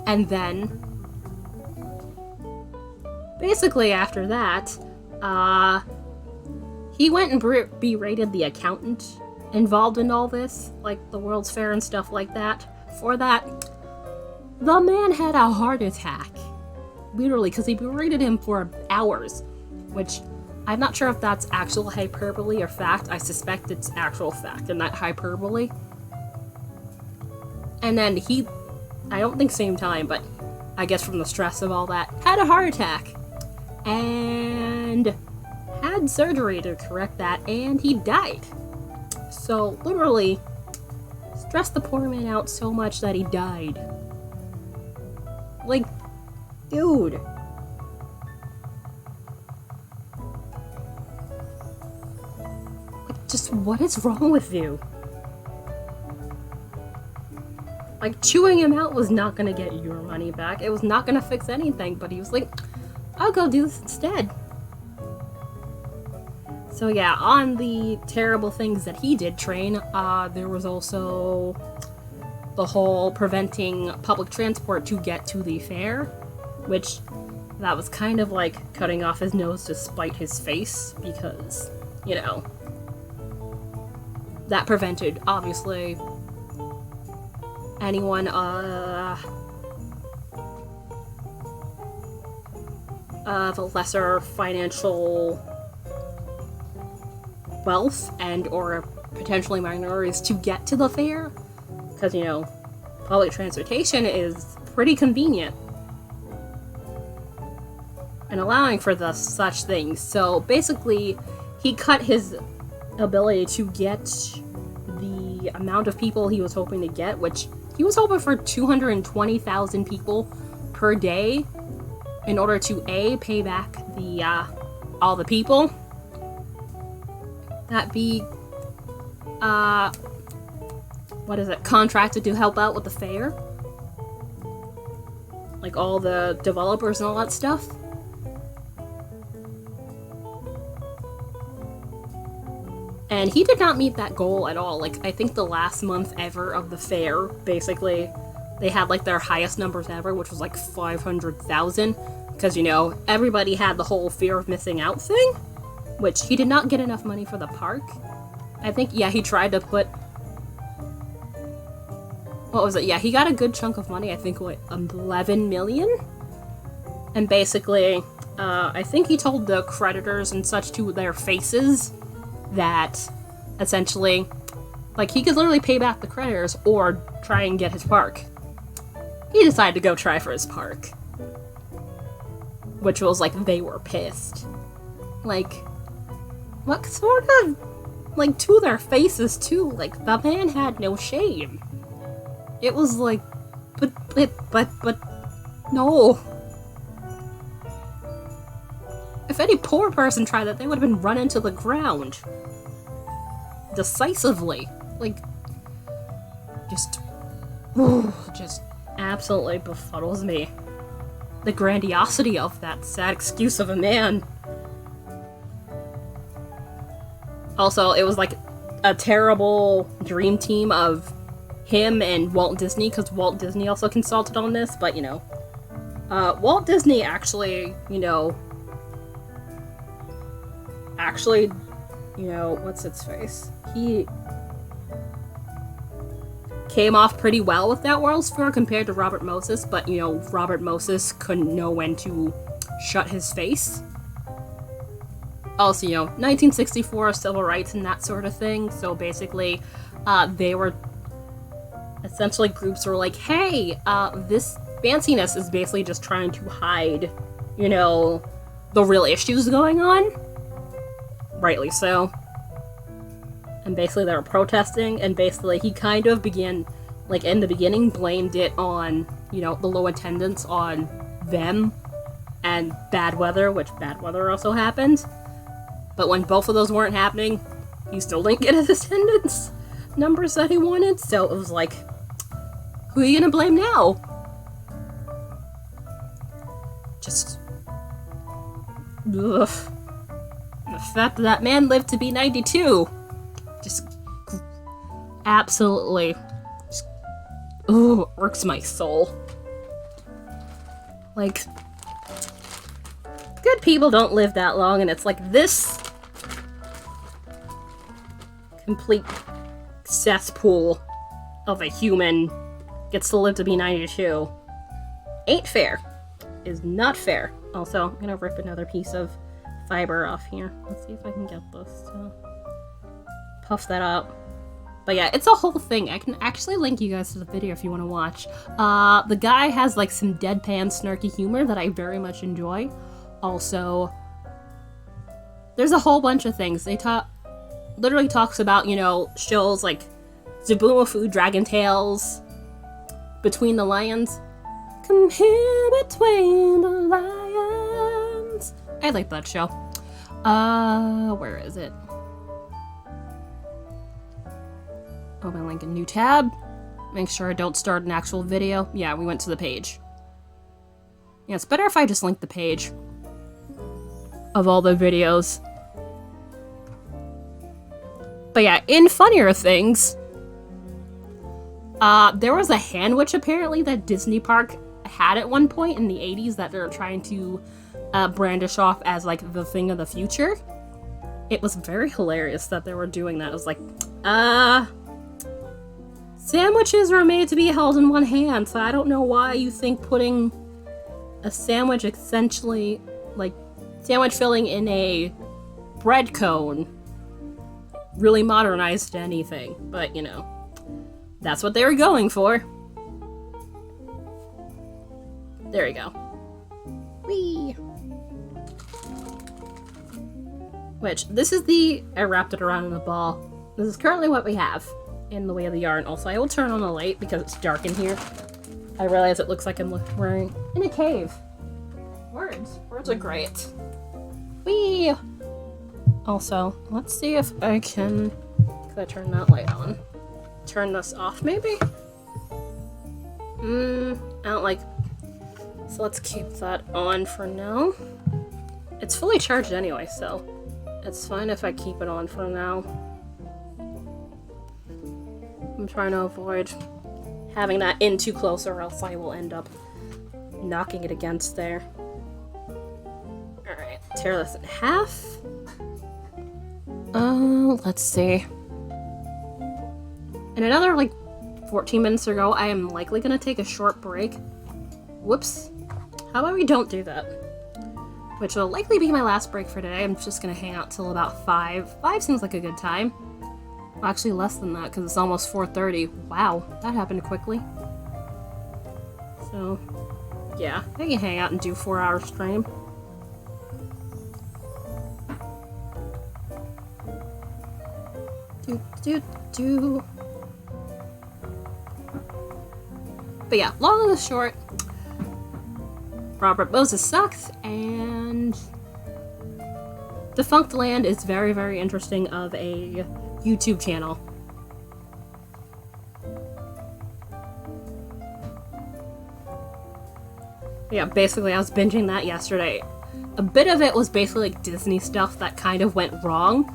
And then, basically after that, he went and berated the accountant involved in all this, like the World's Fair and stuff like that. For that, the man had a heart attack. Literally, because he berated him for hours, which I'm not sure if that's actual hyperbole or fact. I suspect it's actual fact and not hyperbole. And then he, I don't think same time, but I guess from the stress of all that, had a heart attack. And had surgery to correct that, and he died. So, literally, stressed the poor man out so much that he died. Like, dude. Like, just what is wrong with you? Like, chewing him out was not gonna get your money back. It was not gonna fix anything, but he was like, I'll go do this instead. So yeah, on the terrible things that he did train, there was also the whole preventing public transport to get to the fair, which that was kind of like cutting off his nose to spite his face, because, you know, that prevented, obviously, anyone, of lesser financial wealth and or potentially minorities to get to the fair, because, you know, public transportation is pretty convenient and allowing for such things. So basically, he cut his ability to get the amount of people he was hoping to get, which he was hoping for 220,000 people per day in order to A, pay back the all the people that be contracted to help out with the fair, like all the developers and all that stuff. And he did not meet that goal at all. Like, I think the last month ever of the fair, basically, they had like their highest numbers ever, which was like 500,000, because, you know, everybody had the whole fear of missing out thing, which he did not get enough money for the park. I think, yeah, he tried to put... What was it? Yeah, he got a good chunk of money, I think, like 11 million? And basically, I think he told the creditors and such to their faces that, essentially, like, he could literally pay back the creditors or try and get his park. He decided to go try for his park. Which was, like, they were pissed. Like, what sort of, like, to their faces, too. Like, the man had no shame. It was like, but, no. If any poor person tried that, they would have been run into the ground. Decisively. Like, just absolutely befuddles me. The grandiosity of that sad excuse of a man. Also, it was like a terrible dream team of him and Walt Disney, because Walt Disney also consulted on this, but, you know, Walt Disney actually, you know, what's its face? He came off pretty well with that World's Fair compared to Robert Moses, but, you know, Robert Moses couldn't know when to shut his face. Also, you know, 1964, civil rights and that sort of thing, so basically, they were... Essentially, groups were like, hey, this fanciness is basically just trying to hide, you know, the real issues going on. Rightly so. And basically they were protesting, and basically he kind of began, like, in the beginning, blamed it on, you know, the low attendance on them, and bad weather, which bad weather also happened. But when both of those weren't happening, he still didn't get his attendance numbers that he wanted, so it was like, who are you gonna blame now? Just... ugh. The fact that man lived to be 92. Just... absolutely... just, ooh, irks my soul. Like... good people don't live that long, and it's like this... complete cesspool of a human gets to live to be 92. Ain't fair. Is not fair. Also, I'm gonna rip another piece of fiber off here. Let's see if I can get this to puff that up. But yeah, it's a whole thing. I can actually link you guys to the video if you want to watch. The guy has like some deadpan snarky humor that I very much enjoy. Also, there's a whole bunch of things. They literally talks about, you know, shows like Zaboomafoo, Dragon Tales, Between the Lions. Come here between the lions. I like that show. Where is it? Open link in new tab. Make sure I don't start an actual video. Yeah, we went to the page. Yeah, it's better if I just link the page of all the videos. But yeah, in funnier things, there was a hand witch apparently that Disney Park had at one point in the 80s that they're trying to brandish off as like the thing of the future. It was very hilarious that they were doing that. It was like, sandwiches were made to be held in one hand, so I don't know why you think putting a sandwich essentially, like, sandwich filling in a bread cone really modernized anything. But, you know, that's what they were going for. There you go. Whee! Which, this is I wrapped it around in a ball. This is currently what we have in the way of the yarn. Also, I will turn on the light because it's dark in here. I realize it looks like I'm wearing in a cave. Words are great. Whee! Also, let's see if I can turn that light on. Turn this off, maybe? I don't like... So let's keep that on for now. It's fully charged anyway, so it's fine if I keep it on for now. I'm trying to avoid having that in too close or else I will end up knocking it against there. Alright, tear this in half. Let's see. In another, like, 14 minutes ago, I am likely gonna take a short break. Whoops. How about we don't do that? Which will likely be my last break for today. I'm just gonna hang out till about 5. 5 seems like a good time. Well, actually less than that, because it's almost 4:30. Wow, that happened quickly. So, yeah, I can hang out and do 4-hour stream. But yeah, long and short, Robert Moses sucks, and Defunct Land is very, very interesting of a YouTube channel. Yeah, basically I was binging that yesterday. A bit of it was basically like Disney stuff that kind of went wrong.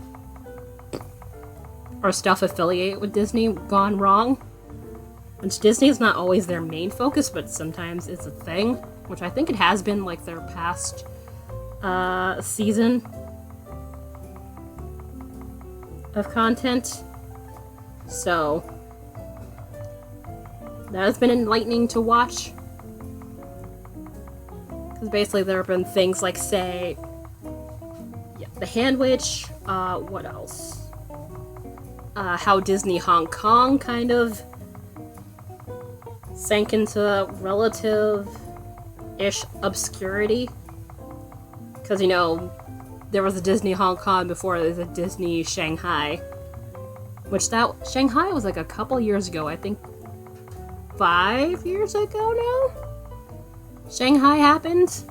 Or stuff affiliated with Disney gone wrong. Which Disney is not always their main focus, but sometimes it's a thing. Which I think it has been like their past season of content. So that has been enlightening to watch. Because basically there have been things like, say, yeah, the Hand Witch, what else? How Disney Hong Kong kind of sank into relative-ish obscurity. Because, you know, there was a Disney Hong Kong before there was a Disney Shanghai. Which Shanghai was like a couple years ago, I think 5 years ago now? Shanghai happened?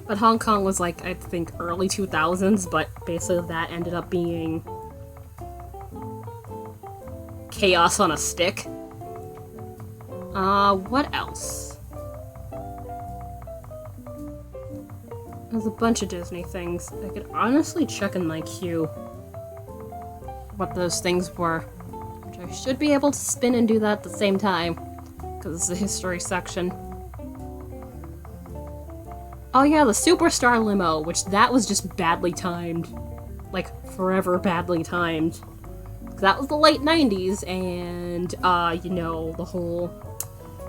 But Hong Kong was like, I think, early 2000s, but basically that ended up being chaos on a stick. What else? There's a bunch of Disney things. I could honestly check in my queue what those things were. Which I should be able to spin and do that at the same time, because it's the history section. Oh yeah, the Superstar Limo, which that was just badly timed. Like, forever badly timed. That was the late 90s, and, you know, the whole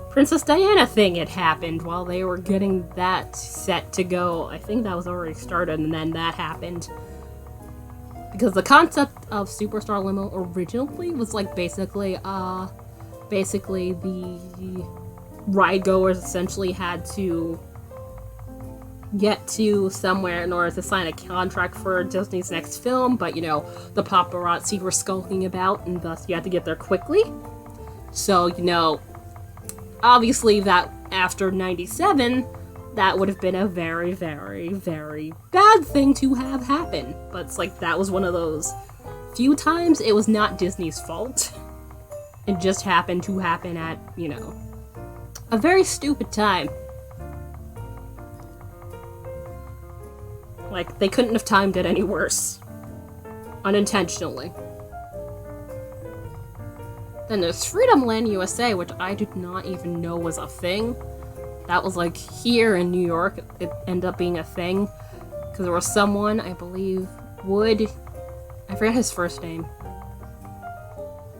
Princess Diana thing had happened while they were getting that set to go. I think that was already started, and then that happened. Because the concept of Superstar Limo originally was, like, basically the ride-goers essentially had to get to somewhere in order to sign a contract for Disney's next film, but the paparazzi were skulking about, and thus you had to get there quickly. So, obviously that after 97, that would have been a very, very, very bad thing to have happen. But it's like, that was one of those few times it was not Disney's fault. It just happened to happen at, a very stupid time. Like, they couldn't have timed it any worse. Unintentionally. Then there's Freedom Land USA, which I did not even know was a thing. That was like here in New York, it ended up being a thing. Because there was someone, I believe, Wood, I forget his first name.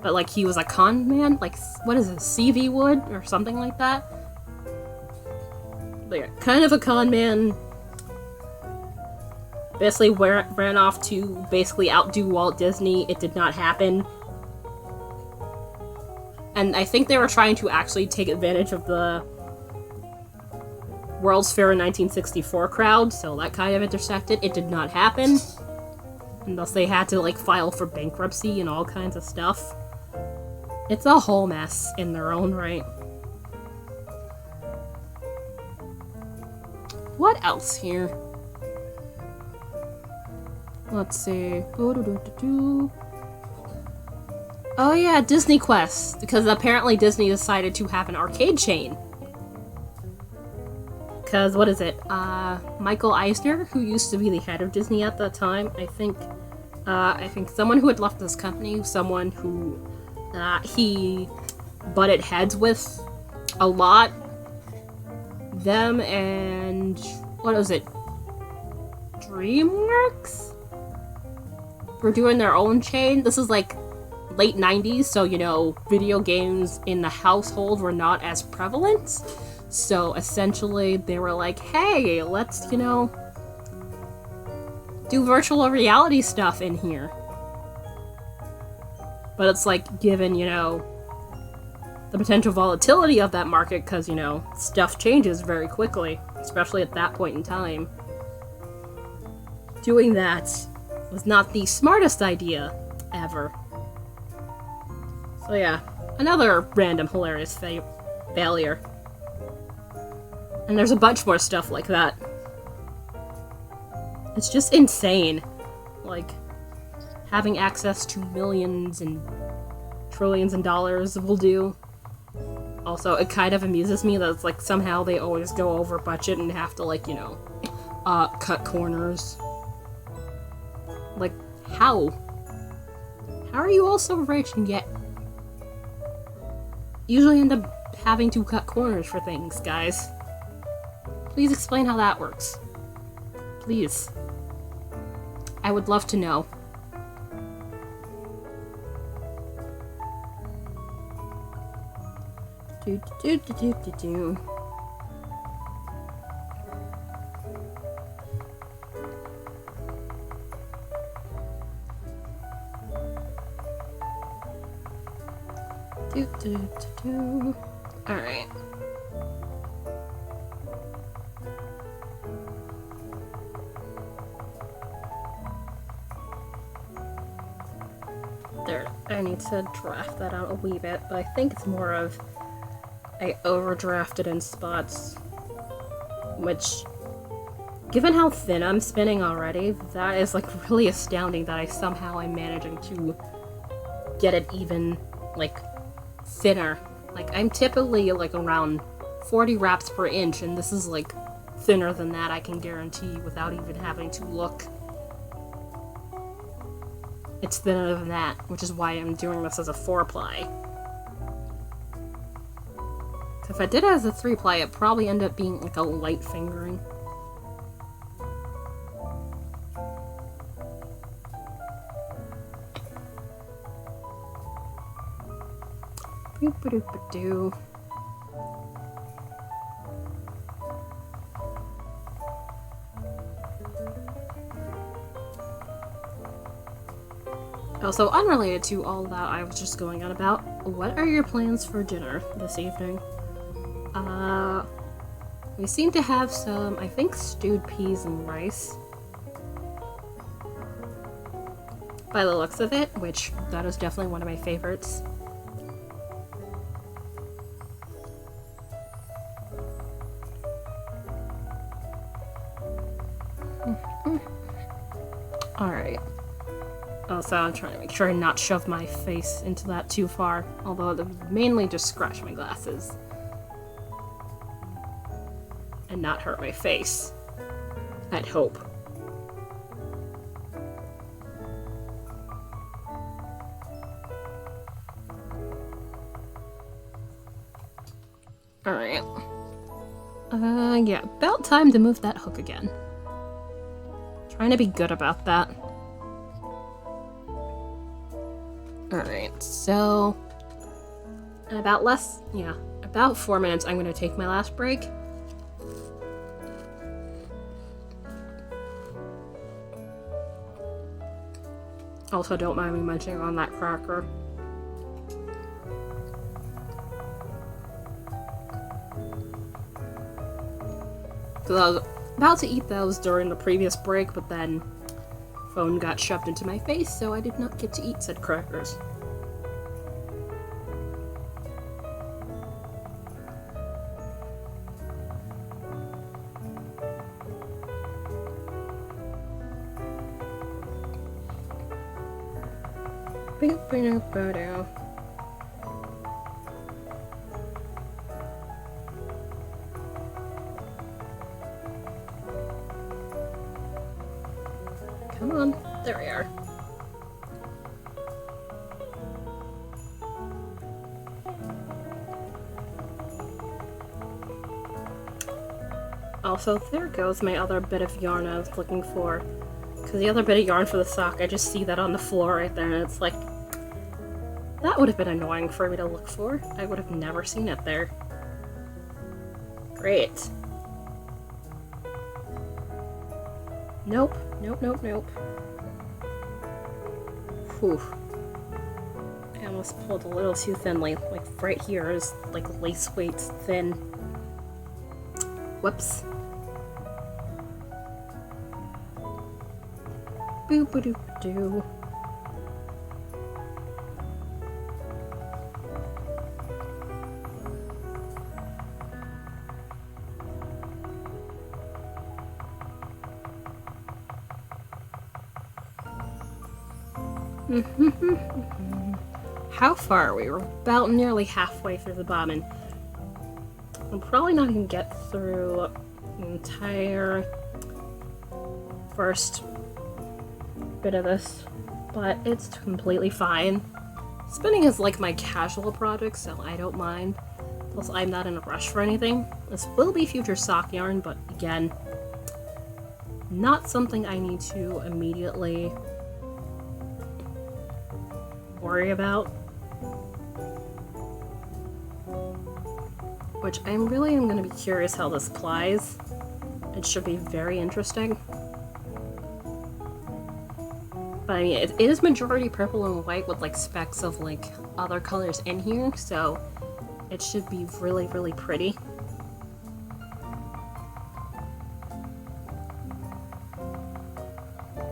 But like he was a con man, like, what is it, CV Wood or something like that? But yeah, kind of a con man. Basically ran off to basically outdo Walt Disney. It did not happen. And I think they were trying to actually take advantage of the World's Fair in 1964 crowd, so that kind of intersected. It did not happen. And thus they had to, like, file for bankruptcy and all kinds of stuff. It's a whole mess in their own right. What else here? Let's see. Oh yeah, Disney Quest. Because apparently Disney decided to have an arcade chain. Because, what is it? Michael Eisner, who used to be the head of Disney at the time, I think someone who had left this company, someone who he butted heads with a lot. Them and, what was it? DreamWorks? Were doing their own chain. This is like late 90s, so video games in the household were not as prevalent. So essentially they were like, hey, let's, do virtual reality stuff in here. But it's like, given, the potential volatility of that market, because, stuff changes very quickly, especially at that point in time. Doing that was not the smartest idea ever. So yeah, another random hilarious failure. And there's a bunch more stuff like that. It's just insane. Like, having access to millions and trillions of dollars will do. Also, it kind of amuses me that it's like somehow they always go over budget and have to, like, cut corners. Like, how? How are you all so rich and yet usually end up having to cut corners for things, guys? Please explain how that works. Please. I would love to know. Do. Alright. There, I need to draft that out a wee bit, but I think it's more of I overdrafted in spots, which, given how thin I'm spinning already, that is like really astounding that I somehow am managing to get it even, like, thinner. Like, I'm typically like around 40 wraps per inch, and this is like thinner than that, I can guarantee, without even having to look. It's thinner than that, which is why I'm doing this as a 4-ply. If I did it as a 3-ply, it'd probably end up being like a light fingering. Boop-a-doop-a-doo. Also, unrelated to all that I was just going on about, what are your plans for dinner this evening? We seem to have some, I think, stewed peas and rice. By the looks of it, which that is definitely one of my favorites. Alright. Also, I'm trying to make sure I not shove my face into that too far, although it would mainly just scratch my glasses. And not hurt my face. I'd hope. Alright. Yeah, about time to move that hook again. Trying to be good about that. Alright, so... in about about 4 minutes I'm gonna take my last break. Also, don't mind me munching on that cracker. Because I was about to eat those during the previous break, but then phone got shoved into my face, so I did not get to eat said crackers. Come on, there we are. Also, there goes my other bit of yarn I was looking for. Because the other bit of yarn for the sock, I just see that on the floor right there, and it's like, that would have been annoying for me to look for. I would have never seen it there. Great. Nope. Nope. Whew. I almost pulled a little too thinly. Like, right here is, like, lace weight thin. Whoops. Boop-a-doop-doo. How far are we? We're about nearly halfway through the bobbin. I'm probably not going to get through the entire first bit of this, but it's completely fine. Spinning is like my casual project, so I don't mind. Plus, I'm not in a rush for anything. This will be future sock yarn, but again, not something I need to immediately worry about. Which I really am going to be curious how this plies. It should be very interesting. But I mean, it is majority purple and white with like specks of like other colors in here, so it should be really, really pretty.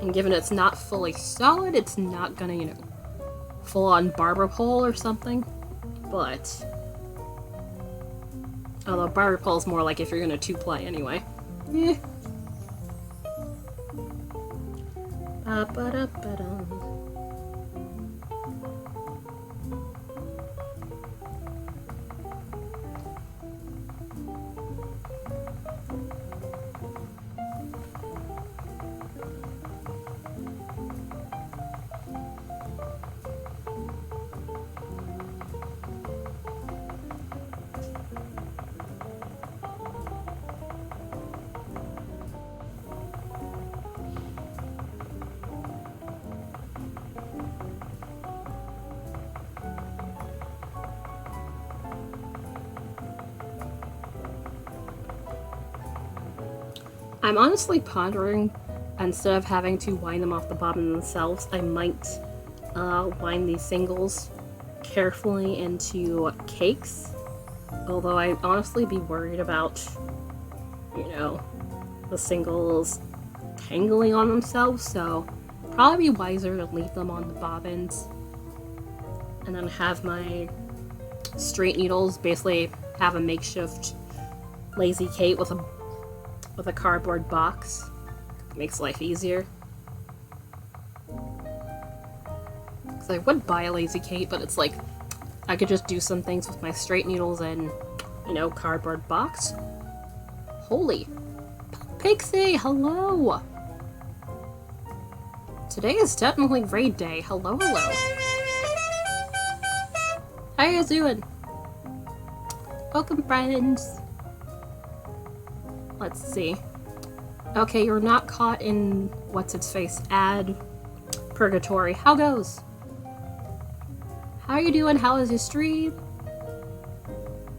And given it's not fully solid, it's not gonna, you know, full-on barber pole or something. But although barber pole is more like if you're gonna two-ply anyway. Eh. Ba-ba-da-ba-dum. I'm honestly pondering, instead of having to wind them off the bottom themselves, I might wind these singles carefully into cakes. Although I'd honestly be worried about you know, the singles tangling on themselves, so probably be wiser to leave them on the bobbins. And then have my straight needles basically have a makeshift Lazy Kate with a cardboard box. Makes life easier. Because I would buy a Lazy Kate, but it's like I could just do some things with my straight needles and, you know, cardboard box. Holy Pixie, hello! Today is technically raid day. Hello, hello. How you guys doing? Welcome, friends. Let's see. Okay, you're not caught in what's-its-face ad purgatory. How goes? How are you doing? How is your stream?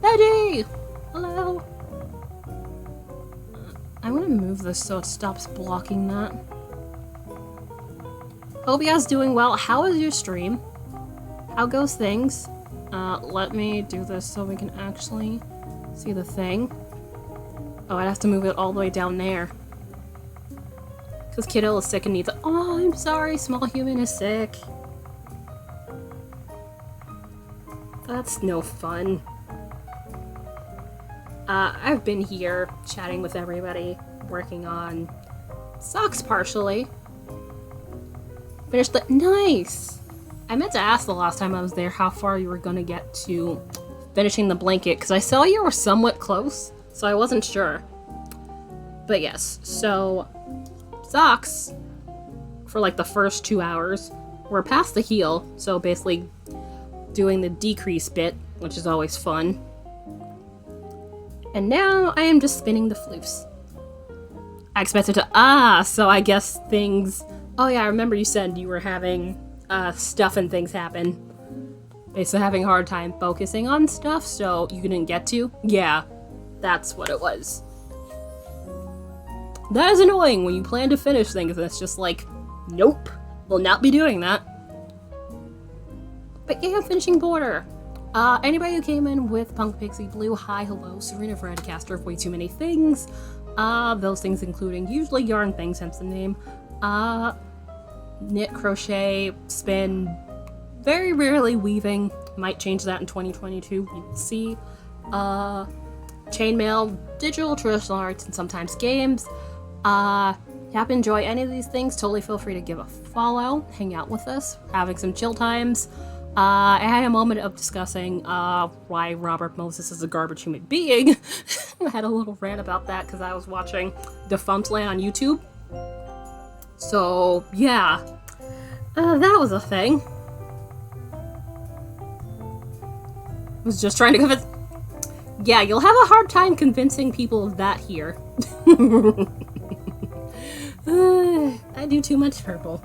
Betty! Hello! I'm gonna move this so it stops blocking that. Hope you guys doing well. How is your stream? How goes things? Let me do this so we can actually see the thing. Oh, I'd have to move it all the way down there. Because Kiddo is sick and needs it. Oh, I'm sorry, small human is sick. That's no fun. I've been here chatting with everybody, working on socks partially. Finished the- Nice! I meant to ask the last time I was there how far you were gonna get to finishing the blanket, because I saw you were somewhat close, so I wasn't sure. But yes, so socks, for like the first 2 hours, we're past the heel, so basically doing the decrease bit, which is always fun. And now I am just spinning the floofs. I expected to- so I guess things- Oh yeah, I remember you said you were having stuff and things happen. Basically having a hard time focusing on stuff, so you didn't get to? Yeah, that's what it was. That is annoying when you plan to finish things and it's just like, nope, will not be doing that. But yeah, finishing border. Anybody who came in with Punk Pixie Blue, hi, hello, Serena Veradicaster of Way Too Many Things. Those things including usually yarn things, hence the name. Knit, crochet, spin, very rarely weaving. Might change that in 2022, you'll see. Chainmail, digital, traditional arts, and sometimes games. Happen to enjoy any of these things, totally feel free to give a follow, hang out with us, having some chill times. I had a moment of discussing why Robert Moses is a garbage human being. I had a little rant about that because I was watching Defunct Land on YouTube. So, yeah. That was a thing. Was just trying to convince... Yeah, you'll have a hard time convincing people of that here. I do too much purple.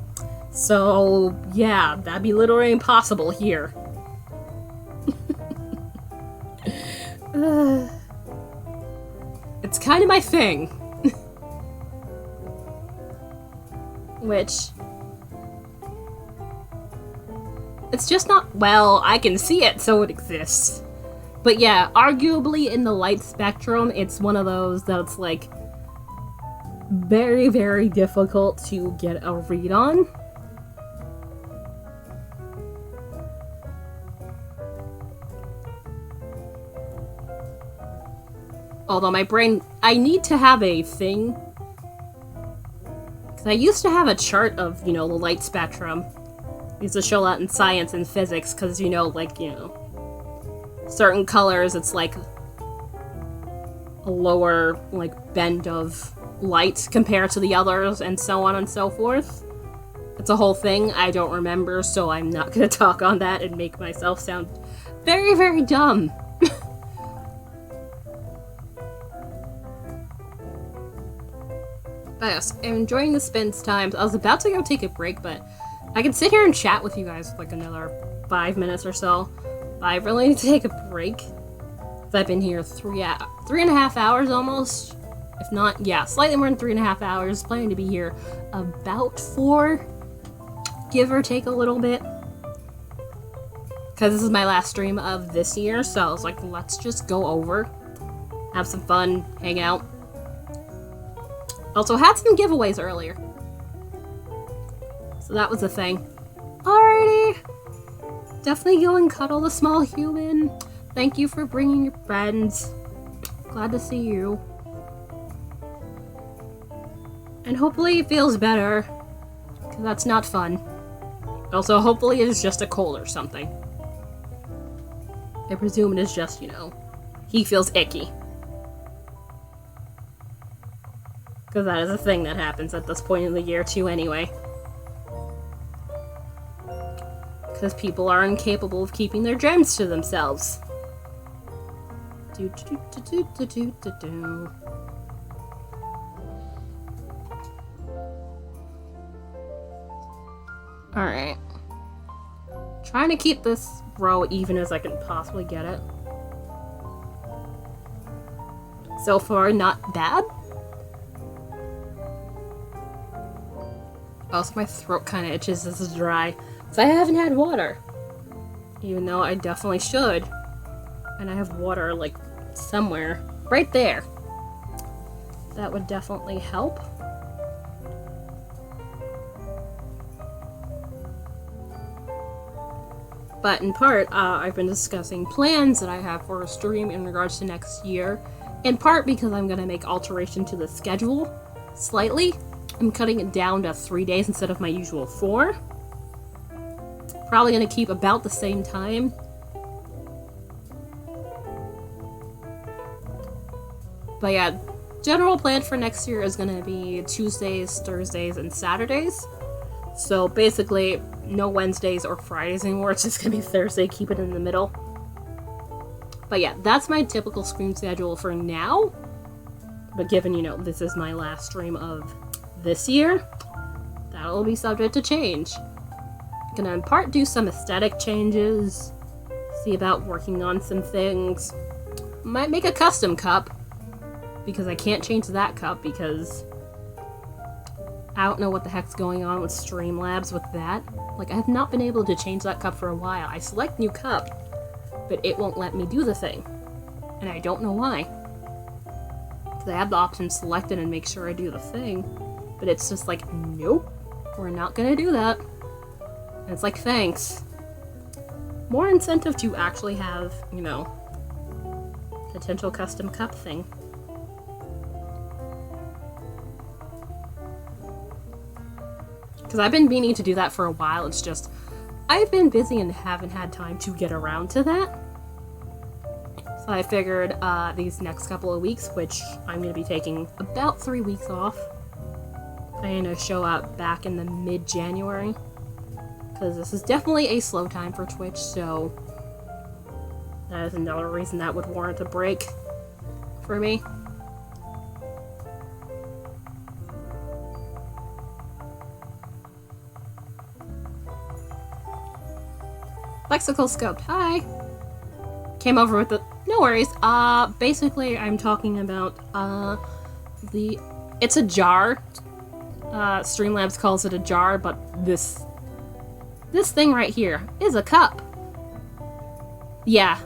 So, yeah, that'd be literally impossible here. It's kind of my thing. Which... It's just not... Well, I can see it, so it exists. But yeah, arguably in the light spectrum, it's one of those that's like... very, very difficult to get a read on. Although my brain... I need to have a thing. Because I used to have a chart of, you know, the light spectrum. I used to show that in science and physics, because, you know, like, you know... certain colors, it's like... a lower, like, bend of light compared to the others, and so on and so forth. It's a whole thing I don't remember, so I'm not gonna talk on that and make myself sound very, very dumb. But yes, I'm enjoying the spins times. I was about to go take a break, but I can sit here and chat with you guys for like another 5 minutes or so. But I really need to take a break. I've been here 3.5 hours almost. If not, yeah, slightly more than 3.5 hours. Planning to be here about 4, give or take a little bit. Because this is my last stream of this year, so I was like, let's just go over, have some fun, hang out. Also had some giveaways earlier. So that was a thing. Alrighty. Definitely go and cuddle the small human. Thank you for bringing your friends. Glad to see you. And hopefully he feels better. Because that's not fun. Also, hopefully it's just a cold or something. I presume it is just, you know, he feels icky. Because that is a thing that happens at this point in the year too anyway. Because people are incapable of keeping their germs to themselves. Alright. Trying to keep this row even as I can possibly get it. So far, not bad. Also, my throat kind of itches. This is dry. So I haven't had water. Even though I definitely should. And I have water, like, somewhere. Right there. That would definitely help. But in part, I've been discussing plans that I have for a stream in regards to next year. In part because I'm going to make alteration to the schedule slightly. I'm cutting it down to 3 days instead of my usual 4. Probably going to keep about the same time. But yeah, general plan for next year is going to be Tuesdays, Thursdays, and Saturdays. So basically, no Wednesdays or Fridays anymore. It's just going to be Thursday, keep it in the middle. But yeah, that's my typical stream schedule for now. But given, you know, this is my last stream of this year, that'll be subject to change. Gonna in part do some aesthetic changes, see about working on some things. Might make a custom cup, because I can't change that cup because I don't know what the heck's going on with Streamlabs with that. Like, I have not been able to change that cup for a while. I select new cup, but it won't let me do the thing. And I don't know why. Because I have the option selected and make sure I do the thing. But it's just like, nope, we're not gonna do that. And it's like, thanks. More incentive to actually have, you know, potential custom cup thing. Because I've been meaning to do that for a while, it's just, I've been busy and haven't had time to get around to that. So I figured these next couple of weeks, which I'm going to be taking about 3 weeks off, I'm going to show up back in the mid-January. Because this is definitely a slow time for Twitch, so that is another reason that would warrant a break for me. Lexical Scope, hi! Came over with the... No worries. Basically, I'm talking about, it's a jar. Streamlabs calls it a jar, but this thing right here is a cup. Yeah.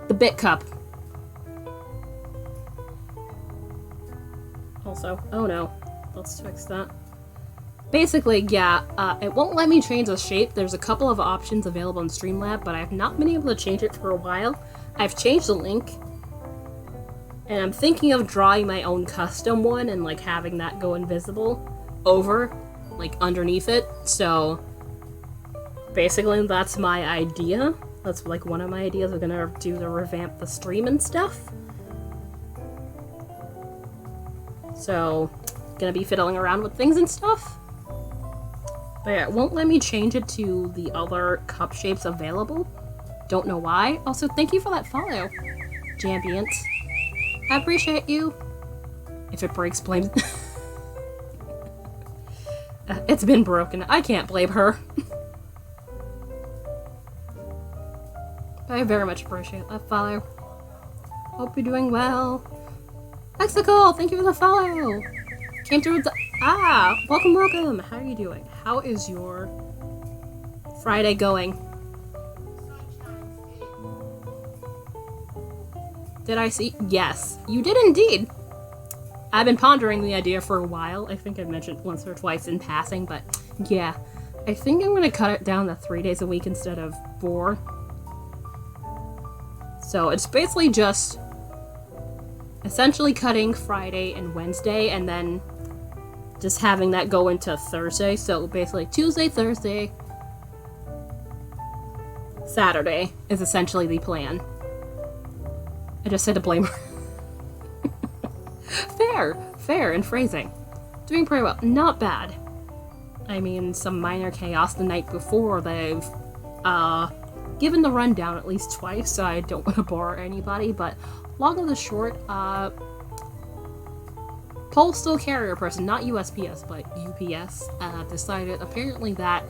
The Bit Cup. Also, oh no. Let's fix that. Basically, yeah, it won't let me change the shape. There's a couple of options available in Streamlab, but I've not been able to change it for a while. I've changed the link, and I'm thinking of drawing my own custom one and, like, having that go invisible over, like, underneath it. So, basically, that's my idea. That's, like, one of my ideas. I'm gonna do the revamp the stream and stuff. So, gonna be fiddling around with things and stuff. But yeah, it won't let me change it to the other cup shapes available. Don't know why. Also, thank you for that follow, Jambient. I appreciate you. If it breaks, blame... It's been broken. I can't blame her. I very much appreciate that follow. Hope you're doing well. Lexical, thank you for the follow. Came through the... Ah! Welcome, welcome! How are you doing? How is your Friday going? Did I see? Yes, you did indeed. I've been pondering the idea for a while. I think I mentioned once or twice in passing, but yeah. I think I'm gonna cut it down to 3 days a week instead of 4. So it's basically just essentially cutting Friday and Wednesday and then just having that go into Thursday. So basically Tuesday, Thursday, Saturday is essentially the plan. I just said to blame her. Fair in phrasing. Doing pretty well. Not bad. I mean, some minor chaos the night before. They've given the rundown at least twice, so I don't want to bore anybody, but long of the short, postal carrier person, not USPS, but UPS, decided apparently that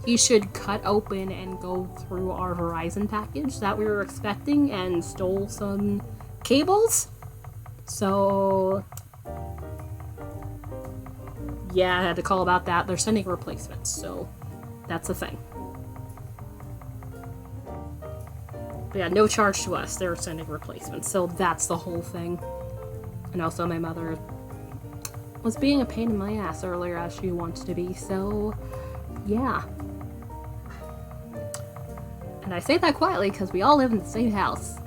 he should cut open and go through our Verizon package that we were expecting and stole some cables. So yeah, I had to call about that. They're sending replacements, so that's the thing. But yeah, no charge to us. They're sending replacements, so that's the whole thing. And also my mother was being a pain in my ass earlier, as she wants to be, so yeah. And I say that quietly because we all live in the same house.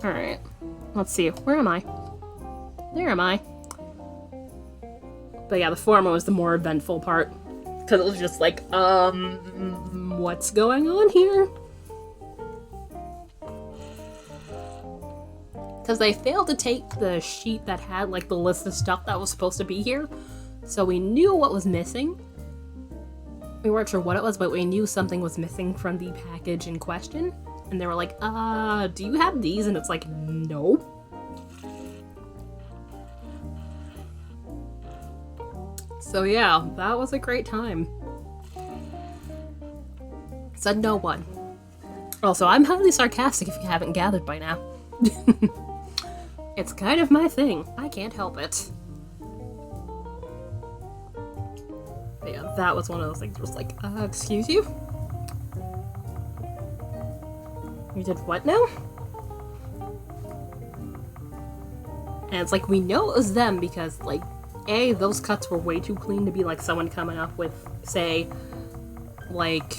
Alright, let's see, where am I? There am I. But yeah, the former was the more eventful part. Because it was just like, what's going on here? Because they failed to take the sheet that had like the list of stuff that was supposed to be here. So we knew what was missing. We weren't sure what it was, but we knew something was missing from the package in question. And they were like, do you have these? And it's like, no. So yeah, that was a great time. Said no one. Also, I'm highly sarcastic if you haven't gathered by now. It's kind of my thing. I can't help it. But yeah, that was one of those things where it's like, excuse you? You did what now? And it's like, we know it was them because, like, A, those cuts were way too clean to be like someone coming up with, say, like,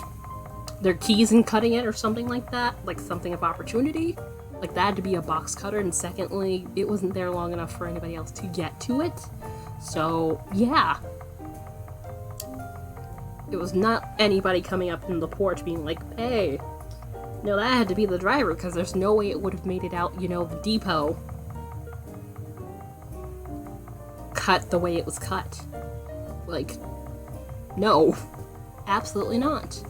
their keys and cutting it or something like that. Like, something of opportunity. Like, that had to be a box cutter. And secondly, it wasn't there long enough for anybody else to get to it. So, yeah. It was not anybody coming up in the porch being like, hey, no, that had to be the driver because there's no way it would have made it out, you know, the depot. Cut the way it was cut. Like, no. Absolutely not.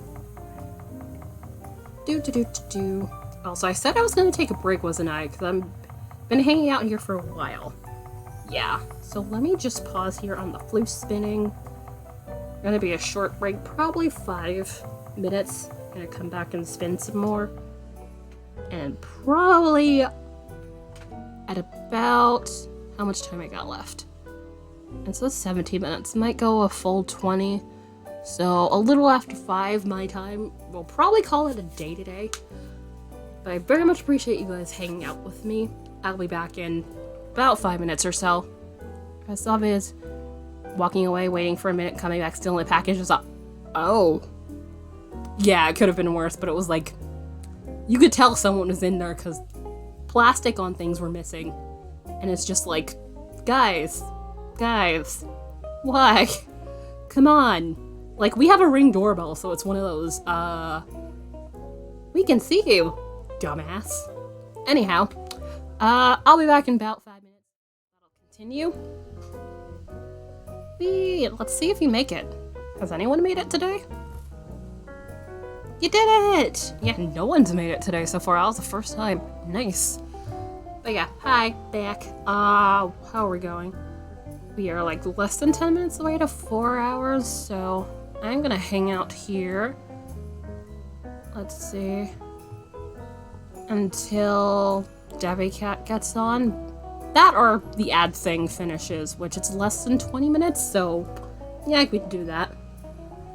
Also, I said I was going to take a break, wasn't I? Because I've been hanging out here for a while. Yeah. So let me just pause here on the flute spinning. Gonna be a short break, probably 5 minutes. Gonna come back and spin some more. And probably at about... how much time I got left? And so it's 17 minutes. Might go a full 20. So a little after 5 my time. We'll probably call it a day today. But I very much appreciate you guys hanging out with me. I'll be back in about 5 minutes or so. As is walking away, waiting for a minute, coming back, still in the package is up. Oh. Yeah, it could have been worse, but it was like, you could tell someone was in there because plastic on things were missing. And it's just like, guys, why? Come on. Like, we have a Ring doorbell, so it's one of those, we can see you, dumbass. Anyhow, I'll be back in about 5 minutes. That'll continue. Let's see if you make it. Has anyone made it today? You did it! Yeah, no one's made it today so far. That was the first time. Nice. But yeah, hi, back. How are we going? We are like less than 10 minutes away to 4 hours, so I'm gonna hang out here. Let's see. Until Debbie Cat gets on. That or the ad thing finishes, which it's less than 20 minutes, so yeah, we can do that.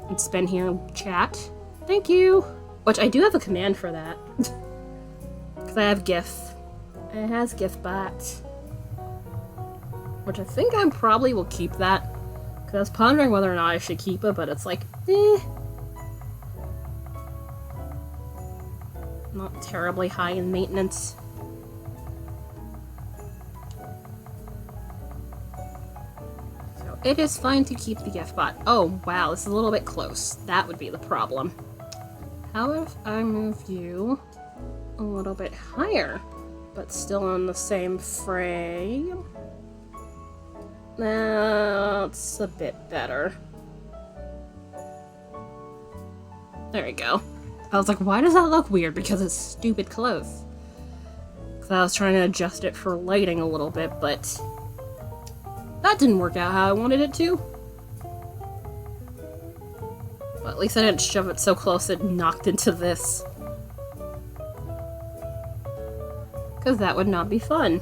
And spin here and chat. Thank you! Which I do have a command for that. I have GIF. It has GIF bot. Which I think I probably will keep that. Because I was pondering whether or not I should keep it, but it's like, eh. Not terribly high in maintenance. So it is fine to keep the GIF bot. Oh, wow, this is a little bit close. That would be the problem. How if I move you a little bit higher, but still on the same frame? That's a bit better. There we go. I was like, why does that look weird? Because it's stupid close. Because I was trying to adjust it for lighting a little bit, but that didn't work out how I wanted it to. But at least I didn't shove it so close it knocked into this. Because that would not be fun.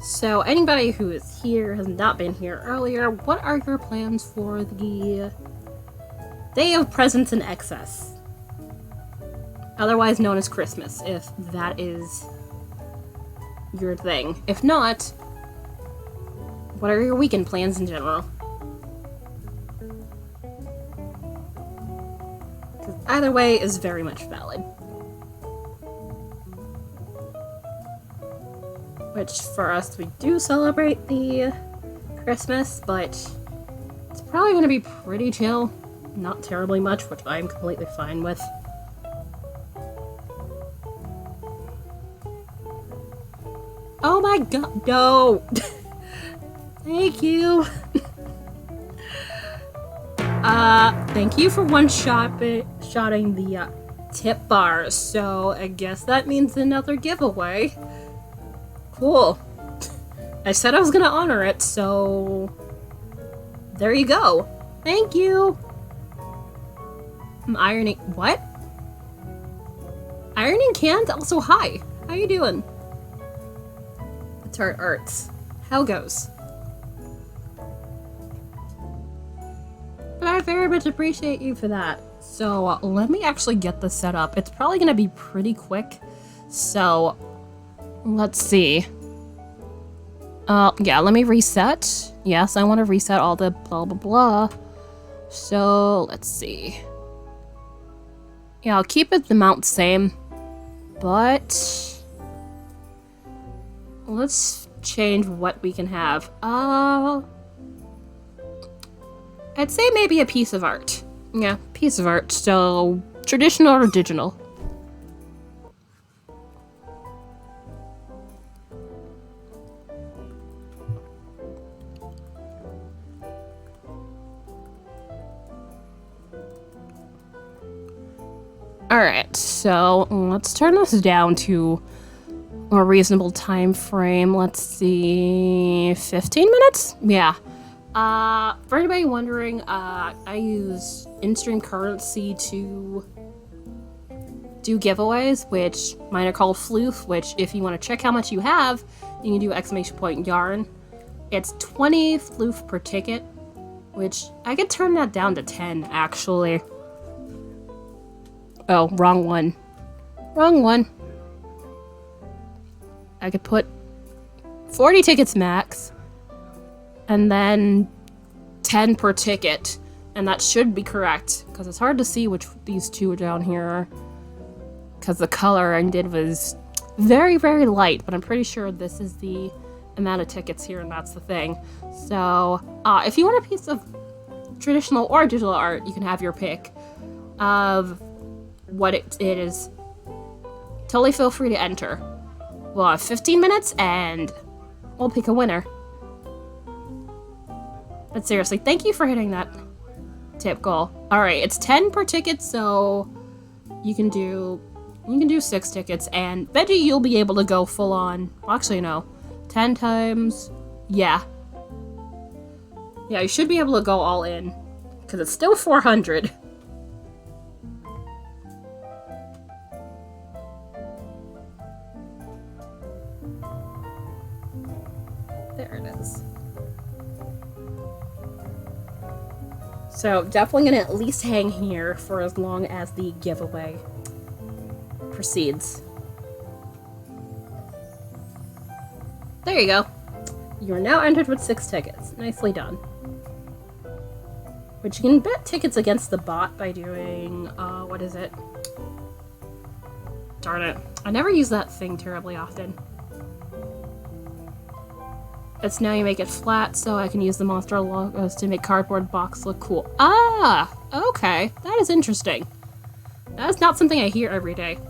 So, anybody who is here, has not been here earlier, what are your plans for the Day of Presents in Excess? Otherwise known as Christmas, if that is your thing. If not, what are your weekend plans in general? 'Cause either way is very much valid. Which, for us, we do celebrate the Christmas, but it's probably going to be pretty chill. Not terribly much, which I'm completely fine with. Oh my god, no! Thank you! Thank you for one-shotting the tip bar, so I guess that means another giveaway. Cool. I said I was gonna honor it, so there you go. Thank you. I'm ironing. What? Ironing cans? Also, hi. How you doing? The Tart Arts. How goes? But I very much appreciate you for that. So let me actually get this set up. It's probably gonna be pretty quick. So let's see. Yeah, let me reset. Yes, I want to reset all the blah blah blah. So, let's see. Yeah, I'll keep it the amount same. But let's change what we can have. I'd say maybe a piece of art. Yeah, piece of art. So, traditional or digital? Alright, so let's turn this down to a reasonable time frame. Let's see, 15 minutes? Yeah. For anybody wondering, I use in-stream currency to do giveaways, which mine are called Floof, which if you want to check how much you have, you can do ! yarn. It's 20 Floof per ticket, which I could turn that down to 10, actually. Oh, wrong one. Wrong one. I could put 40 tickets max, and then 10 per ticket, and that should be correct, because it's hard to see which these two down here are, because the color I did was very, very light, but I'm pretty sure this is the amount of tickets here, and that's the thing. So, if you want a piece of traditional or digital art, you can have your pick of what it is. Totally feel free to enter. We'll have 15 minutes and we'll pick a winner. But seriously, thank you for hitting that tip goal. Alright, it's 10 per ticket, so you can do 6 tickets, and Veggie, you'll be able to go full on. Actually, no. 10 times. Yeah. Yeah, you should be able to go all in. Because it's still 400. There it is. So definitely gonna at least hang here for as long as the giveaway proceeds. There you go. You are now entered with 6 tickets. Nicely done. Which you can bet tickets against the bot by doing, what is it? Darn it. I never use that thing terribly often. It's now you make it flat, so I can use the monster logos to make cardboard box look cool. Ah! Okay. That is interesting. That is not something I hear every day.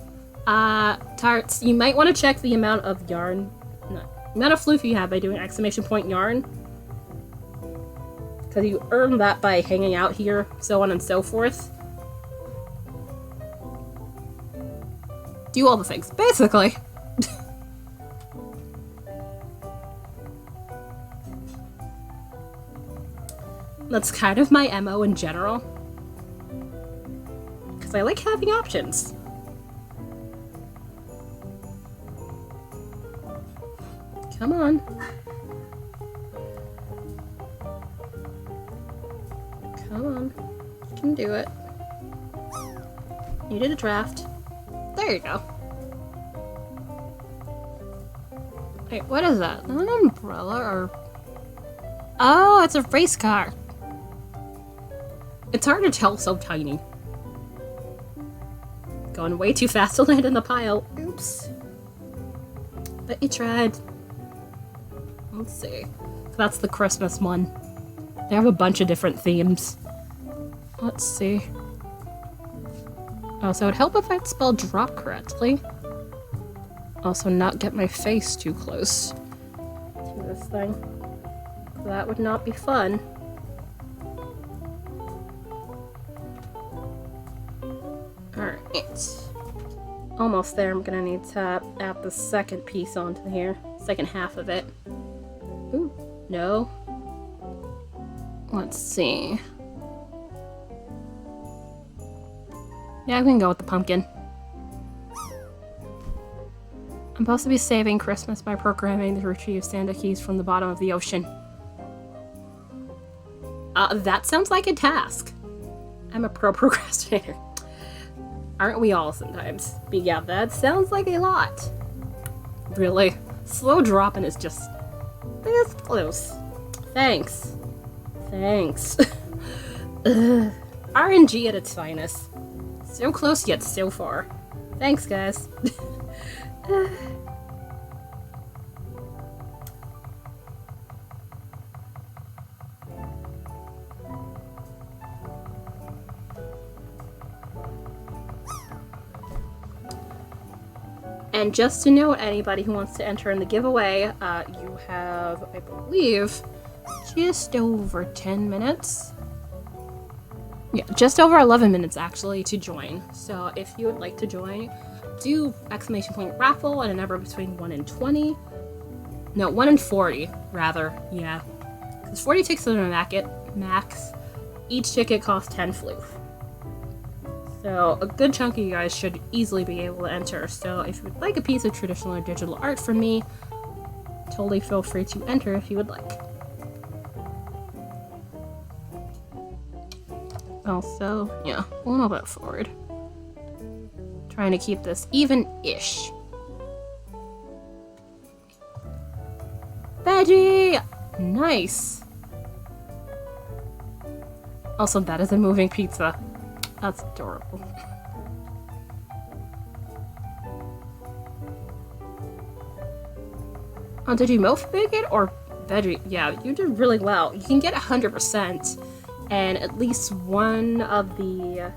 Tarts, you might want to check the amount of yarn, no, amount of floof you have by doing exclamation point yarn. Because you earn that by hanging out here, so on and so forth. Do all the things, basically. That's kind of my MO in general. Because I like having options. Come on. Come on. You can do it. You did a draft. There you go. Wait, what is that? An umbrella or... Oh, it's a race car. It's hard to tell, so tiny. Going way too fast to land in the pile. Oops. But you tried. Let's see. That's the Christmas one. They have a bunch of different themes. Let's see. Oh, so it'd help if I'd spell drop correctly. Also, not get my face too close to this thing. That would not be fun. Alright. Almost there. I'm gonna need to add the second piece onto here. Second half of it. Ooh, no. Let's see. Yeah, I can go with the pumpkin. I'm supposed to be saving Christmas by programming to retrieve Santa keys from the bottom of the ocean. That sounds like a task. I'm a pro procrastinator. Aren't we all sometimes? But yeah, that sounds like a lot. Really. Slow dropping is just this close. Thanks. Thanks. RNG at its finest. So close yet so far. Thanks, guys. And just to note, anybody who wants to enter in the giveaway, you have, I believe, just over 10 minutes. Yeah, just over 11 minutes actually to join. So if you would like to join, do exclamation point raffle at a number between 1 and 20. No, 1 and 40, rather. Yeah. Because 40 tickets are max. Each ticket costs 10 floof. So a good chunk of you guys should easily be able to enter. So if you would like a piece of traditional or digital art from me, totally feel free to enter if you would like. Also, yeah, a little bit forward. Trying to keep this even-ish. Veggie! Nice! Also, that is a moving pizza. That's adorable. Oh, did you milk bake it or veggie? Yeah, you did really well. You can get 100%, and at least one of the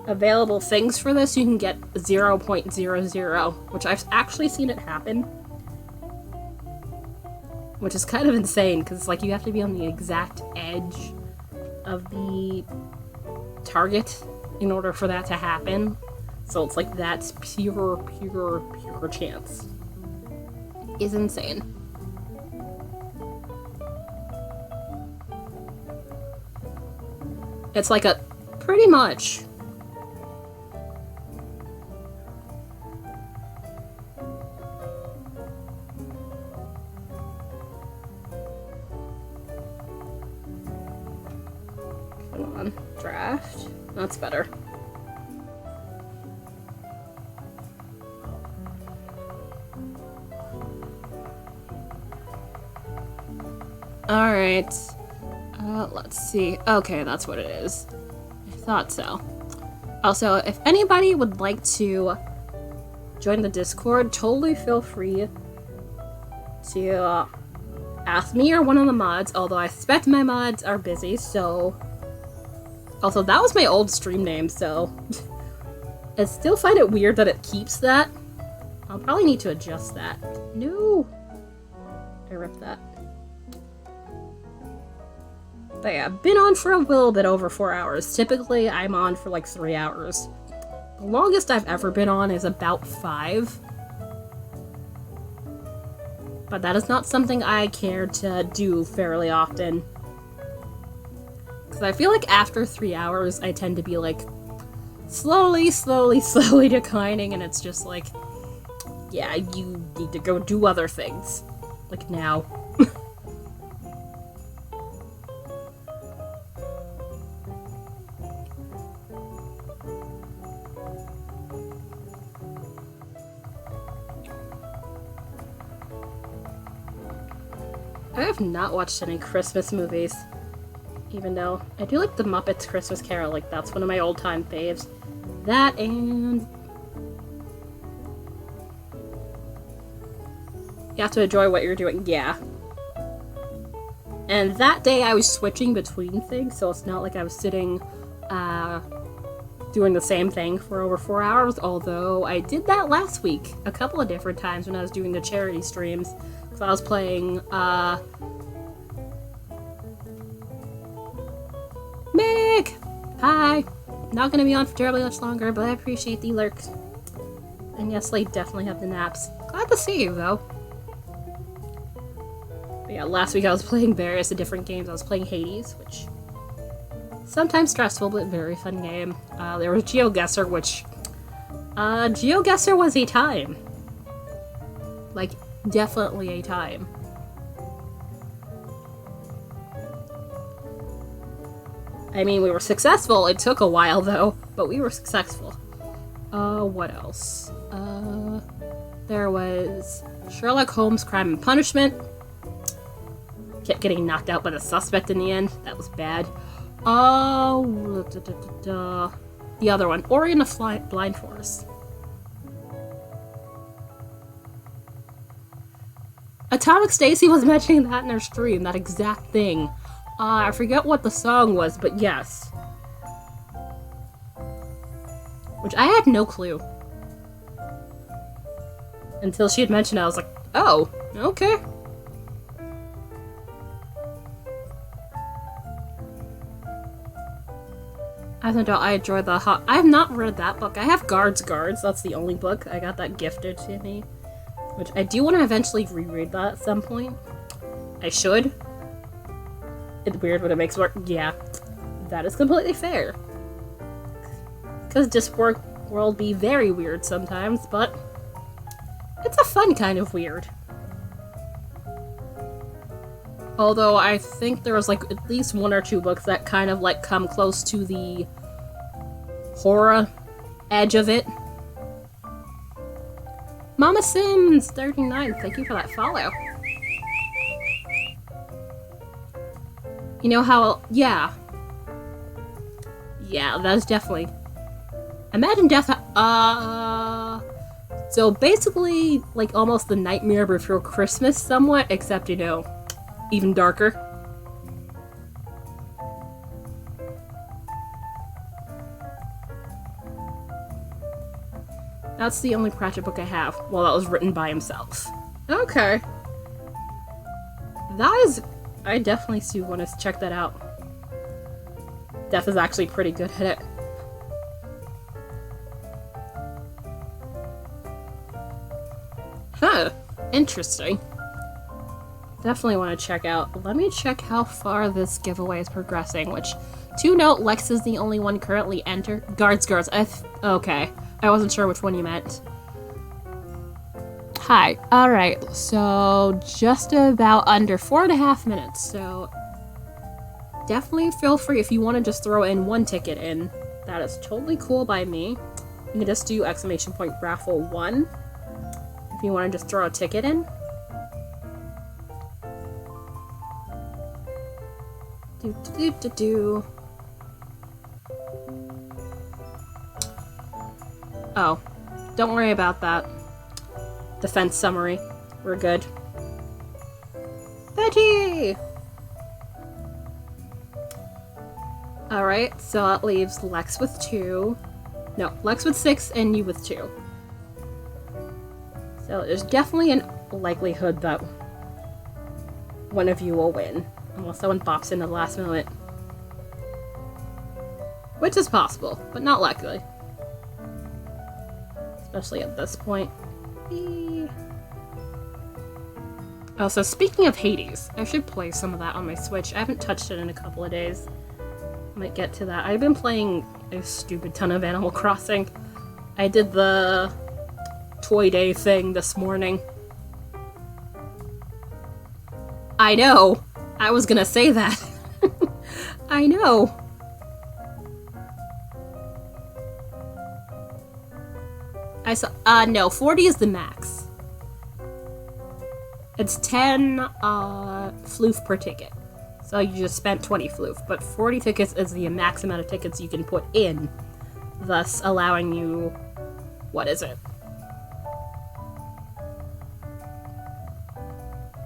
available things for this, you can get 0.00, which I've actually seen it happen. Which is kind of insane, because like you have to be on the exact edge of the target in order for that to happen. So it's like that's pure chance. Is insane. It's like a pretty much Hold on. Draft. That's better. Alright. Let's see. Okay, that's what it is. I thought so. Also, if anybody would like to join the Discord, totally feel free to ask me or one of the mods, although I suspect my mods are busy, so... Also, that was my old stream name, so... I still find it weird that it keeps that. I'll probably need to adjust that. No! I ripped that. But yeah, I've been on for a little bit over 4 hours. Typically, I'm on for like 3 hours. The longest I've ever been on is about 5. But that is not something I care to do fairly often. Because I feel like after 3 hours, I tend to be like slowly declining, and it's just like, yeah, you need to go do other things. Like now. I have not watched any Christmas movies, even though I do like the Muppets Christmas Carol, like that's one of my old-time faves. That and... You have to enjoy what you're doing, yeah. And that day I was switching between things, so it's not like I was sitting, doing the same thing for over 4 hours, although I did that last week a couple of different times when I was doing the charity streams. So I was playing, Meg! Hi! Not gonna be on for terribly much longer, but I appreciate the lurks. And yes, they definitely have the naps. Glad to see you, though. But yeah, last week I was playing various different games. I was playing Hades, which... sometimes stressful, but very fun game. There was GeoGuessr, which... GeoGuessr was a time. Like, definitely a time. I mean, we were successful. It took a while, though, but we were successful. What else? There was Sherlock Holmes Crime and Punishment. Kept getting knocked out by the suspect in the end. That was bad. The other one, Ori and the Blind Forest. Atomic Stacy was mentioning that in her stream, that exact thing. I forget what the song was, but yes. Which I had no clue. Until she had mentioned it, I was like, oh, okay. As an adult, I enjoy the I have not read that book. I have Guards, that's the only book. I got that gifted to me. Which I do want to eventually reread that at some point. I should. It's weird when it makes work. Yeah, that is completely fair. Because Discworld be very weird sometimes, but it's a fun kind of weird. Although I think there was like at least 1 or 2 books that kind of like come close to the horror edge of it. Mama Sims 39, thank you for that follow. You know how, yeah, that's definitely. Imagine Death. So basically, like almost the Nightmare Before Christmas, somewhat, except you know, even darker. That's the only Pratchett book I have. Well, that was written by himself. Okay. That is... I definitely do want to check that out. Death is actually pretty good at it. Huh. Interesting. Definitely want to check out. Let me check how far this giveaway is progressing, which... To note, Lex is the only one currently entered. Guards. Okay. I wasn't sure which one you meant. Hi. Alright, so just about under 4.5 minutes, so... definitely feel free if you want to just throw in one ticket in. That is totally cool by me. You can just do !raffle 1 if you want to just throw a ticket in. Do. Oh, don't worry about that. Defense summary. We're good. Betty! Alright, so that leaves Lex with 2. No, Lex with 6 and you with 2. So there's definitely a likelihood that one of you will win. Unless someone bops in at the last minute. Which is possible, but not likely. Especially at this point. Oh, so speaking of Hades, I should play some of that on my Switch. I haven't touched it in a couple of days. Might get to that. I've been playing a stupid ton of Animal Crossing. I did the Toy Day thing this morning. I know! I was gonna say that. I know! I saw- no, 40 is the max. It's 10 floof per ticket. So you just spent 20 floof, but 40 tickets is the max amount of tickets you can put in, thus allowing you, what is it?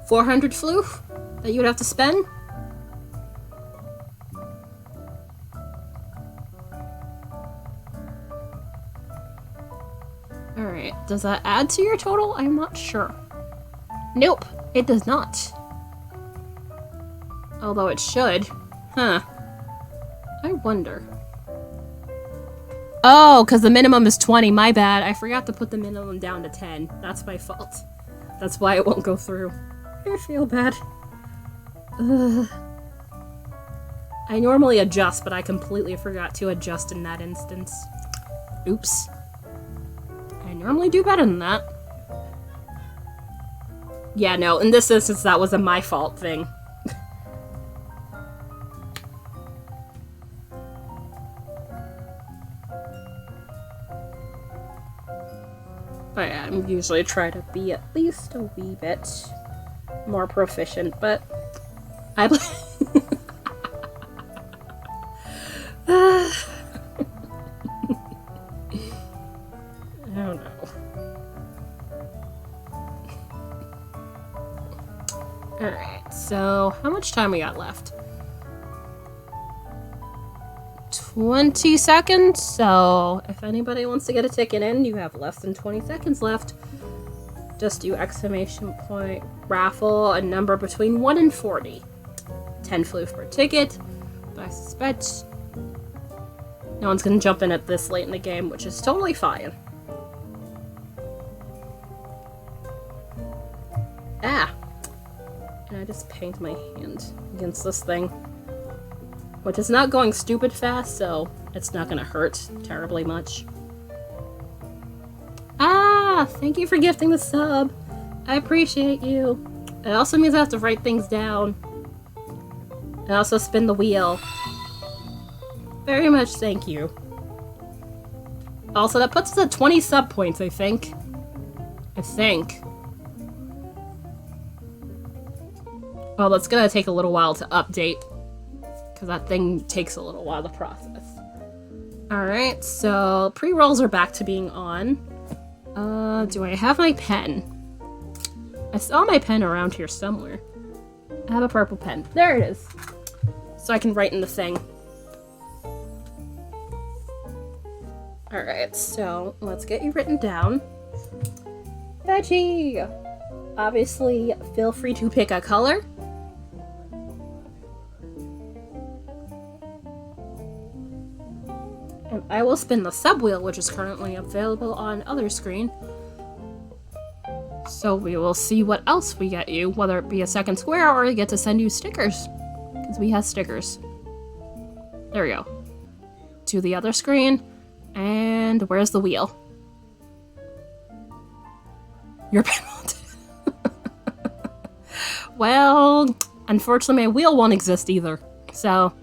400 floof that you would have to spend? Alright, does that add to your total? I'm not sure. Nope, it does not. Although it should. Huh. I wonder. Oh, because the minimum is 20. My bad. I forgot to put the minimum down to 10. That's my fault. That's why it won't go through. I feel bad. Ugh. I normally adjust, but I completely forgot to adjust in that instance. Oops. I normally do better than that. Yeah, no, in this instance, that was a my fault thing. But yeah, I usually try to be at least a wee bit more proficient, but I I don't know. Alright, so how much time we got left? 20 seconds, so if anybody wants to get a ticket in, you have less than 20 seconds left. Just do !raffle a number between 1 and 40. 10 floof per ticket, but I suspect no one's gonna jump in at this late in the game, which is totally fine. Ah! And I just paint my hand against this thing. Which is not going stupid fast, so it's not gonna hurt terribly much. Ah! Thank you for gifting the sub! I appreciate you. It also means I have to write things down. And also spin the wheel. Very much thank you. Also, that puts us at 20 sub points, I think. Well, it's gonna take a little while to update. Because that thing takes a little while to process. Alright, so pre-rolls are back to being on. Do I have my pen? I saw my pen around here somewhere. I have a purple pen. There it is. So I can write in the thing. Alright, so let's get you written down. Veggie! Obviously, feel free to pick a color. And I will spin the sub wheel, which is currently available on other screen. So we will see what else we get you, whether it be a second square or we get to send you stickers. Because we have stickers. There we go. To the other screen. And where's the wheel? Your pen won't. Well, unfortunately my wheel won't exist either. So,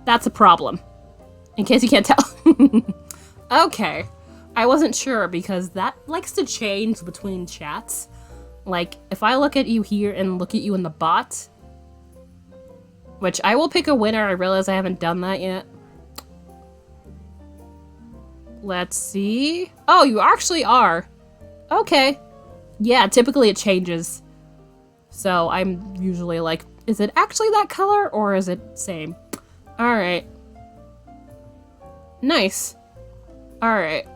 that's a problem. In case you can't tell. Okay. I wasn't sure because that likes to change between chats. Like, if I look at you here and look at you in the bot, which I will pick a winner. I realize I haven't done that yet. Let's see. Oh, you actually are. Okay. Yeah, typically it changes. So I'm usually like, is it actually that color or is it same? Alright. Nice. Alright.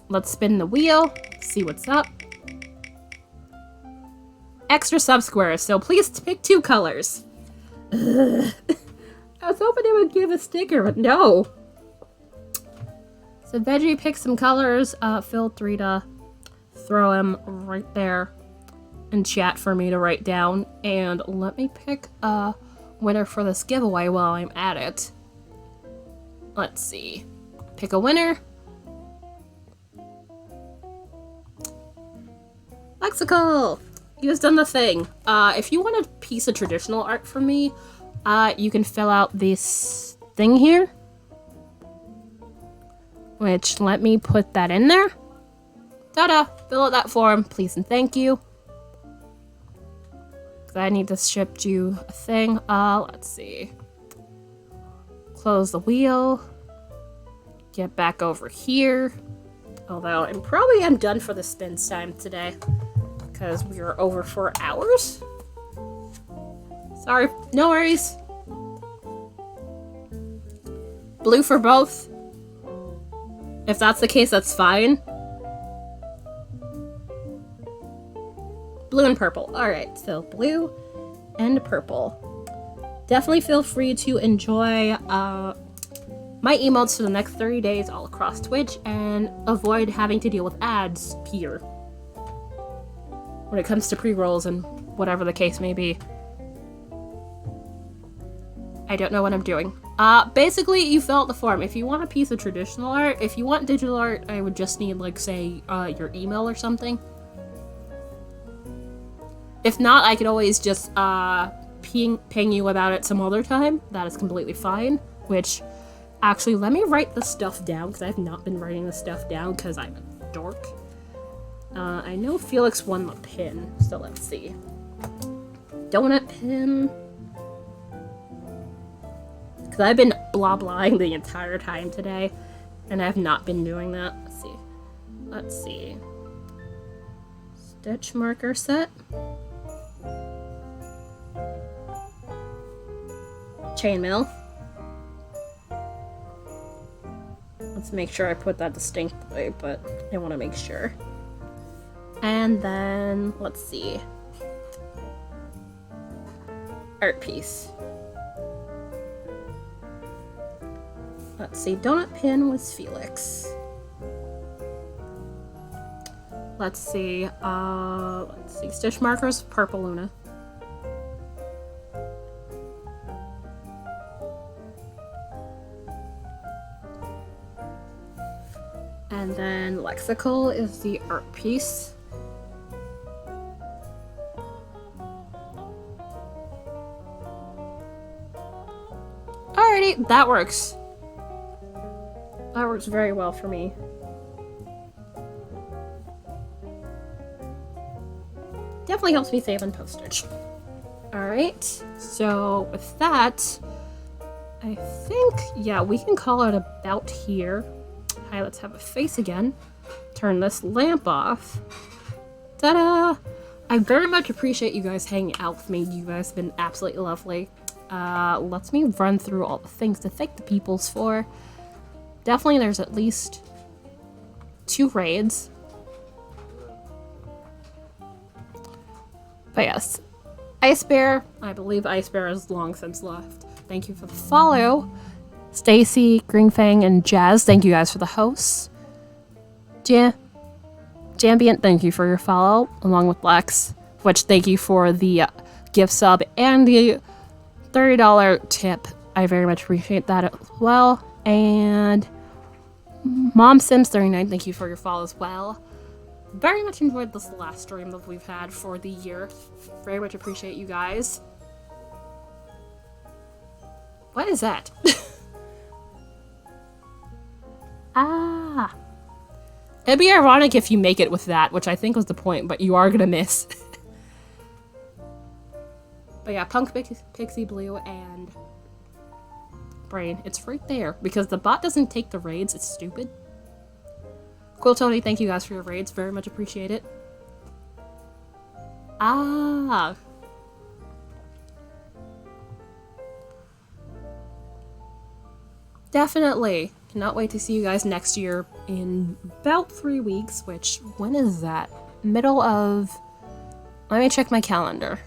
Let's spin the wheel, see what's up. Extra sub-squares, so please pick 2 colors. Ugh. I was hoping it would give a sticker, but no. So Veggie pick some colors. Feel free to throw them right there in chat for me to write down. And let me pick a winner for this giveaway while I'm at it. Let's see. Pick a winner. Lexical! You've done the thing. If you want a piece of traditional art from me, you can fill out this thing here. Which, let me put that in there. Ta-da! Fill out that form, please and thank you. Because I need to ship you a thing. Let's see. Close the wheel. Get back over here. Although, I'm done for the spins time today. Because we are over 4 hours. Sorry, no worries. Blue for both. If that's the case, that's fine. Blue and purple. Alright, so blue and purple. Definitely feel free to enjoy my emotes for the next 30 days all across Twitch and avoid having to deal with ads here. When it comes to pre-rolls and whatever the case may be. I don't know what I'm doing. Basically, you fill out the form. If you want a piece of traditional art, if you want digital art, I would just need, like, say, your email or something. If not, I could always just, ping you about it some other time. That is completely fine. Which, actually, let me write the stuff down, because I have not been writing the stuff down, because I'm a dork. I know Felix won the pin, so let's see. Donut pin. Because I've been blah-blahing the entire time today, and I have not been doing that. Let's see. Stitch marker set. Chainmail. Let's make sure I put that distinctly, but I want to make sure. And then, let's see. Art piece. Let's see, donut pin was Felix. Let's see, stitch markers, purple Luna. And then lexical is the art piece. Alrighty, that works. That works very well for me. Definitely helps me save on postage. Alright, so with that, I think, yeah, we can call it about here. Hi, let's have a face again. Turn this lamp off. Ta-da! I very much appreciate you guys hanging out with me. You guys have been absolutely lovely. Let me run through all the things to thank the peoples for. Definitely there's at least 2 raids. But yes. Ice Bear. I believe Ice Bear has long since left. Thank you for the follow. Stacy, Greenfang, and Jazz, thank you guys for the hosts. Jambient, thank you for your follow, along with Lex. Which, thank you for the gift sub and the $30 tip. I very much appreciate that as well. And Mom Sims 39, thank you for your follow as well. Very much enjoyed this last stream that we've had for the year. Very much appreciate you guys. What is that? Ah. It'd be ironic if you make it with that, which I think was the point, but you are gonna miss. But yeah, Punk Pixie Blue and Brain. It's right there. Because the bot doesn't take the raids, it's stupid. Quill Tony, thank you guys for your raids. Very much appreciate it. Ah. Definitely. Cannot wait to see you guys next year in about 3 weeks, which, when is that? Middle of... Let me check my calendar.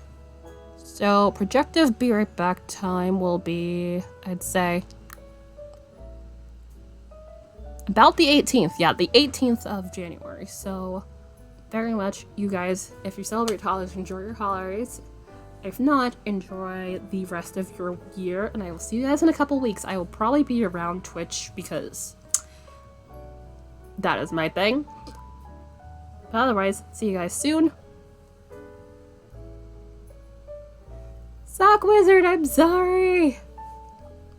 So, projective be right back time will be, I'd say, about the 18th. Yeah, the 18th of January. So, very much, you guys, if you celebrate holidays, enjoy your holidays. If not, enjoy the rest of your year, and I will see you guys in a couple weeks. I will probably be around Twitch because that is my thing. But otherwise, see you guys soon. Sock Wizard, I'm sorry.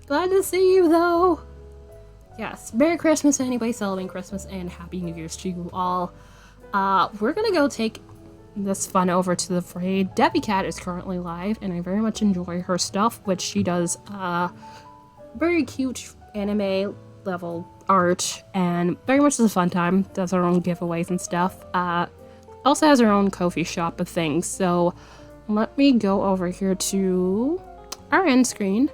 Glad to see you though. Yes, Merry Christmas anybody celebrating Christmas, and Happy New Year's to you all. We're gonna go take this fun over to the raid. Debbie Cat is currently live, and I very much enjoy her stuff, which she does very cute anime level art, and very much is a fun time. Does her own giveaways and stuff. Also has her own Ko-fi shop of things. So let me go over here to our end screen